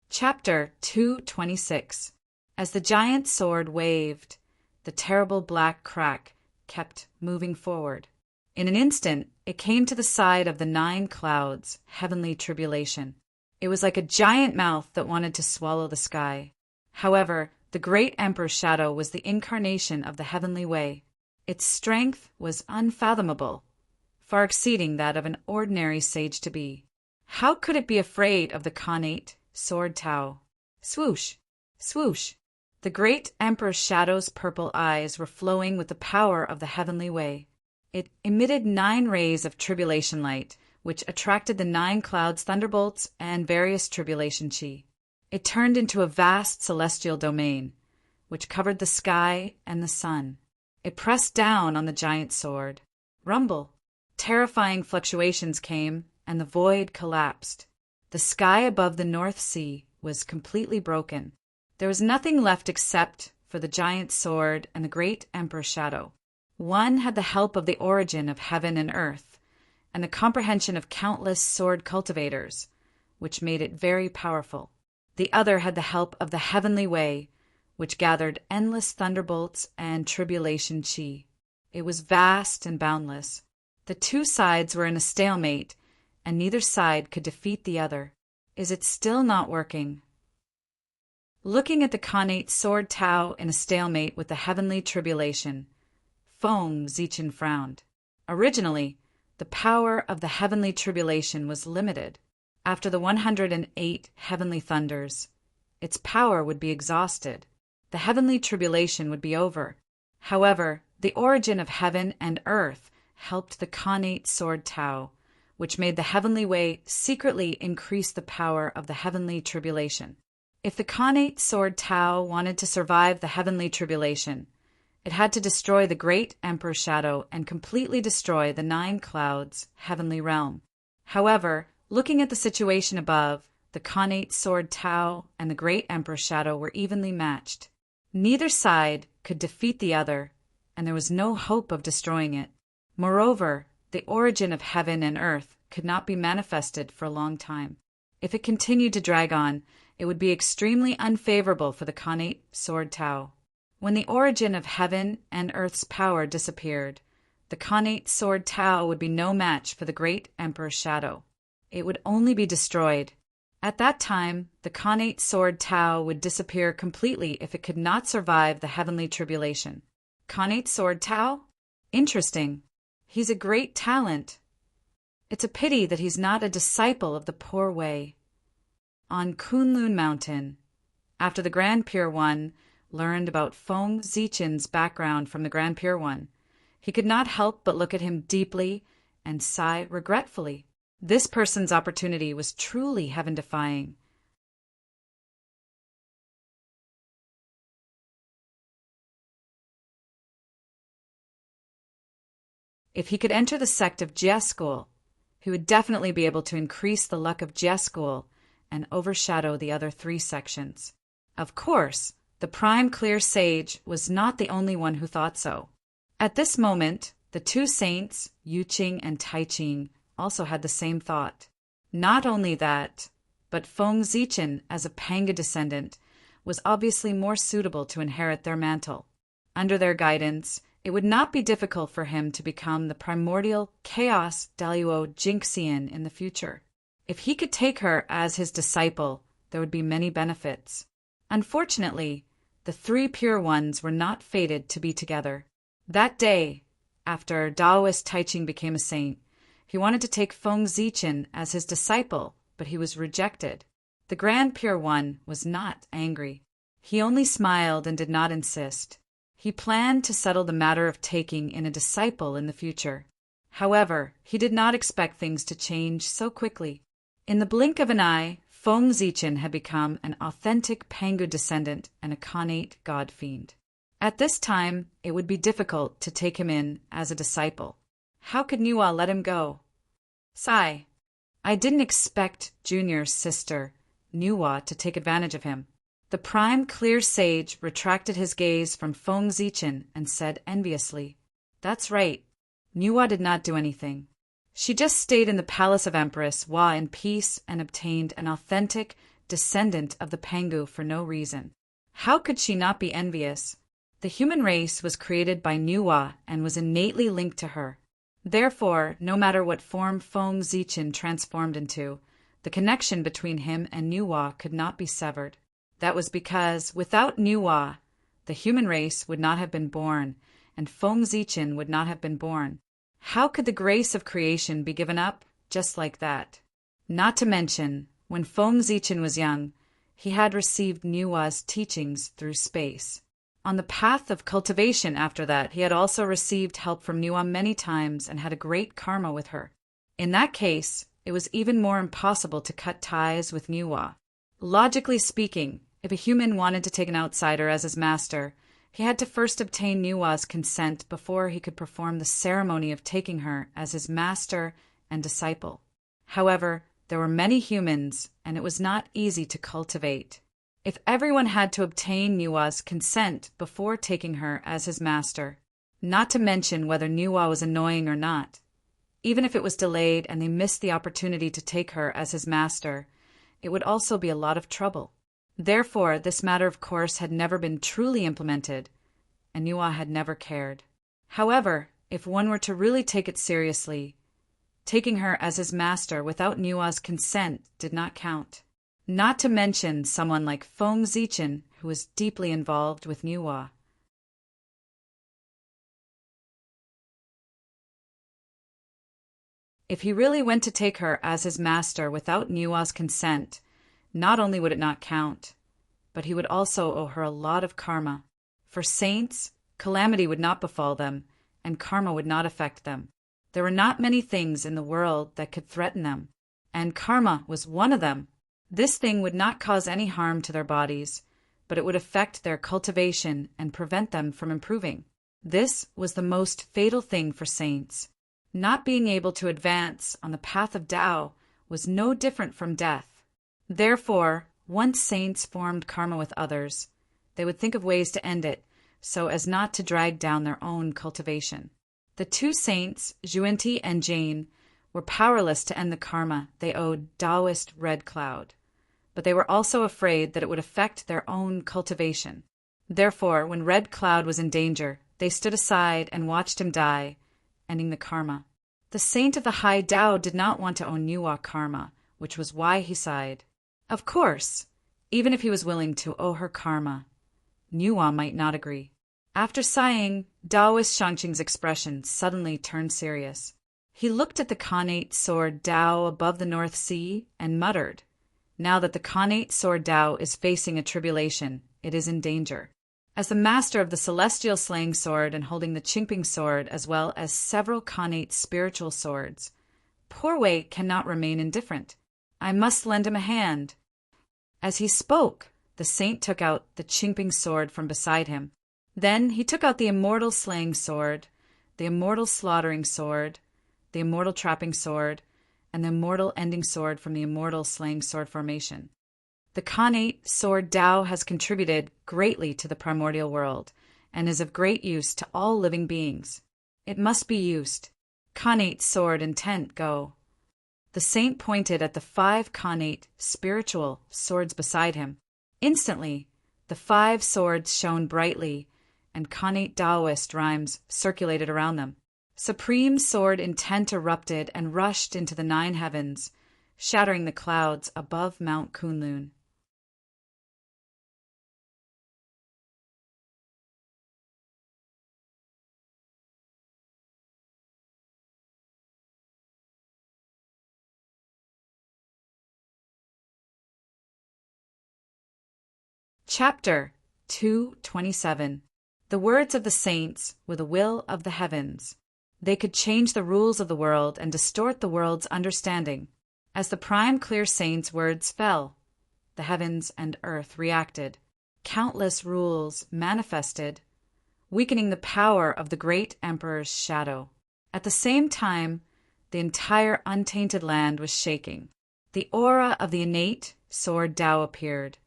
Chapter 226. As the giant sword waved, the terrible black crack kept moving forward. In an instant, it came to the side of the 9 clouds, heavenly tribulation. It was like a giant mouth that wanted to swallow the sky. However, the great Emperor's shadow was the incarnation of the heavenly way. Its strength was unfathomable, far exceeding that of an ordinary sage to be. How could it be afraid of the Khanate sword Tao? Swoosh! Swoosh! The great Emperor Shadow's purple eyes were flowing with the power of the heavenly way. It emitted 9 rays of tribulation light, which attracted the 9 clouds, thunderbolts, and various tribulation chi. It turned into a vast celestial domain, which covered the sky and the sun. It pressed down on the giant sword. Rumble! Terrifying fluctuations came, and the void collapsed. The sky above the North Sea was completely broken. There was nothing left except for the giant sword and the great Emperor Shadow. One had the help of the origin of heaven and earth, and the comprehension of countless sword cultivators, which made it very powerful. The other had the help of the heavenly way, which gathered endless thunderbolts and tribulation chi. It was vast and boundless. The 2 sides were in a stalemate, and neither side could defeat the other. Is it still not working? Looking at the Khanate sword Tao in a stalemate with the heavenly tribulation, Feng Zichen frowned. Originally, the power of the heavenly tribulation was limited. After the 108 heavenly thunders, its power would be exhausted. The heavenly tribulation would be over. However, the origin of heaven and earth helped the Khanate sword Tao, which made the heavenly way secretly increase the power of the heavenly tribulation. If the Khanate sword Tao wanted to survive the heavenly tribulation, it had to destroy the great Emperor Shadow and completely destroy the 9 clouds' heavenly realm. However, looking at the situation above, the Khanate sword Tao and the great Emperor Shadow were evenly matched. Neither side could defeat the other, and there was no hope of destroying it. Moreover, the origin of heaven and earth could not be manifested for a long time. If it continued to drag on, it would be extremely unfavorable for the Khanate sword Tao. When the origin of heaven and earth's power disappeared, the Khanate sword Tao would be no match for the great Emperor Shadow. It would only be destroyed. At that time, the Khanate sword Tao would disappear completely if it could not survive the heavenly tribulation. Khanate sword Tao? Interesting. He's a great talent. It's a pity that he's not a disciple of the poor way. On Kunlun Mountain, after the Grand Pure One learned about Feng Zichen's background from the Grand Pure One, he could not help but look at him deeply and sigh regretfully. This person's opportunity was truly heaven-defying. If he could enter the sect of Jia School, he would definitely be able to increase the luck of Jia School and overshadow the other 3 sections. Of course, the Prime Clear Sage was not the only one who thought so. At this moment, the 2 saints, Yu Qing and Tai Qing, also had the same thought. Not only that, but Feng Zichen, as a Panga descendant, was obviously more suitable to inherit their mantle. Under their guidance, it would not be difficult for him to become the primordial Chaos Daluo Jinxian in the future. If he could take her as his disciple, there would be many benefits. Unfortunately, the 3 pure ones were not fated to be together. That day, after Daoist Taiching became a saint, he wanted to take Feng Zichen as his disciple, but he was rejected. The Grand Pure One was not angry. He only smiled and did not insist. He planned to settle the matter of taking in a disciple in the future. However, he did not expect things to change so quickly. In the blink of an eye, Feng Zichen had become an authentic Pangu descendant and a Khanate god fiend. At this time, it would be difficult to take him in as a disciple. How could Nuwa let him go? Sigh. I didn't expect Junior's sister, Nuwa, to take advantage of him. The Prime Clear Sage retracted his gaze from Feng Zichen and said enviously, "That's right. Nuwa did not do anything. She just stayed in the palace of Empress Wa in peace and obtained an authentic descendant of the Pangu for no reason. How could she not be envious? The human race was created by Nuwa and was innately linked to her. Therefore, no matter what form Feng Zichen transformed into, the connection between him and Nuwa could not be severed. That was because, without Nuwa, the human race would not have been born, and Feng Zichen would not have been born. How could the grace of creation be given up just like that? Not to mention, when Feng Zichen was young, he had received Nuwa's teachings through space. On the path of cultivation after that, he had also received help from Nuwa many times and had a great karma with her. In that case, it was even more impossible to cut ties with Nuwa. Logically speaking, if a human wanted to take an outsider as his master, he had to first obtain Nuwa's consent before he could perform the ceremony of taking her as his master and disciple. However, there were many humans, and it was not easy to cultivate. If everyone had to obtain Nuwa's consent before taking her as his master, not to mention whether Nuwa was annoying or not, even if it was delayed and they missed the opportunity to take her as his master, it would also be a lot of trouble. Therefore, this matter of course had never been truly implemented, and Nuwa had never cared. However, if one were to really take it seriously, taking her as his master without Nuwa's consent did not count. Not to mention someone like Feng Zichen, who was deeply involved with Nuwa. If he really went to take her as his master without Nuwa's consent, not only would it not count, but he would also owe her a lot of karma. For saints, calamity would not befall them, and karma would not affect them. There were not many things in the world that could threaten them, and karma was one of them. This thing would not cause any harm to their bodies, but it would affect their cultivation and prevent them from improving. This was the most fatal thing for saints. Not being able to advance on the path of Tao was no different from death. Therefore, once saints formed karma with others, they would think of ways to end it so as not to drag down their own cultivation. The two saints, Xuanti and Jane, were powerless to end the karma they owed Taoist Red Cloud, but they were also afraid that it would affect their own cultivation. Therefore, when Red Cloud was in danger, they stood aside and watched him die, ending the karma. The saint of the high Tao did not want to own Nuwa karma, which was why he sighed. Of course, even if he was willing to owe her karma, Nuwa might not agree. After sighing, Taoist Shangqing's expression suddenly turned serious. He looked at the Khanate sword Tao above the North Sea and muttered, "Now that the Khanate sword Tao is facing a tribulation, it is in danger." As the master of the celestial slaying sword and holding the Qingping sword as well as several Khanate spiritual swords, poor Wei cannot remain indifferent. I must lend him a hand. As he spoke, the saint took out the Qingping sword from beside him. Then he took out the immortal slaying sword, the immortal slaughtering sword, the immortal trapping sword, and the immortal ending sword from the immortal slaying sword formation. The Khanate sword Tao has contributed greatly to the primordial world and is of great use to all living beings. It must be used. Khanate sword intent go. The saint pointed at the 5 Khanate spiritual swords beside him. Instantly, the 5 swords shone brightly, and Khanate Taoist rhymes circulated around them. Supreme sword intent erupted and rushed into the 9 heavens, shattering the clouds above Mount Kunlun. Chapter 227. The words of the saints were the will of the heavens. They could change the rules of the world and distort the world's understanding. As the prime clear saint's words fell, the heavens and earth reacted. Countless rules manifested, weakening the power of the great emperor's shadow. At the same time, the entire untainted land was shaking. The aura of the innate sword Tao appeared,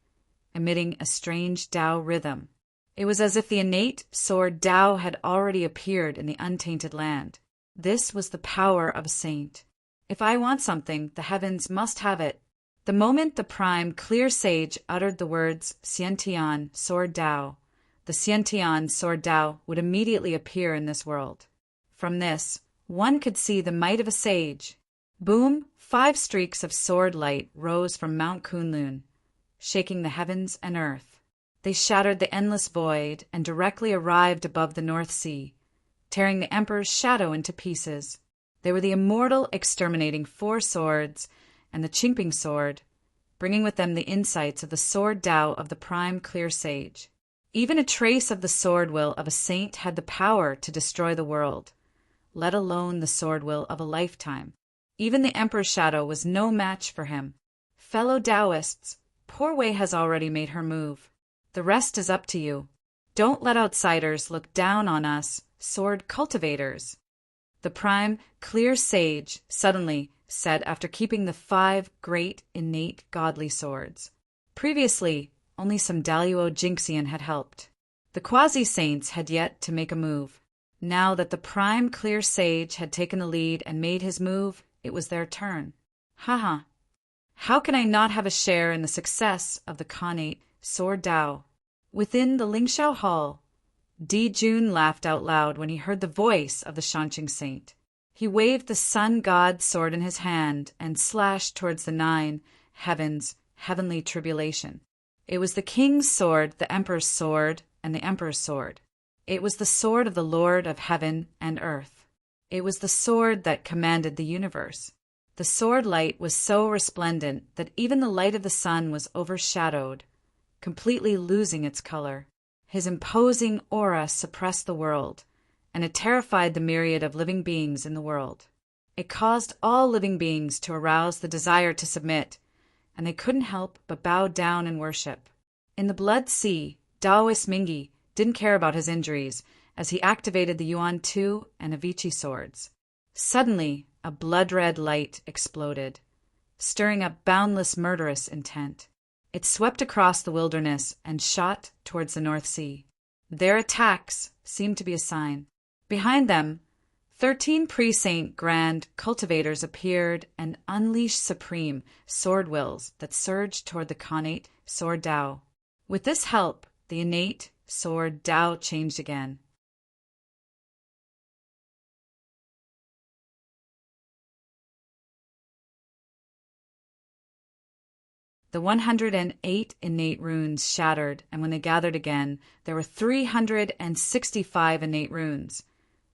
emitting a strange Tao rhythm. It was as if the innate sword Tao had already appeared in the untainted land. This was the power of a saint. If I want something, the heavens must have it. The moment the prime clear sage uttered the words Xiantian sword Tao, the Xiantian sword Tao would immediately appear in this world. From this, one could see the might of a sage. Boom! 5 streaks of sword light rose from Mount Kunlun, shaking the heavens and earth. They shattered the endless void and directly arrived above the North Sea, tearing the emperor's shadow into pieces. They were the immortal exterminating 4 swords and the Qingping sword, bringing with them the insights of the sword Tao of the prime clear sage. Even a trace of the sword will of a saint had the power to destroy the world, let alone the sword will of a lifetime. Even the Emperor's shadow was no match for him. Fellow Taoists, Poor Wei has already made her move. The rest is up to you. Don't let outsiders look down on us, sword cultivators. The prime, clear sage suddenly said after keeping the 5 great, innate, godly swords. Previously, only some Daluo Jinxian had helped. The quasi-saints had yet to make a move. Now that the prime, clear sage had taken the lead and made his move, it was their turn. Haha. How can I not have a share in the success of the Khanate Sword Tao? Within the Lingxiao Hall, Di Jun laughed out loud when he heard the voice of the Shanqing saint. He waved the sun god sword in his hand and slashed towards the 9 heavens, heavenly tribulation. It was the king's sword, the emperor's sword, and the emperor's sword. It was the sword of the Lord of heaven and earth. It was the sword that commanded the universe. The sword light was so resplendent that even the light of the sun was overshadowed, completely losing its color. His imposing aura suppressed the world, and it terrified the myriad of living beings in the world. It caused all living beings to arouse the desire to submit, and they couldn't help but bow down and worship. In the Blood Sea, Daoist Mingi didn't care about his injuries as he activated the Yuan Tu and Avici swords. Suddenly, a blood-red light exploded, stirring up boundless murderous intent. It swept across the wilderness and shot towards the North Sea. Their attacks seemed to be a sign. Behind them, 13 pre-saint grand cultivators appeared and unleashed supreme sword wills that surged toward the Khanate Sword Tao. With this help, the innate sword Tao changed again. The 108 innate runes shattered, and when they gathered again, there were 365 innate runes,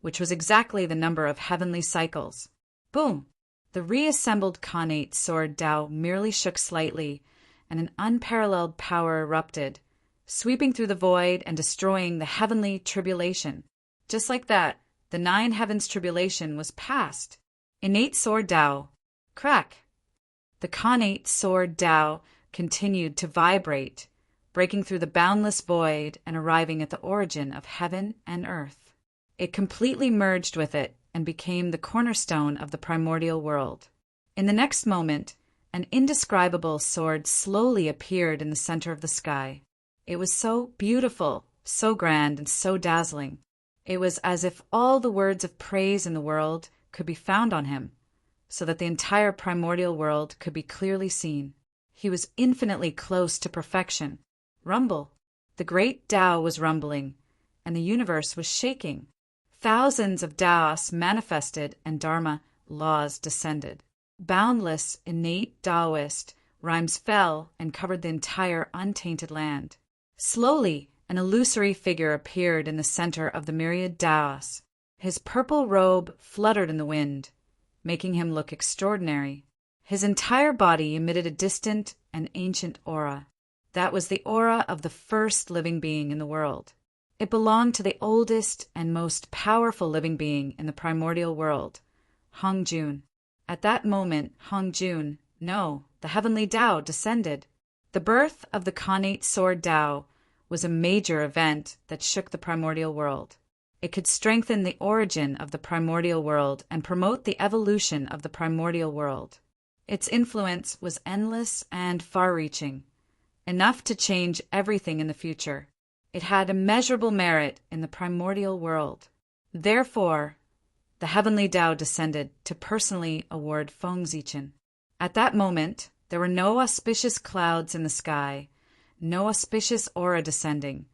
which was exactly the number of heavenly cycles. Boom! The reassembled Khanate Sword Tao merely shook slightly, and an unparalleled power erupted, sweeping through the void and destroying the heavenly tribulation. Just like that, the 9 heavens tribulation was past. Innate Sword Tao. Crack! The Khanate Sword Tao continued to vibrate, breaking through the boundless void and arriving at the origin of heaven and earth. It completely merged with it and became the cornerstone of the primordial world. In the next moment, an indescribable sword slowly appeared in the center of the sky. It was so beautiful, so grand, and so dazzling. It was as if all the words of praise in the world could be found on him, so that the entire primordial world could be clearly seen. He was infinitely close to perfection. Rumble. The great Tao was rumbling, and the universe was shaking. Thousands of Taos manifested and Dharma laws descended. Boundless, innate Taoist rhymes fell and covered the entire untainted land. Slowly, an illusory figure appeared in the center of the myriad Taos. His purple robe fluttered in the wind, making him look extraordinary. His entire body emitted a distant and ancient aura. That was the aura of the first living being in the world. It belonged to the oldest and most powerful living being in the primordial world, Hong Jun. At that moment, Hong Jun, no, the heavenly Tao descended. The birth of the Khanate Sword Tao was a major event that shook the primordial world. It could strengthen the origin of the primordial world and promote the evolution of the primordial world. Its influence was endless and far-reaching, enough to change everything in the future. It had immeasurable merit in the primordial world. Therefore, the heavenly Tao descended to personally award Feng Zichen. At that moment, there were no auspicious clouds in the sky, no auspicious aura descending,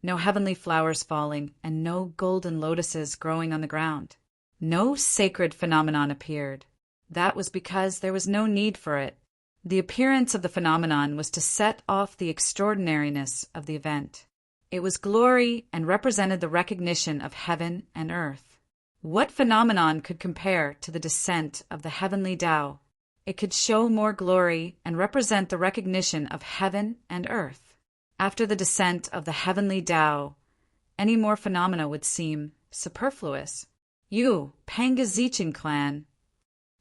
no heavenly flowers falling, and no golden lotuses growing on the ground. No sacred phenomenon appeared. That was because there was no need for it. The appearance of the phenomenon was to set off the extraordinariness of the event. It was glory and represented the recognition of heaven and earth. What phenomenon could compare to the descent of the heavenly Tao? It could show more glory and represent the recognition of heaven and earth. After the descent of the heavenly Tao, any more phenomena would seem superfluous. You, Panga Zichin clan,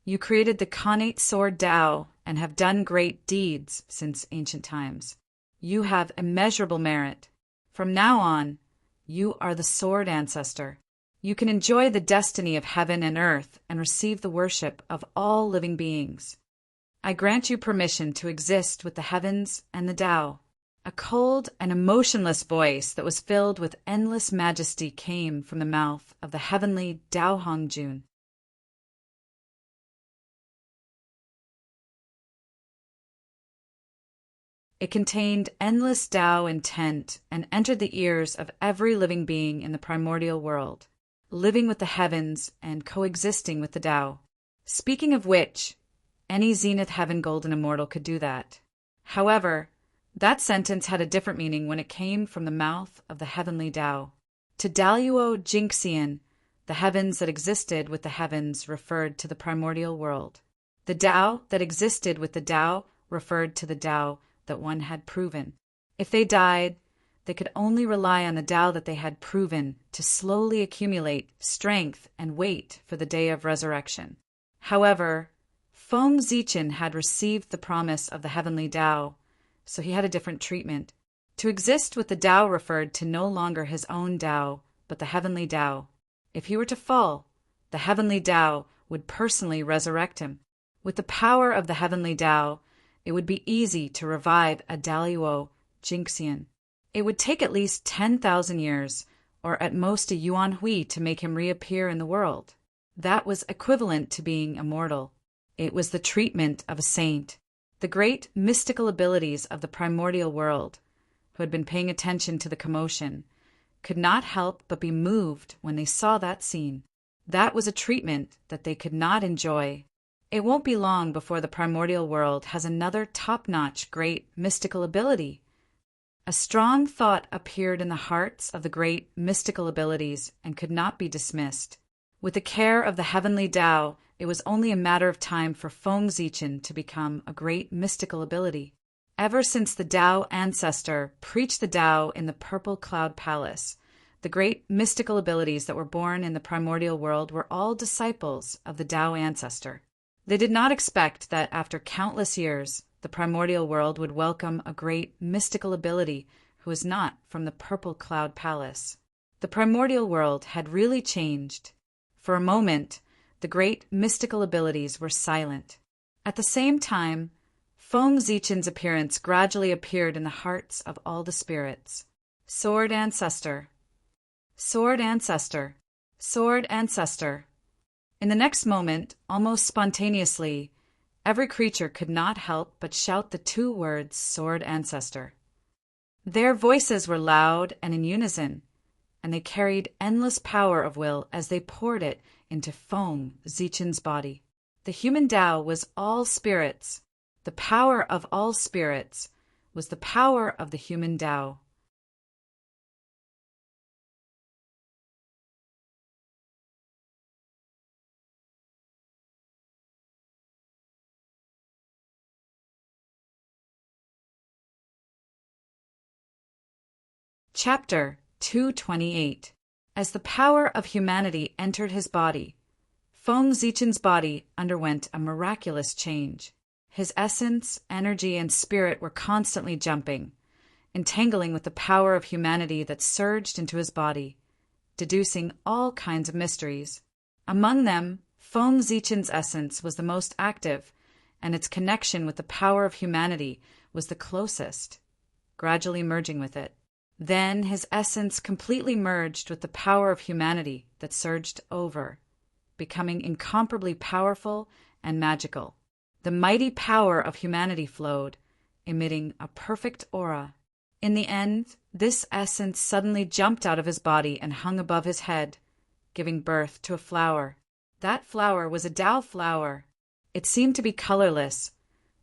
you created the Khanate sword Tao and have done great deeds since ancient times. You have immeasurable merit. From now on, you are the sword ancestor. You can enjoy the destiny of heaven and earth and receive the worship of all living beings. I grant you permission to exist with the heavens and the Tao. A cold and emotionless voice that was filled with endless majesty came from the mouth of the heavenly Tao Hongjun. It contained endless Tao intent and entered the ears of every living being in the primordial world, living with the heavens and coexisting with the Tao. Speaking of which, any Zenith Heaven Golden Immortal could do that. However, that sentence had a different meaning when it came from the mouth of the heavenly Tao. To Daluo Jinxian, the heavens that existed with the heavens referred to the primordial world. The Tao that existed with the Tao referred to the Tao that one had proven. If they died, they could only rely on the Tao that they had proven to slowly accumulate strength and weight for the day of resurrection. However, Feng Zichin had received the promise of the heavenly Tao, so he had a different treatment. To exist with the Tao referred to no longer his own Tao, but the heavenly Tao. If he were to fall, the heavenly Tao would personally resurrect him. With the power of the heavenly Tao, it would be easy to revive a Daluo Jinxian. It would take at least 10,000 years, or at most a Yuan Hui, to make him reappear in the world. That was equivalent to being immortal. It was the treatment of a saint. The great mystical abilities of the primordial world, who had been paying attention to the commotion, could not help but be moved when they saw that scene. That was a treatment that they could not enjoy. It won't be long before the primordial world has another top-notch great mystical ability. A strong thought appeared in the hearts of the great mystical abilities and could not be dismissed. With the care of the heavenly Tao, it was only a matter of time for Feng Zichin to become a great mystical ability. Ever since the Tao ancestor preached the Tao in the Purple Cloud Palace, the great mystical abilities that were born in the primordial world were all disciples of the Tao ancestor. They did not expect that after countless years, the primordial world would welcome a great mystical ability who was not from the Purple Cloud Palace. The primordial world had really changed. For a moment, the great mystical abilities were silent. At the same time, Feng Zichin's appearance gradually appeared in the hearts of all the spirits. Sword Ancestor, Sword Ancestor, Sword Ancestor. In the next moment, almost spontaneously, every creature could not help but shout the two words Sword Ancestor. Their voices were loud and in unison, and they carried endless power of will as they poured it into Feng Zichin's body. The human Tao was all spirits. The power of all spirits was the power of the human Tao. Chapter 228. As the power of humanity entered his body, Feng Zichin's body underwent a miraculous change. His essence, energy, and spirit were constantly jumping, entangling with the power of humanity that surged into his body, deducing all kinds of mysteries. Among them, Feng Zichin's essence was the most active, and its connection with the power of humanity was the closest, gradually merging with it. Then his essence completely merged with the power of humanity that surged over, becoming incomparably powerful and magical. The mighty power of humanity flowed, emitting a perfect aura. In the end, this essence suddenly jumped out of his body and hung above his head, giving birth to a flower. That flower was a Tao flower. It seemed to be colorless,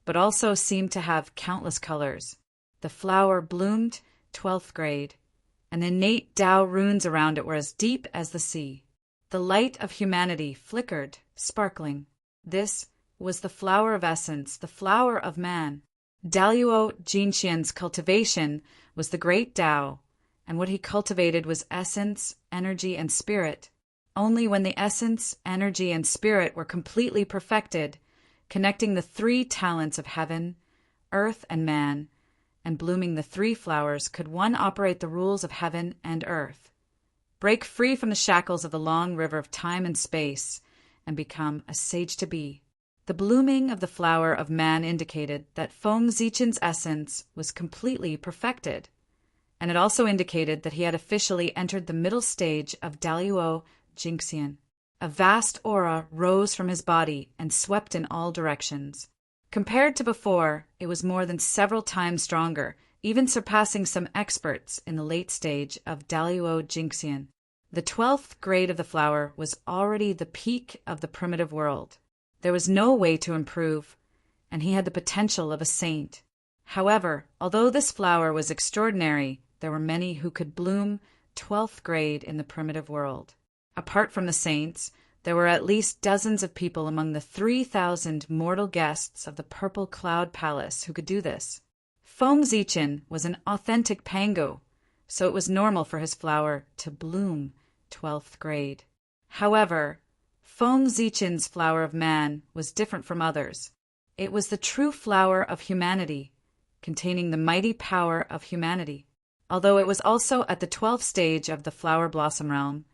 but also seemed to have countless colors. The flower bloomed 12th grade, and the innate Tao runes around it were as deep as the sea. The light of humanity flickered, sparkling. This was the flower of essence, the flower of man. Daluo Jinxian's cultivation was the great Tao, and what he cultivated was essence, energy, and spirit. Only when the essence, energy, and spirit were completely perfected, connecting the three talents of heaven, earth, and man, and blooming the three flowers, could one operate the rules of heaven and earth, break free from the shackles of the long river of time and space, and become a sage to be. The blooming of the flower of man indicated that Feng Zichen's essence was completely perfected, and it also indicated that he had officially entered the middle stage of Daluo Jingxian. A vast aura rose from his body and swept in all directions. Compared to before, it was more than several times stronger, even surpassing some experts in the late stage of Daluo Jingxian. The 12th grade of the flower was already the peak of the primitive world. There was no way to improve, and he had the potential of a saint. However, although this flower was extraordinary, there were many who could bloom 12th grade in the primitive world. Apart from the saints, there were at least dozens of people among the 3,000 mortal guests of the Purple Cloud Palace who could do this. Feng Zichen was an authentic Pangu, so it was normal for his flower to bloom 12th grade. However, Feng Zichen's flower of man was different from others. It was the true flower of humanity, containing the mighty power of humanity. Although it was also at the 12th stage of the flower blossom realm,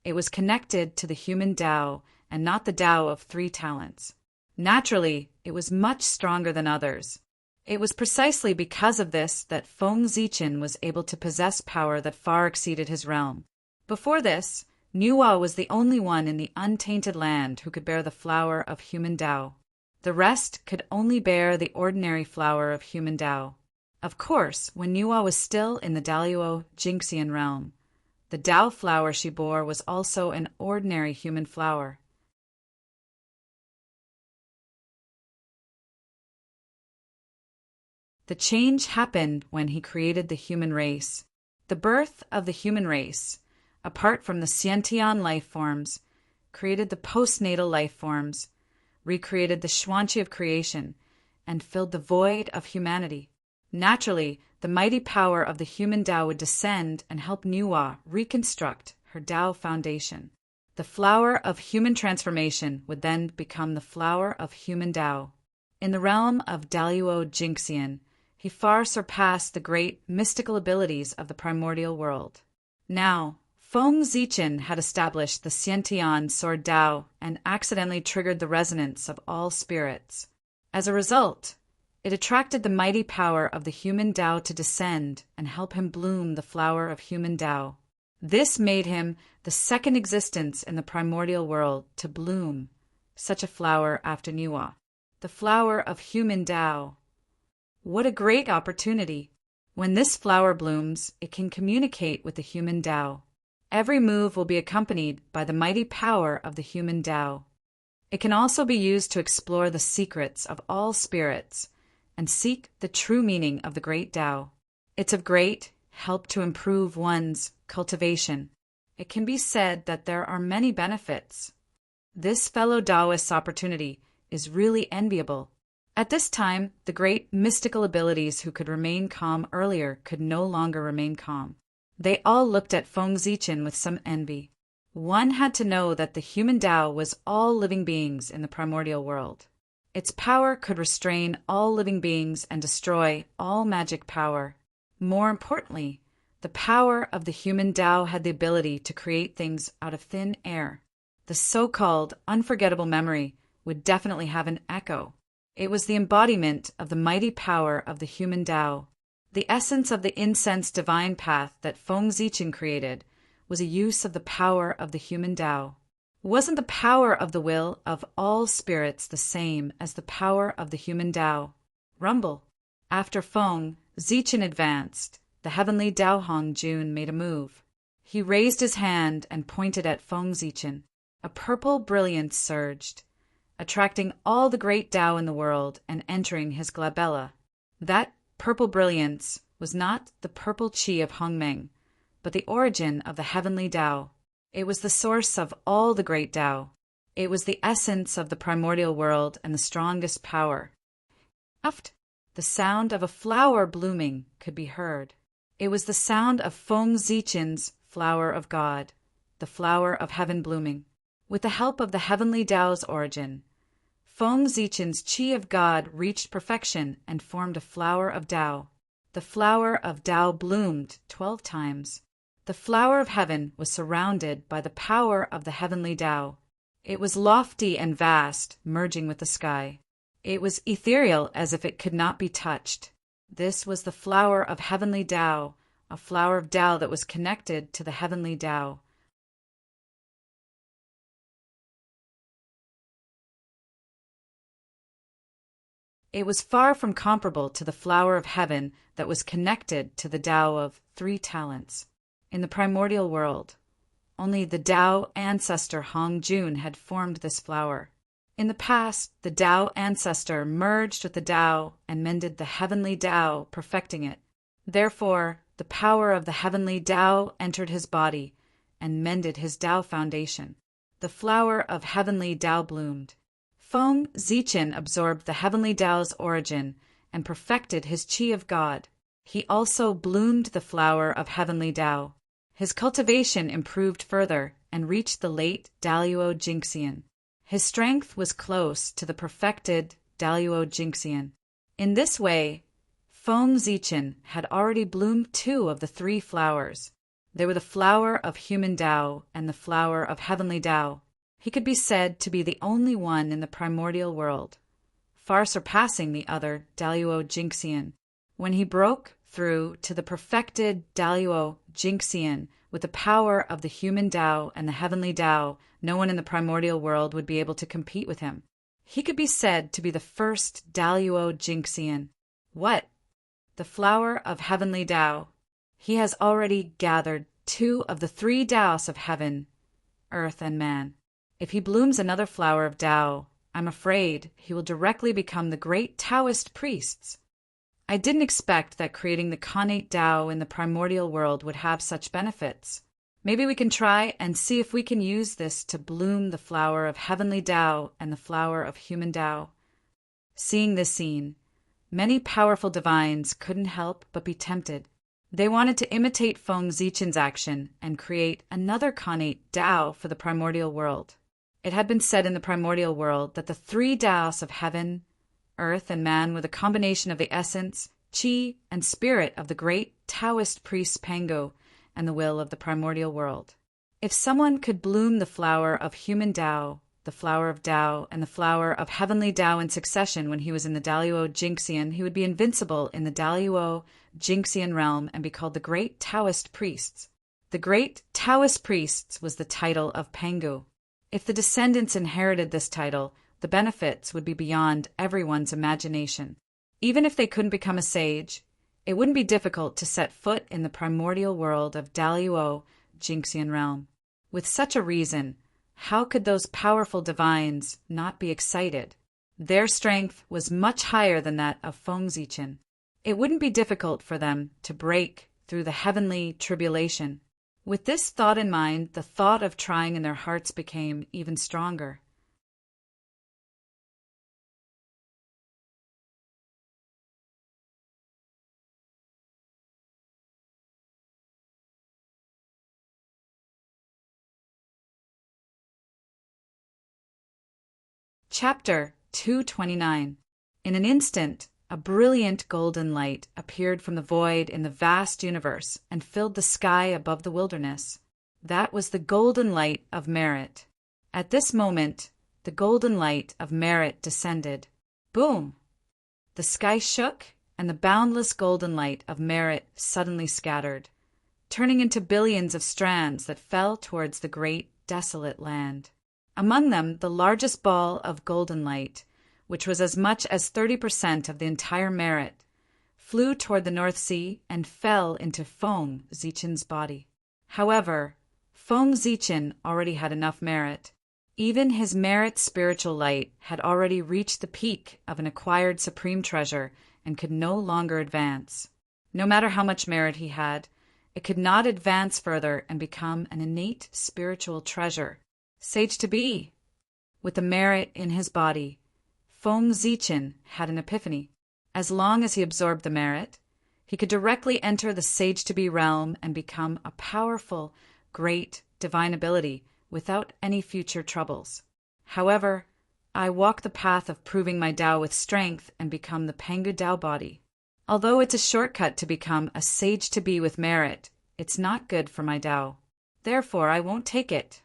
it was connected to the human Tao and not the Tao of three talents. Naturally, it was much stronger than others. It was precisely because of this that Feng Zichen was able to possess power that far exceeded his realm. Before this, Nuwa was the only one in the untainted land who could bear the flower of human Tao. The rest could only bear the ordinary flower of human Tao. Of course, when Nuwa was still in the Daluo Jingxian realm, the Tao flower she bore was also an ordinary human flower. The change happened when he created the human race. The birth of the human race, apart from the Xiantian life forms, created the postnatal life forms, recreated the Xuanqi of creation, and filled the void of humanity. Naturally, the mighty power of the human Tao would descend and help Nuwa reconstruct her Tao foundation. The flower of human transformation would then become the flower of human Tao. In the realm of Daluo Jingxian, he far surpassed the great mystical abilities of the primordial world. Now, Feng Zichen had established the Xiantian Sword Tao and accidentally triggered the resonance of all spirits. As a result, it attracted the mighty power of the human Tao to descend and help him bloom the flower of human Tao. This made him the second existence in the primordial world to bloom such a flower after Nuwa, the flower of human Tao. What a great opportunity! When this flower blooms, it can communicate with the human Tao. Every move will be accompanied by the mighty power of the human Tao. It can also be used to explore the secrets of all spirits and seek the true meaning of the great Tao. It's of great help to improve one's cultivation. It can be said that there are many benefits. This fellow Taoist's opportunity is really enviable. At this time, the great mystical abilities who could remain calm earlier could no longer remain calm. They all looked at Feng Zichen with some envy. One had to know that the human Tao was all living beings in the primordial world. Its power could restrain all living beings and destroy all magic power. More importantly, the power of the human Tao had the ability to create things out of thin air. The so-called unforgettable memory would definitely have an echo. It was the embodiment of the mighty power of the human Tao. The essence of the incense divine path that Feng Zichen created was a use of the power of the human Tao. Wasn't the power of the will of all spirits the same as the power of the human Tao? Rumble. After Feng Zichen advanced, the heavenly Tao Hong Jun made a move. He raised his hand and pointed at Feng Zichen. A purple brilliance surged, attracting all the great Tao in the world and entering his glabella. That purple brilliance was not the purple qi of Hongmeng, but the origin of the heavenly Tao. It was the source of all the great Tao. It was the essence of the primordial world and the strongest power. Oft, the sound of a flower blooming could be heard. It was the sound of Feng Zichen's flower of God, the flower of heaven blooming. With the help of the heavenly Tao's origin, Feng Zichen's Qi of God reached perfection and formed a flower of Tao. The flower of Tao bloomed 12 times. The flower of heaven was surrounded by the power of the heavenly Tao. It was lofty and vast, merging with the sky. It was ethereal as if it could not be touched. This was the flower of heavenly Tao, a flower of Tao that was connected to the heavenly Tao. It was far from comparable to the flower of heaven that was connected to the Tao of 3 talents. In the primordial world, only the Tao ancestor Hong Jun had formed this flower. In the past, the Tao ancestor merged with the Tao and mended the heavenly Tao, perfecting it. Therefore, the power of the heavenly Tao entered his body and mended his Tao foundation. The flower of heavenly Tao bloomed. Feng Zichen absorbed the heavenly Tao's origin and perfected his Qi of God. He also bloomed the flower of heavenly Tao. His cultivation improved further and reached the late Daluo Jingxian. His strength was close to the perfected Daluo Jingxian. In this way, Feng Zichen had already bloomed 2 of the 3 flowers. They were the flower of human Tao and the flower of heavenly Tao. He could be said to be the only one in the primordial world, far surpassing the other Daluo Jingxian. When he broke through to the perfected Daluo Jingxian with the power of the human Tao and the heavenly Tao, no one in the primordial world would be able to compete with him. He could be said to be the first Daluo Jingxian. What? The flower of heavenly Tao. He has already gathered 2 of the 3 Taos of heaven, earth, and man. If he blooms another flower of Tao, I'm afraid he will directly become the great Taoist priests. I didn't expect that creating the connate Tao in the primordial world would have such benefits. Maybe we can try and see if we can use this to bloom the flower of heavenly Tao and the flower of human Tao. Seeing this scene, many powerful divines couldn't help but be tempted. They wanted to imitate Feng Zichen's action and create another connate Tao for the primordial world. It had been said in the primordial world that the 3 Taos of heaven, earth, and man were the combination of the essence, Qi, and spirit of the great Taoist priest Pango and the will of the primordial world. If someone could bloom the flower of human Tao, the flower of Tao, and the flower of heavenly Tao in succession when he was in the Daluo Jingxian, he would be invincible in the Daluo Jingxian realm and be called the great Taoist priests. The great Taoist priests was the title of Pango. If the descendants inherited this title, the benefits would be beyond everyone's imagination. Even if they couldn't become a sage, it wouldn't be difficult to set foot in the primordial world of Daluo Jingxian realm. With such a reason, how could those powerful divines not be excited? Their strength was much higher than that of Feng Zichen. It wouldn't be difficult for them to break through the heavenly tribulation. With this thought in mind, the thought of trying in their hearts became even stronger. Chapter 229. In an instant, a brilliant golden light appeared from the void in the vast universe and filled the sky above the wilderness. That was the golden light of merit. At this moment, the golden light of merit descended. Boom! The sky shook, and the boundless golden light of merit suddenly scattered, turning into billions of strands that fell towards the great desolate land. Among them, the largest ball of golden light, which was as much as 30% of the entire merit, flew toward the North Sea and fell into Feng Zichen's body. However, Feng Zichen already had enough merit. Even his merit spiritual light had already reached the peak of an acquired supreme treasure and could no longer advance. No matter how much merit he had, it could not advance further and become an innate spiritual treasure. Sage to be! With the merit in his body, Feng Zichen had an epiphany. As long as he absorbed the merit, he could directly enter the sage-to-be realm and become a powerful, great, divine ability without any future troubles. However, I walk the path of proving my Tao with strength and become the Pengu Tao body. Although it's a shortcut to become a sage-to-be with merit, it's not good for my Tao. Therefore, I won't take it.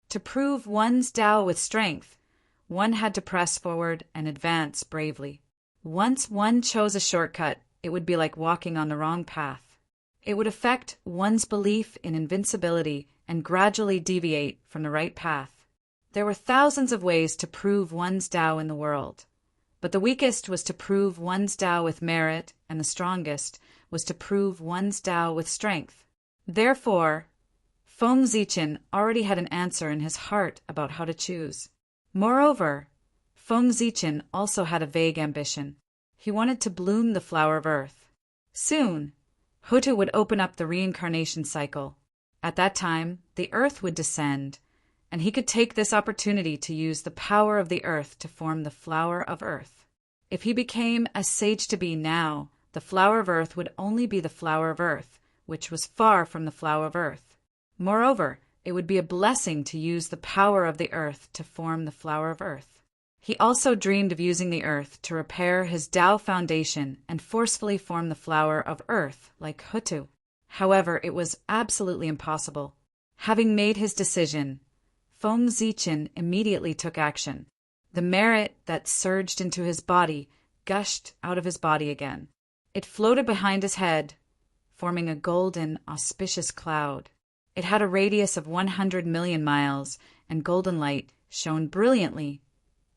To prove one's Tao with strength, one had to press forward and advance bravely. Once one chose a shortcut, it would be like walking on the wrong path. It would affect one's belief in invincibility and gradually deviate from the right path. There were thousands of ways to prove one's Tao in the world, but the weakest was to prove one's Tao with merit, and the strongest was to prove one's Tao with strength. Therefore, Feng Zichen already had an answer in his heart about how to choose. Moreover, Feng Zichen also had a vague ambition. He wanted to bloom the flower of earth. Soon, Hutu would open up the reincarnation cycle. At that time, the earth would descend, and he could take this opportunity to use the power of the earth to form the flower of earth. If he became a sage-to-be now, the flower of earth would only be the flower of earth, which was far from the flower of earth. Moreover, it would be a blessing to use the power of the earth to form the flower of earth. He also dreamed of using the earth to repair his Tao foundation and forcefully form the flower of earth like Hutu. However, it was absolutely impossible. Having made his decision, Feng Zichen immediately took action. The merit that surged into his body gushed out of his body again. It floated behind his head, forming a golden, auspicious cloud. It had a radius of 100 million miles, and golden light shone brilliantly,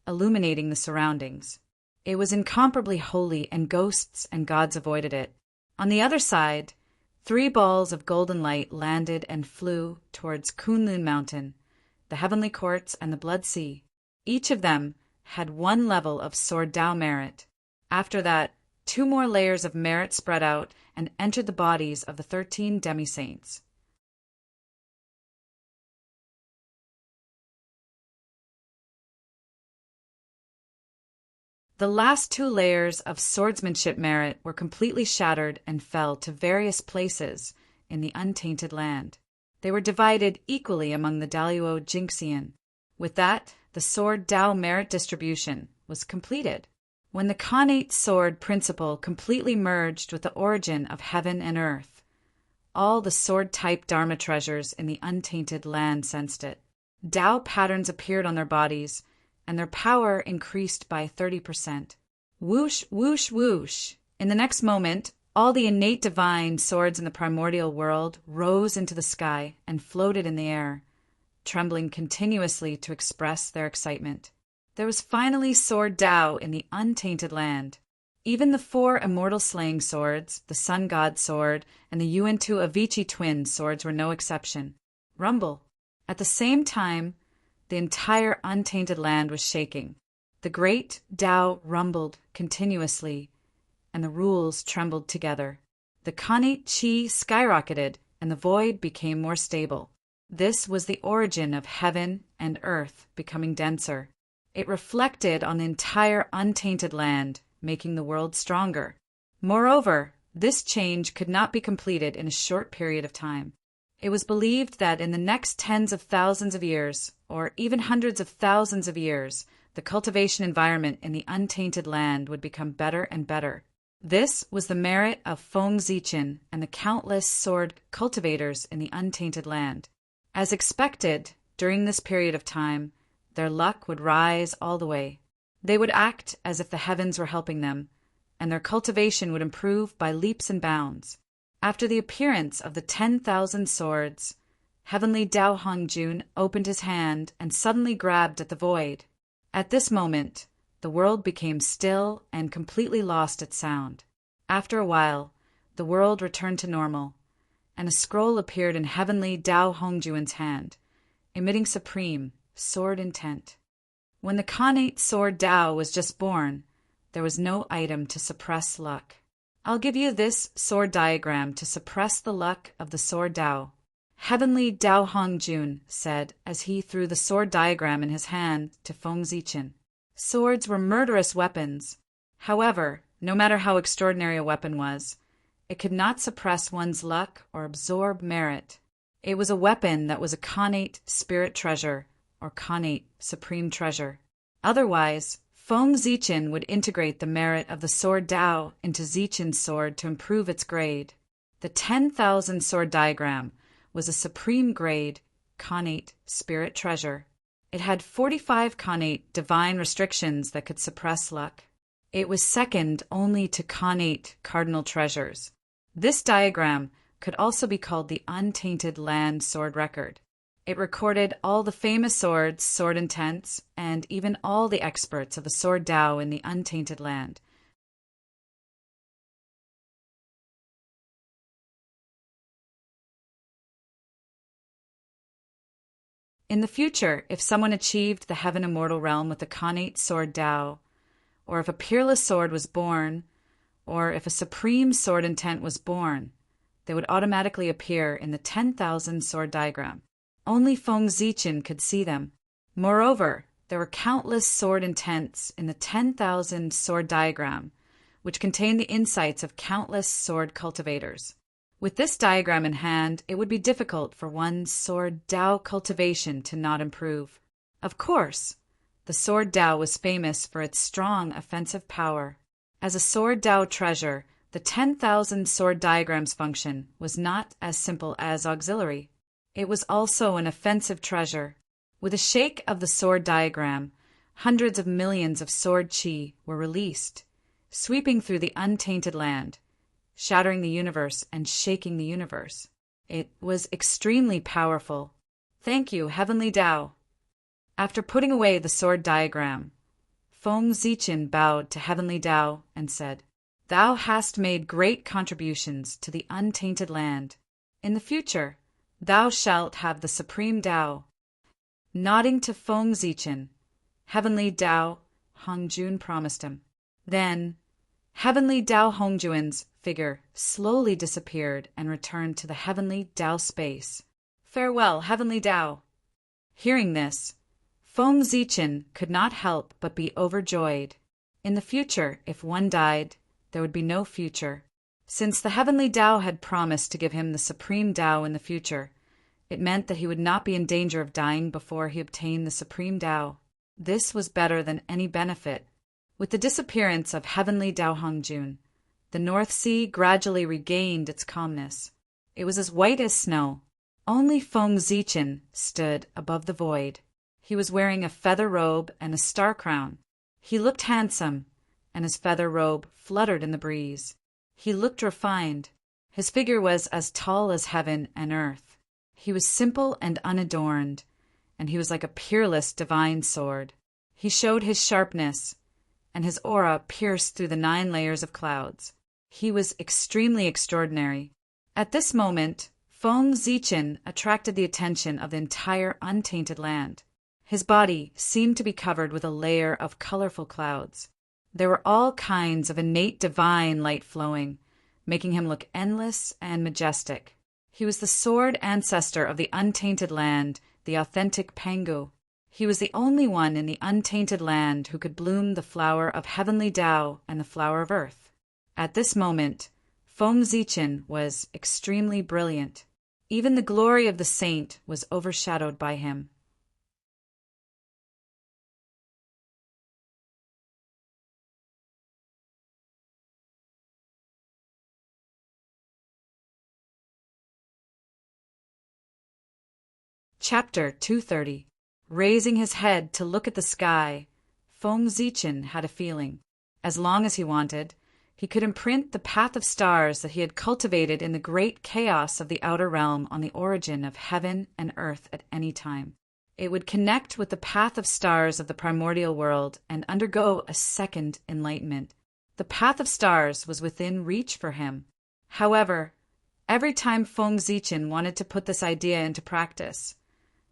illuminating the surroundings. It was incomparably holy, and ghosts and gods avoided it. On the other side, 3 balls of golden light landed and flew towards Kunlun Mountain, the heavenly courts, and the Blood Sea. Each of them had 1 level of sword Tao merit. After that, 2 more layers of merit spread out and entered the bodies of the 13 demi-saints. The last 2 layers of swordsmanship merit were completely shattered and fell to various places in the untainted land. They were divided equally among the Daluo Jinxian. With that, the sword Tao merit distribution was completed. When the Khanate sword principle completely merged with the origin of heaven and earth, all the sword-type Dharma treasures in the untainted land sensed it. Tao patterns appeared on their bodies, and their power increased by 30%. Whoosh, whoosh, whoosh. In the next moment, all the innate divine swords in the primordial world rose into the sky and floated in the air, trembling continuously to express their excitement. There was finally sword Tao in the untainted land. Even the 4 immortal slaying swords, the Sun God sword, and the Yuan-Tu Avicii twin swords were no exception. Rumble. At the same time, the entire untainted land was shaking. The great Tao rumbled continuously, and the rules trembled together. The Khanate Chi skyrocketed, and the void became more stable. This was the origin of heaven and earth becoming denser. It reflected on the entire untainted land, making the world stronger. Moreover, this change could not be completed in a short period of time. It was believed that in the next tens of thousands of years, or even hundreds of thousands of years, the cultivation environment in the untainted land would become better and better. This was the merit of Feng Zichen and the countless sword cultivators in the untainted land. As expected, during this period of time, their luck would rise all the way. They would act as if the heavens were helping them, and their cultivation would improve by leaps and bounds. After the appearance of the 10,000 swords, Heavenly Tao Hongjun opened his hand and suddenly grabbed at the void. At this moment, the world became still and completely lost its sound. After a while, the world returned to normal, and a scroll appeared in Heavenly Tao Hongjun's hand, emitting supreme, sword intent. When the Khanate sword Tao was just born, there was no item to suppress luck. I'll give you this sword diagram to suppress the luck of the sword Tao. Heavenly Dao Hongjun said as he threw the sword diagram in his hand to Feng Zichen. Swords were murderous weapons. However, no matter how extraordinary a weapon was, it could not suppress one's luck or absorb merit. It was a weapon that was a connate spirit treasure or connate supreme treasure. Otherwise, Feng Zichen would integrate the merit of the sword Dao into Zichen's sword to improve its grade. The 10,000 sword diagram was a supreme grade connate spirit treasure. It had 45 connate divine restrictions that could suppress luck. It was second only to connate cardinal treasures. This diagram could also be called the Untainted Land Sword Record. It recorded all the famous swords, sword intents, and even all the experts of the sword Dao in the Untainted Land. In the future, if someone achieved the heaven immortal realm with the connate sword Dao, or if a peerless sword was born, or if a supreme sword intent was born, they would automatically appear in the 10,000 sword diagram. Only Feng Zichen could see them. Moreover, there were countless sword intents in the 10,000 sword diagram, which contained the insights of countless sword cultivators. With this diagram in hand, it would be difficult for one's sword Dao cultivation to not improve. Of course, the sword Dao was famous for its strong offensive power. As a sword Dao treasure, the 10,000 sword diagrams function was not as simple as auxiliary. It was also an offensive treasure. With a shake of the sword diagram, hundreds of millions of sword chi were released, sweeping through the untainted land, shattering the universe and shaking the universe. It was extremely powerful. Thank you, Heavenly Dao. After putting away the sword diagram, Feng Zichen bowed to Heavenly Dao and said, "Thou hast made great contributions to the untainted land. In the future, thou shalt have the supreme Dao." Nodding to Feng Zichen, Heavenly Dao Hongjun promised him. Then, Heavenly Dao Hongjuan's figure slowly disappeared and returned to the Heavenly Dao space. Farewell, Heavenly Dao. Hearing this, Feng Zichen could not help but be overjoyed. In the future, if one died, there would be no future. Since the Heavenly Dao had promised to give him the Supreme Dao in the future, it meant that he would not be in danger of dying before he obtained the Supreme Dao. This was better than any benefit. With the disappearance of Heavenly Dao Hongjun, the North Sea gradually regained its calmness. It was as white as snow. Only Feng Zichen stood above the void. He was wearing a feather robe and a star crown. He looked handsome, and his feather robe fluttered in the breeze. He looked refined. His figure was as tall as heaven and earth. He was simple and unadorned, and he was like a peerless divine sword. He showed his sharpness, and his aura pierced through the 9 layers of clouds. He was extremely extraordinary. At this moment, Feng Zichen attracted the attention of the entire untainted land. His body seemed to be covered with a layer of colorful clouds. There were all kinds of innate divine light flowing, making him look endless and majestic. He was the sword ancestor of the untainted land, the authentic Pangu. He was the only one in the untainted land who could bloom the flower of Heavenly Dao and the flower of earth. At this moment, Feng Zichen was extremely brilliant. Even the glory of the saint was overshadowed by him. Chapter 230. Raising his head to look at the sky, Feng Zichen had a feeling. As long as he wanted, he could imprint the path of stars that he had cultivated in the great chaos of the outer realm on the origin of heaven and earth at any time. It would connect with the path of stars of the primordial world and undergo a second enlightenment. The path of stars was within reach for him. However, every time Feng Zichen wanted to put this idea into practice,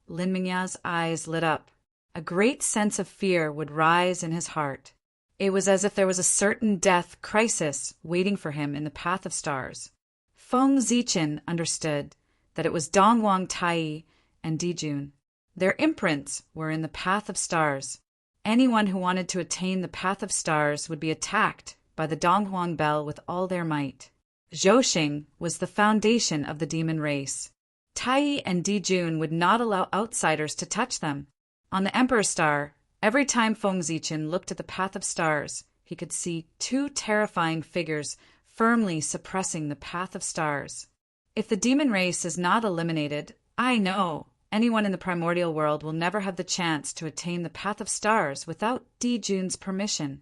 Lin Mingya's eyes lit up. A great sense of fear would rise in his heart. It was as if there was a certain death crisis waiting for him in the path of stars. Feng Zichen understood that it was Dongwang Tai and Dijun. Their imprints were in the path of stars. Anyone who wanted to attain the path of stars would be attacked by the Donghuang Bell with all their might. Zhouxing was the foundation of the demon race. Tai and Dijun would not allow outsiders to touch them. On the Emperor Star, every time Feng Zichen looked at the path of stars, he could see two terrifying figures firmly suppressing the path of stars. If the demon race is not eliminated, I know anyone in the primordial world will never have the chance to attain the path of stars without Dijun's permission.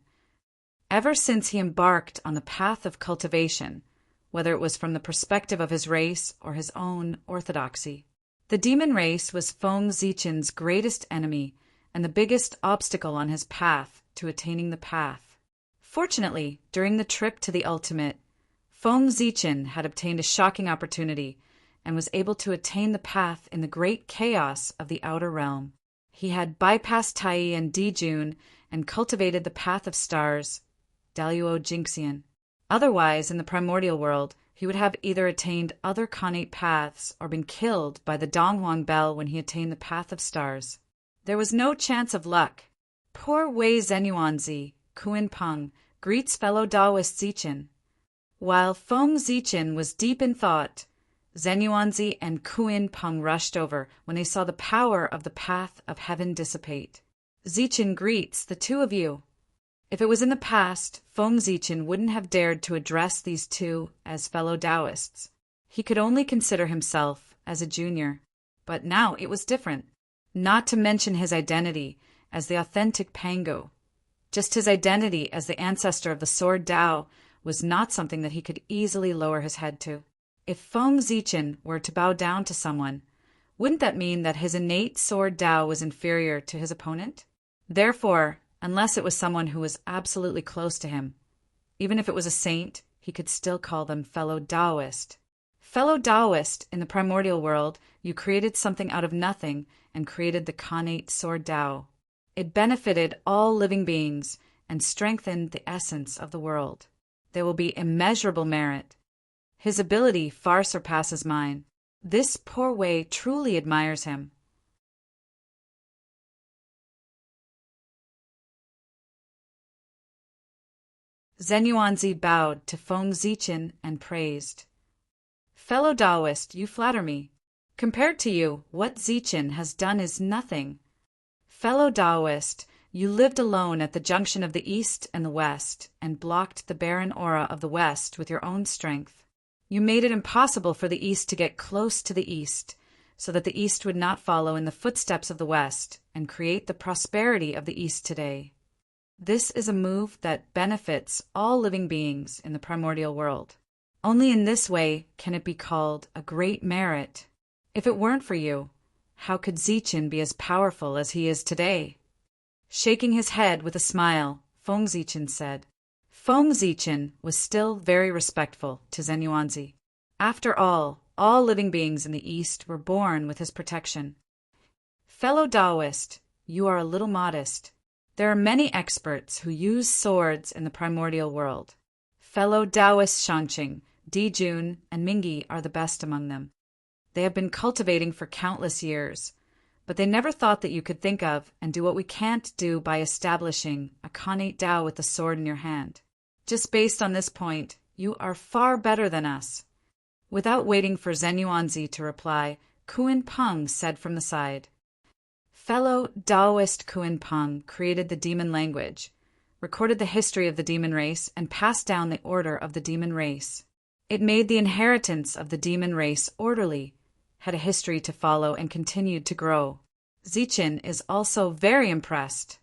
Ever since he embarked on the path of cultivation, whether it was from the perspective of his race or his own orthodoxy, the demon race was Feng Zichen's greatest enemy and the biggest obstacle on his path to attaining the path. Fortunately, during the trip to the ultimate, Feng Zichen had obtained a shocking opportunity and was able to attain the path in the great chaos of the outer realm. He had bypassed Tai and Dijun and cultivated the path of stars, Daluo Jinxian. Otherwise, in the primordial world, he would have either attained other connate paths or been killed by the Donghuang Bell when he attained the path of stars. There was no chance of luck. Poor Wei Zenyuanzi, Kuan Peng, greets fellow Taoist Zichen. While Feng Zichen was deep in thought, Zenyuanzi and Kuan Peng rushed over when they saw the power of the path of heaven dissipate. Zichen greets the two of you. If it was in the past, Feng Zichen wouldn't have dared to address these two as fellow Taoists. He could only consider himself as a junior. But now it was different. Not to mention his identity as the authentic Pango. Just his identity as the ancestor of the Sword Tao was not something that he could easily lower his head to. If Feng Zichen were to bow down to someone, wouldn't that mean that his innate Sword Tao was inferior to his opponent? Therefore, unless it was someone who was absolutely close to him, even if it was a saint, he could still call them fellow Taoist. Fellow Taoist, in the primordial world, you created something out of nothing and created the connate Sword Tao. It benefited all living beings and strengthened the essence of the world. There will be immeasurable merit. His ability far surpasses mine. This poor Wei truly admires him. Zenyuanzi bowed to Feng Zichen and praised. Fellow Taoist, you flatter me. Compared to you, what Zichen has done is nothing. Fellow Taoist, you lived alone at the junction of the East and the West and blocked the barren aura of the West with your own strength. You made it impossible for the East to get close to the East, so that the East would not follow in the footsteps of the West and create the prosperity of the East today. This is a move that benefits all living beings in the primordial world. Only in this way can it be called a great merit. If it weren't for you, how could Zichen be as powerful as he is today? Shaking his head with a smile, Feng Zichen said. Feng Zichen was still very respectful to Zenyuanzi. After all living beings in the East were born with his protection. Fellow Taoist, you are a little modest. There are many experts who use swords in the primordial world. Fellow Taoist Shanqing, Dijun, and Mingi are the best among them. They have been cultivating for countless years, but they never thought that you could think of and do what we can't do by establishing a connate Tao with a sword in your hand. Just based on this point, you are far better than us. Without waiting for Zenyuanzi to reply, Kuan Peng said from the side, Fellow Taoist Kuan Peng created the demon language, recorded the history of the demon race, and passed down the order of the demon race. It made the inheritance of the demon race orderly, had a history to follow, and continued to grow. Zichen is also very impressed.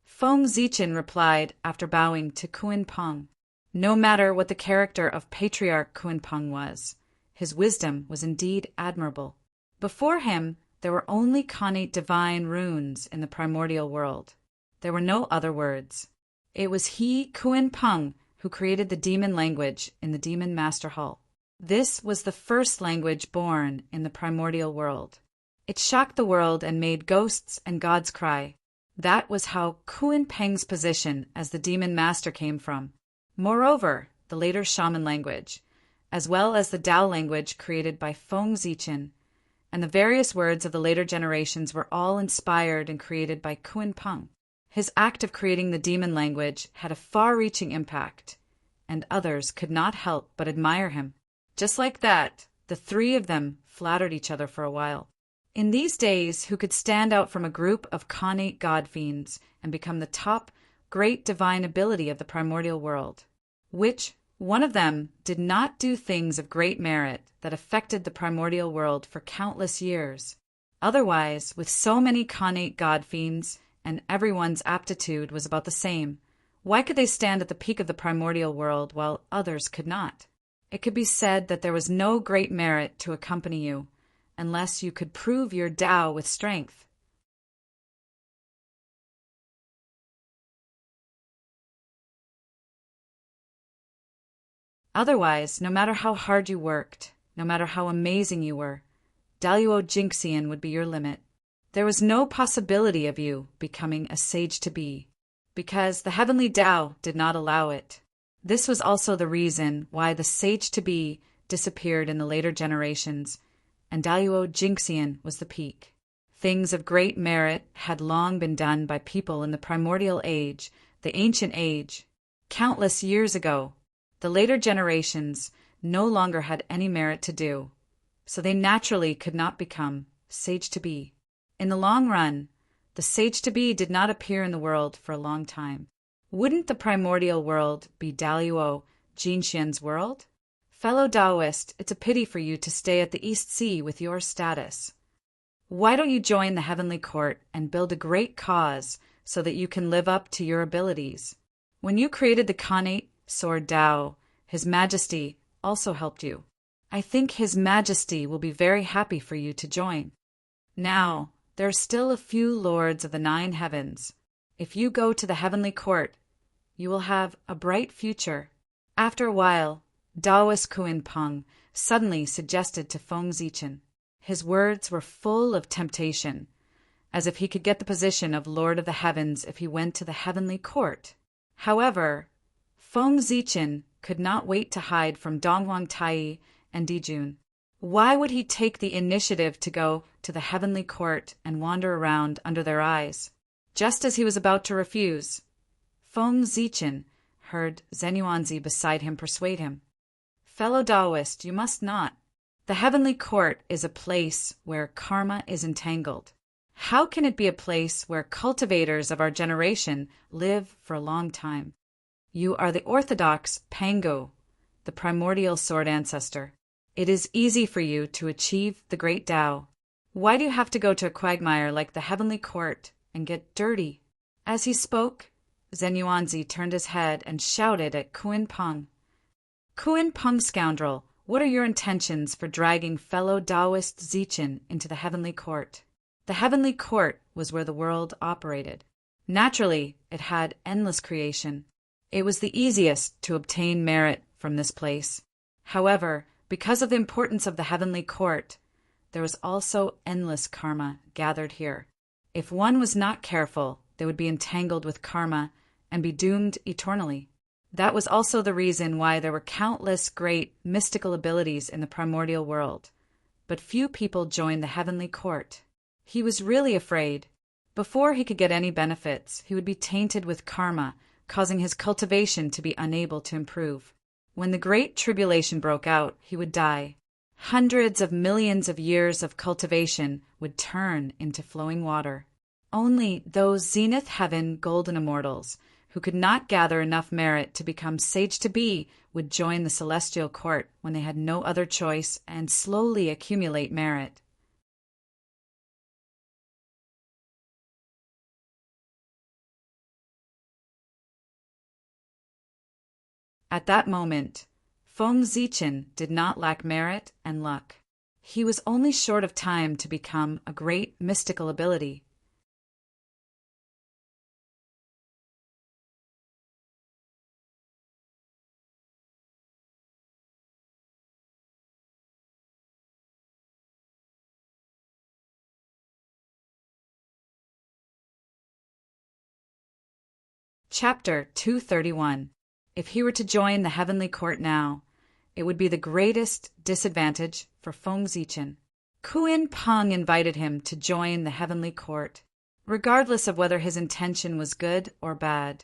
Feng Zichen replied after bowing to Kuan Peng. No matter what the character of Patriarch Kuan Peng was, his wisdom was indeed admirable. Before him, there were only connate divine runes in the primordial world. There were no other words. It was he, Kuan Peng, who created the demon language in the Demon Master Hall. This was the first language born in the primordial world. It shocked the world and made ghosts and gods cry. That was how Kuan Peng's position as the demon master came from. Moreover, the later shaman language, as well as the Tao language created by Feng Zichen, and the various words of the later generations were all inspired and created by Kun Peng. His act of creating the demon language had a far-reaching impact, and others could not help but admire him. Just like that, the three of them flattered each other for a while. In these days, who could stand out from a group of Khanate god fiends and become the top great divine ability of the primordial world? Which one of them did not do things of great merit that affected the primordial world for countless years? Otherwise, with so many Khanate god fiends, and everyone's aptitude was about the same, why could they stand at the peak of the primordial world while others could not? It could be said that there was no great merit to accompany you, unless you could prove your Tao with strength. Otherwise, no matter how hard you worked, no matter how amazing you were, Daluo Jinxian would be your limit. There was no possibility of you becoming a sage-to-be, because the heavenly Tao did not allow it. This was also the reason why the sage-to-be disappeared in the later generations, and Daluo Jinxian was the peak. Things of great merit had long been done by people in the primordial age, the ancient age, countless years ago. The later generations no longer had any merit to do, so they naturally could not become sage-to-be. In the long run, the sage-to-be did not appear in the world for a long time. Wouldn't the primordial world be Daluo Jinxian's world? Fellow Taoist, it's a pity for you to stay at the East Sea with your status. Why don't you join the heavenly court and build a great cause so that you can live up to your abilities? When you created the Khanate Sword Tao, His Majesty also helped you. I think His Majesty will be very happy for you to join. Now, there are still a few lords of the 9 heavens. If you go to the heavenly court, you will have a bright future. After a while, Taoist Kun Peng suddenly suggested to Feng Zichen. His words were full of temptation, as if he could get the position of Lord of the Heavens if he went to the heavenly court. However, Feng Zichen could not wait to hide from Donghuang Tai and Dijun. Why would he take the initiative to go to the heavenly court and wander around under their eyes? Just as he was about to refuse, Feng Zichen heard Zenyuanzi beside him persuade him. Fellow Taoist, you must not. The heavenly court is a place where karma is entangled. How can it be a place where cultivators of our generation live for a long time? You are the orthodox Pango, the primordial sword ancestor. It is easy for you to achieve the great Tao. Why do you have to go to a quagmire like the heavenly court and get dirty? As he spoke, Zenyuanzi turned his head and shouted at Kun Peng. Kun Peng scoundrel, what are your intentions for dragging fellow Taoist Zichen into the heavenly court? The heavenly court was where the world operated. Naturally, it had endless creation. It was the easiest to obtain merit from this place. However, because of the importance of the heavenly court, there was also endless karma gathered here. If one was not careful, they would be entangled with karma and be doomed eternally. That was also the reason why there were countless great mystical abilities in the primordial world, but few people joined the heavenly court. He was really afraid. Before he could get any benefits, he would be tainted with karma, causing his cultivation to be unable to improve. When the Great Tribulation broke out, he would die. Hundreds of millions of years of cultivation would turn into flowing water. Only those zenith heaven golden immortals, who could not gather enough merit to become sage-to-be, would join the celestial court when they had no other choice and slowly accumulate merit. At that moment, Feng Zichen did not lack merit and luck. He was only short of time to become a great mystical ability. Chapter 231. If he were to join the heavenly court now, it would be the greatest disadvantage for Feng Zichen. Kuan Peng invited him to join the heavenly court. Regardless of whether his intention was good or bad,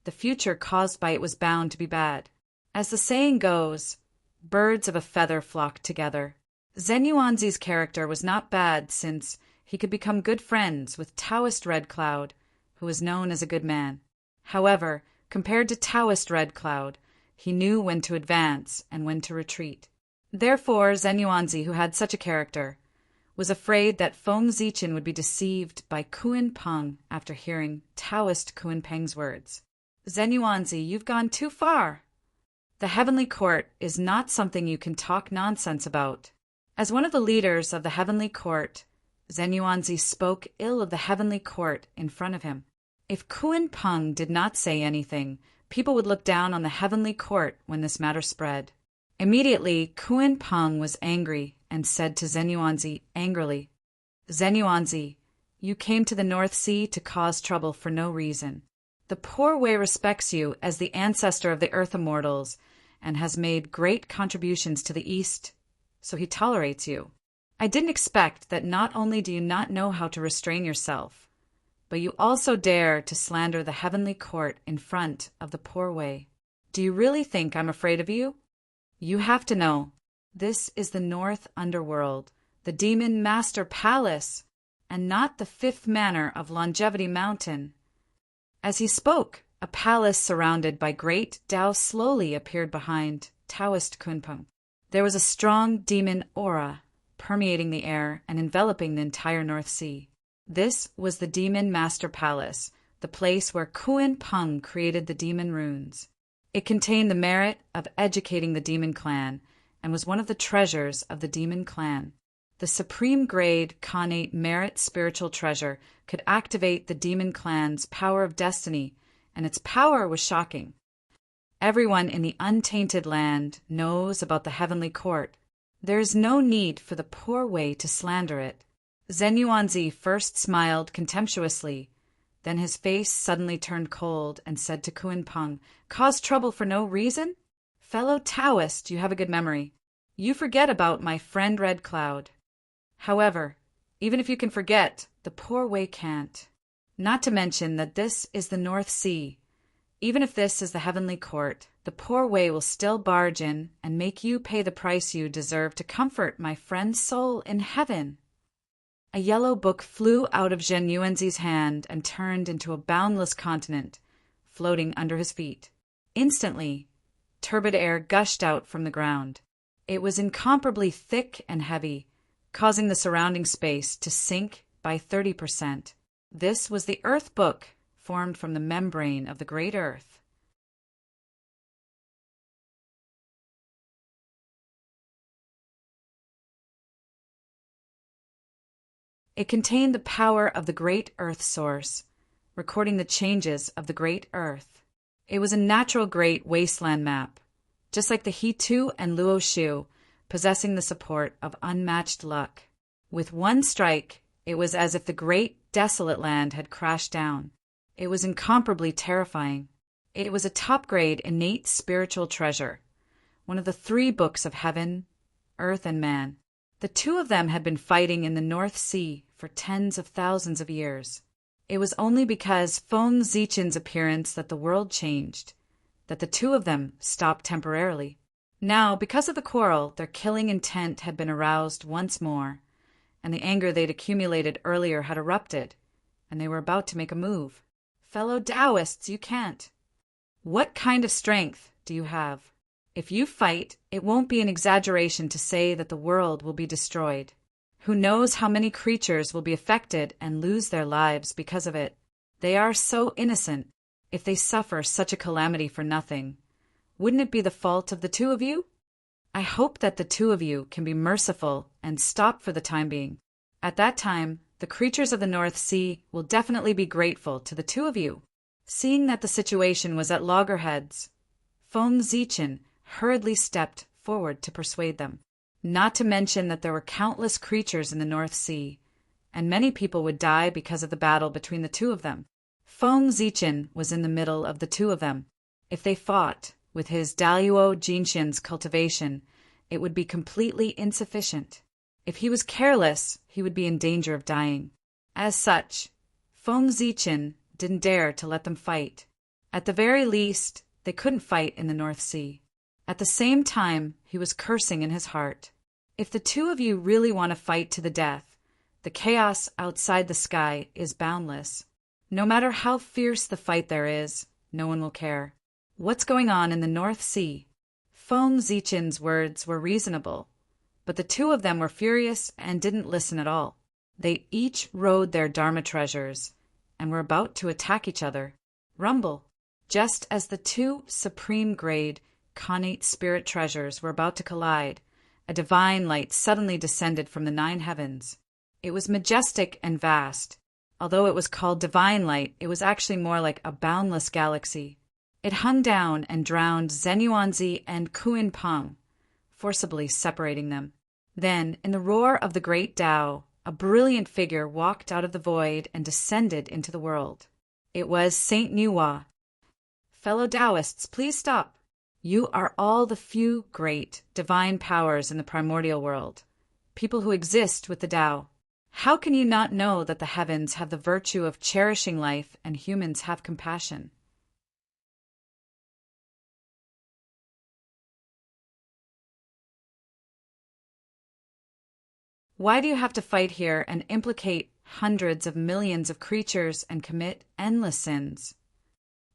the future caused by it was bound to be bad. As the saying goes, birds of a feather flock together. Zhen Yuanzi's character was not bad since he could become good friends with Taoist Red Cloud, who was known as a good man. However, compared to Taoist Red Cloud, he knew when to advance and when to retreat. Therefore, Zhen Yuanzi, who had such a character, was afraid that Feng Zichen would be deceived by Kuan Peng after hearing Taoist Kuan Peng's words. Zhen Yuanzi, you've gone too far. The heavenly court is not something you can talk nonsense about. As one of the leaders of the heavenly court, Zhen Yuanzi spoke ill of the heavenly court in front of him. If Kuan Peng did not say anything, people would look down on the heavenly court when this matter spread. Immediately, Kuan Peng was angry and said to Zhen Yuanzi angrily, Zhen Yuanzi, you came to the North Sea to cause trouble for no reason. The poor Wei respects you as the ancestor of the Earth Immortals and has made great contributions to the East, so he tolerates you. I didn't expect that not only do you not know how to restrain yourself, but you also dare to slander the heavenly court in front of the poor Wei. Do you really think I'm afraid of you? You have to know, this is the North Underworld, the Demon Master Palace, and not the fifth manor of Longevity Mountain. As he spoke, a palace surrounded by great Dao slowly appeared behind Taoist Kunpeng. There was a strong demon aura permeating the air and enveloping the entire North Sea. This was the Demon Master Palace, the place where Kuan Peng created the demon runes. It contained the merit of educating the demon clan and was one of the treasures of the demon clan. The supreme grade Khanate merit spiritual treasure could activate the demon clan's power of destiny, and its power was shocking. Everyone in the untainted land knows about the heavenly court. There is no need for the poor Wei to slander it. Zhen Yuanzi first smiled contemptuously, then his face suddenly turned cold and said to Kuan Peng, cause trouble for no reason? Fellow Taoist, you have a good memory. You forget about my friend Red Cloud. However, even if you can forget, the poor Wei can't. Not to mention that this is the North Sea. Even if this is the heavenly court, the poor Wei will still barge in and make you pay the price you deserve to comfort my friend's soul in heaven. A yellow book flew out of Zhen Yuanzi's hand and turned into a boundless continent, floating under his feet. Instantly, turbid air gushed out from the ground. It was incomparably thick and heavy, causing the surrounding space to sink by 30%. This was the Earth Book, formed from the membrane of the Great Earth. It contained the power of the Great Earth Source, recording the changes of the Great Earth. It was a natural great wasteland map, just like the He-Tu and Luo Shu, possessing the support of unmatched luck. With one strike, it was as if the great desolate land had crashed down. It was incomparably terrifying. It was a top-grade innate spiritual treasure, one of the 3 books of heaven, earth, and man. The 2 of them had been fighting in the North Sea for tens of thousands of years. It was only because Feng Zichen's appearance that the world changed, that the 2 of them stopped temporarily. Now, because of the quarrel, their killing intent had been aroused once more, and the anger they'd accumulated earlier had erupted, and they were about to make a move. Fellow Taoists, you can't. What kind of strength do you have? If you fight, it won't be an exaggeration to say that the world will be destroyed. Who knows how many creatures will be affected and lose their lives because of it? They are so innocent. If they suffer such a calamity for nothing, wouldn't it be the fault of the 2 of you? I hope that the 2 of you can be merciful and stop for the time being. At that time, the creatures of the North Sea will definitely be grateful to the 2 of you. Seeing that the situation was at loggerheads, Feng Zichen hurriedly stepped forward to persuade them. Not to mention that there were countless creatures in the North Sea, and many people would die because of the battle between the 2 of them. Feng Zichen was in the middle of the 2 of them. If they fought, With his Daluo Jinshin's cultivation, it would be completely insufficient. If he was careless, he would be in danger of dying. As such, Feng Zichin didn't dare to let them fight. At the very least, they couldn't fight in the North Sea. At the same time, he was cursing in his heart. If the two of you really want to fight to the death, the chaos outside the sky is boundless. No matter how fierce the fight there is, no one will care. What's going on in the North Sea? Feng Zichin's words were reasonable, but the two of them were furious and didn't listen at all. They each rode their Dharma treasures and were about to attack each other. Rumble! Just as the two supreme-grade connate spirit treasures were about to collide, a divine light suddenly descended from the 9 heavens. It was majestic and vast. Although it was called divine light, it was actually more like a boundless galaxy. It hung down and drowned Zenyuanzi and Kuin Peng, forcibly separating them. Then, in the roar of the great Tao, a brilliant figure walked out of the void and descended into the world. It was Saint Nuwa. Fellow Taoists, please stop. You are all the few great divine powers in the primordial world, people who exist with the Tao. How can you not know that the heavens have the virtue of cherishing life and humans have compassion? Why do you have to fight here and implicate hundreds of millions of creatures and commit endless sins?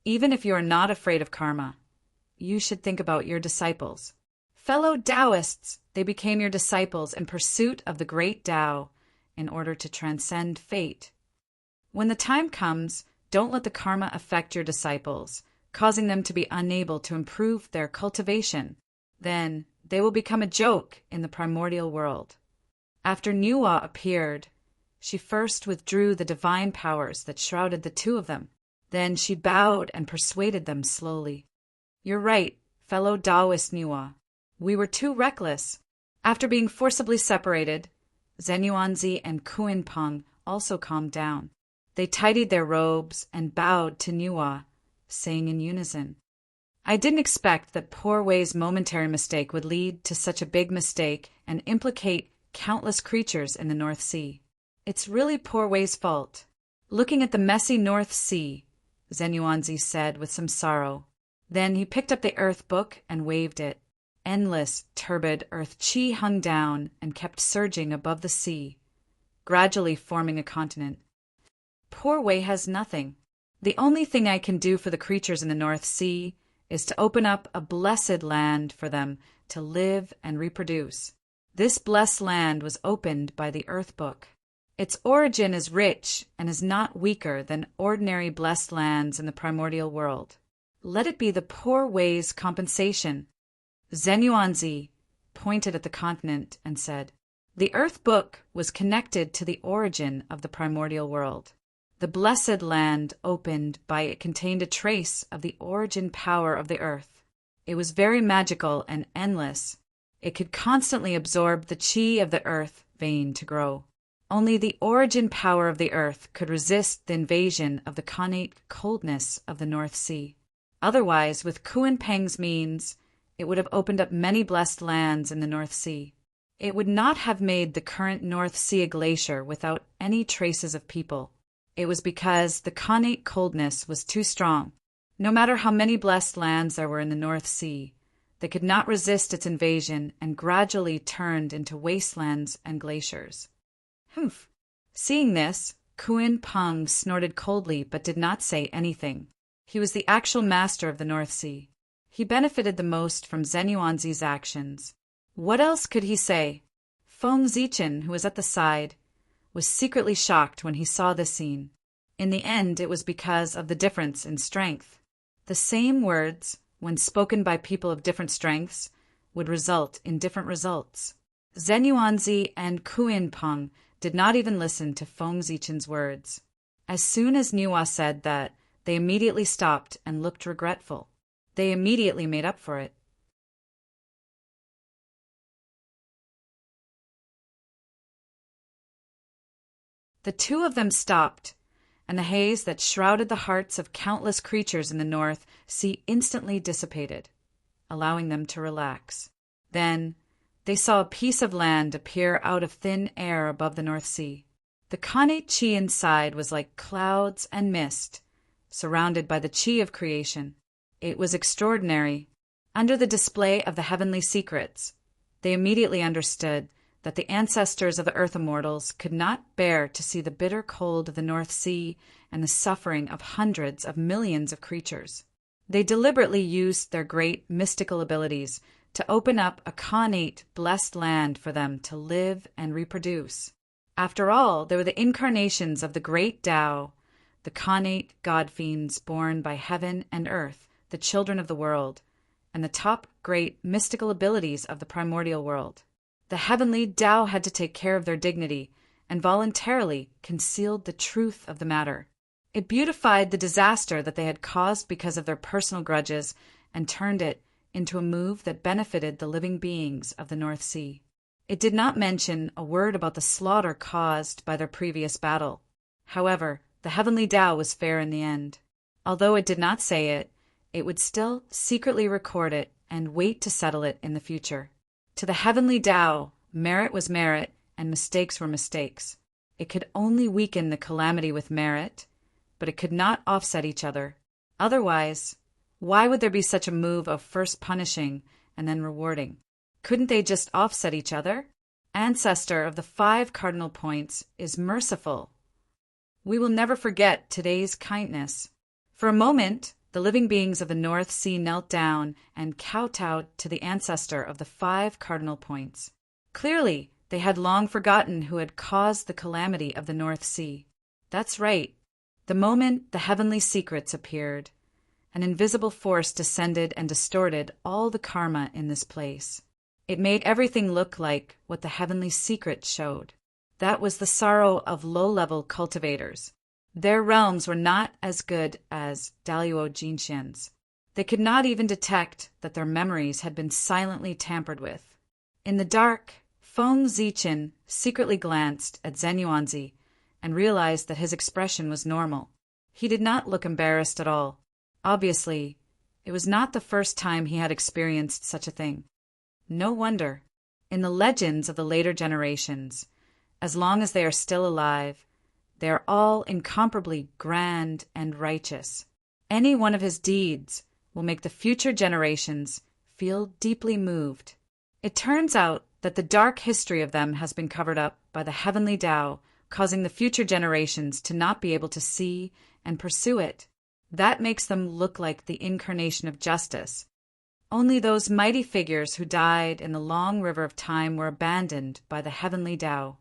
Even if you are not afraid of karma, you should think about your disciples. Fellow Taoists, they became your disciples in pursuit of the great Tao in order to transcend fate. When the time comes, don't let the karma affect your disciples, causing them to be unable to improve their cultivation. Then they will become a joke in the primordial world. After Nuwa appeared, she first withdrew the divine powers that shrouded the two of them. Then she bowed and persuaded them slowly. You're right, fellow Taoist Nuwa. We were too reckless. After being forcibly separated, Zenyuanzi and Kuin Peng also calmed down. They tidied their robes and bowed to Nuwa, saying in unison, I didn't expect that poor Wei's momentary mistake would lead to such a big mistake and implicate countless creatures in the North Sea. It's really poor Wei's fault. Looking at the messy North Sea, Zenyuanzi said with some sorrow. Then he picked up the earth book and waved it. Endless, turbid earth chi hung down and kept surging above the sea, gradually forming a continent. Poor Wei has nothing. The only thing I can do for the creatures in the North Sea is to open up a blessed land for them to live and reproduce. This blessed land was opened by the earth book. Its origin is rich and is not weaker than ordinary blessed lands in the primordial world. Let it be the poor Wei's compensation. Zenyuanzi pointed at the continent and said, The earth book was connected to the origin of the primordial world. The blessed land opened by it contained a trace of the origin power of the earth. It was very magical and endless. It could constantly absorb the chi of the earth vein to grow. Only the origin power of the earth could resist the invasion of the connate coldness of the North Sea. Otherwise, with Kuin Peng's means, it would have opened up many blessed lands in the North Sea. It would not have made the current North Sea a glacier without any traces of people. It was because the connate coldness was too strong. No matter how many blessed lands there were in the North Sea, they could not resist its invasion and gradually turned into wastelands and glaciers. Humph! Seeing this, Kuin Peng snorted coldly but did not say anything. He was the actual master of the North Sea. He benefited the most from Zenyuanzi's actions. What else could he say? Feng Zichin, who was at the side, was secretly shocked when he saw this scene. In the end, it was because of the difference in strength. The same words, when spoken by people of different strengths, would result in different results. Zenyuanzi and Kuin Peng did not even listen to Feng Zichin's words. As soon as Nuwa said that, they immediately stopped and looked regretful. They immediately made up for it. The two of them stopped, and the haze that shrouded the hearts of countless creatures in the North Sea instantly dissipated. allowing them to relax. Then, they saw a piece of land appear out of thin air above the North Sea. The Khanate chi inside was like clouds and mist, surrounded by the chi of creation. It was extraordinary. Under the display of the heavenly secrets, they immediately understood that the ancestors of the earth immortals could not bear to see the bitter cold of the North Sea and the suffering of hundreds of millions of creatures. They deliberately used their great mystical abilities to open up a Khanate blessed land for them to live and reproduce. After all, they were the incarnations of the great Tao, the Khanate god fiends born by heaven and earth, the children of the world, and the top great mystical abilities of the primordial world. The heavenly Tao had to take care of their dignity and voluntarily concealed the truth of the matter. It beautified the disaster that they had caused because of their personal grudges and turned it into a move that benefited the living beings of the North Sea. It did not mention a word about the slaughter caused by their previous battle. However, the heavenly Tao was fair in the end. Although it did not say it, it would still secretly record it and wait to settle it in the future. To the heavenly Tao, merit was merit and mistakes were mistakes. It could only weaken the calamity with merit, but it could not offset each other. Otherwise, why would there be such a move of first punishing and then rewarding? Couldn't they just offset each other? Ancestor of the 5 cardinal points is merciful. We will never forget today's kindness. For a moment, the living beings of the North Sea knelt down and kowtowed to the ancestor of the 5 cardinal points. Clearly, they had long forgotten who had caused the calamity of the North Sea. That's right. The moment the heavenly secrets appeared, an invisible force descended and distorted all the karma in this place. It made everything look like what the heavenly secret showed. That was the sorrow of low-level cultivators. Their realms were not as good as Daluo Jinshan's. They could not even detect that their memories had been silently tampered with. In the dark, Feng Zichen secretly glanced at Zhen Yuanzi and realized that his expression was normal. He did not look embarrassed at all. Obviously, it was not the first time he had experienced such a thing. No wonder. In the legends of the later generations, as long as they are still alive, they are all incomparably grand and righteous. Any one of his deeds will make the future generations feel deeply moved. It turns out that the dark history of them has been covered up by the heavenly Tao, causing the future generations to not be able to see and pursue it. That makes them look like the incarnation of justice. Only those mighty figures who died in the long river of time were abandoned by the heavenly Tao.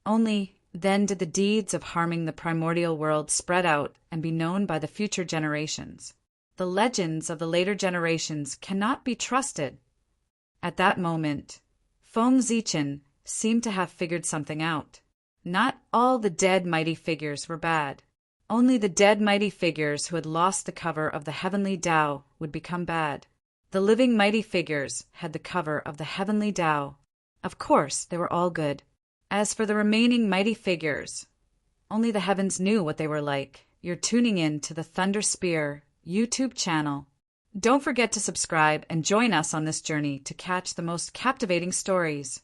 Only then did the deeds of harming the primordial world spread out and be known by the future generations. The legends of the later generations cannot be trusted. At that moment, Feng Zichen seemed to have figured something out. Not all the dead mighty figures were bad. Only the dead mighty figures who had lost the cover of the heavenly Tao would become bad. The living mighty figures had the cover of the heavenly Tao. Of course, they were all good. As for the remaining mighty figures, only the heavens knew what they were like. You're tuning in to the Thunder Spear YouTube channel. Don't forget to subscribe and join us on this journey to catch the most captivating stories.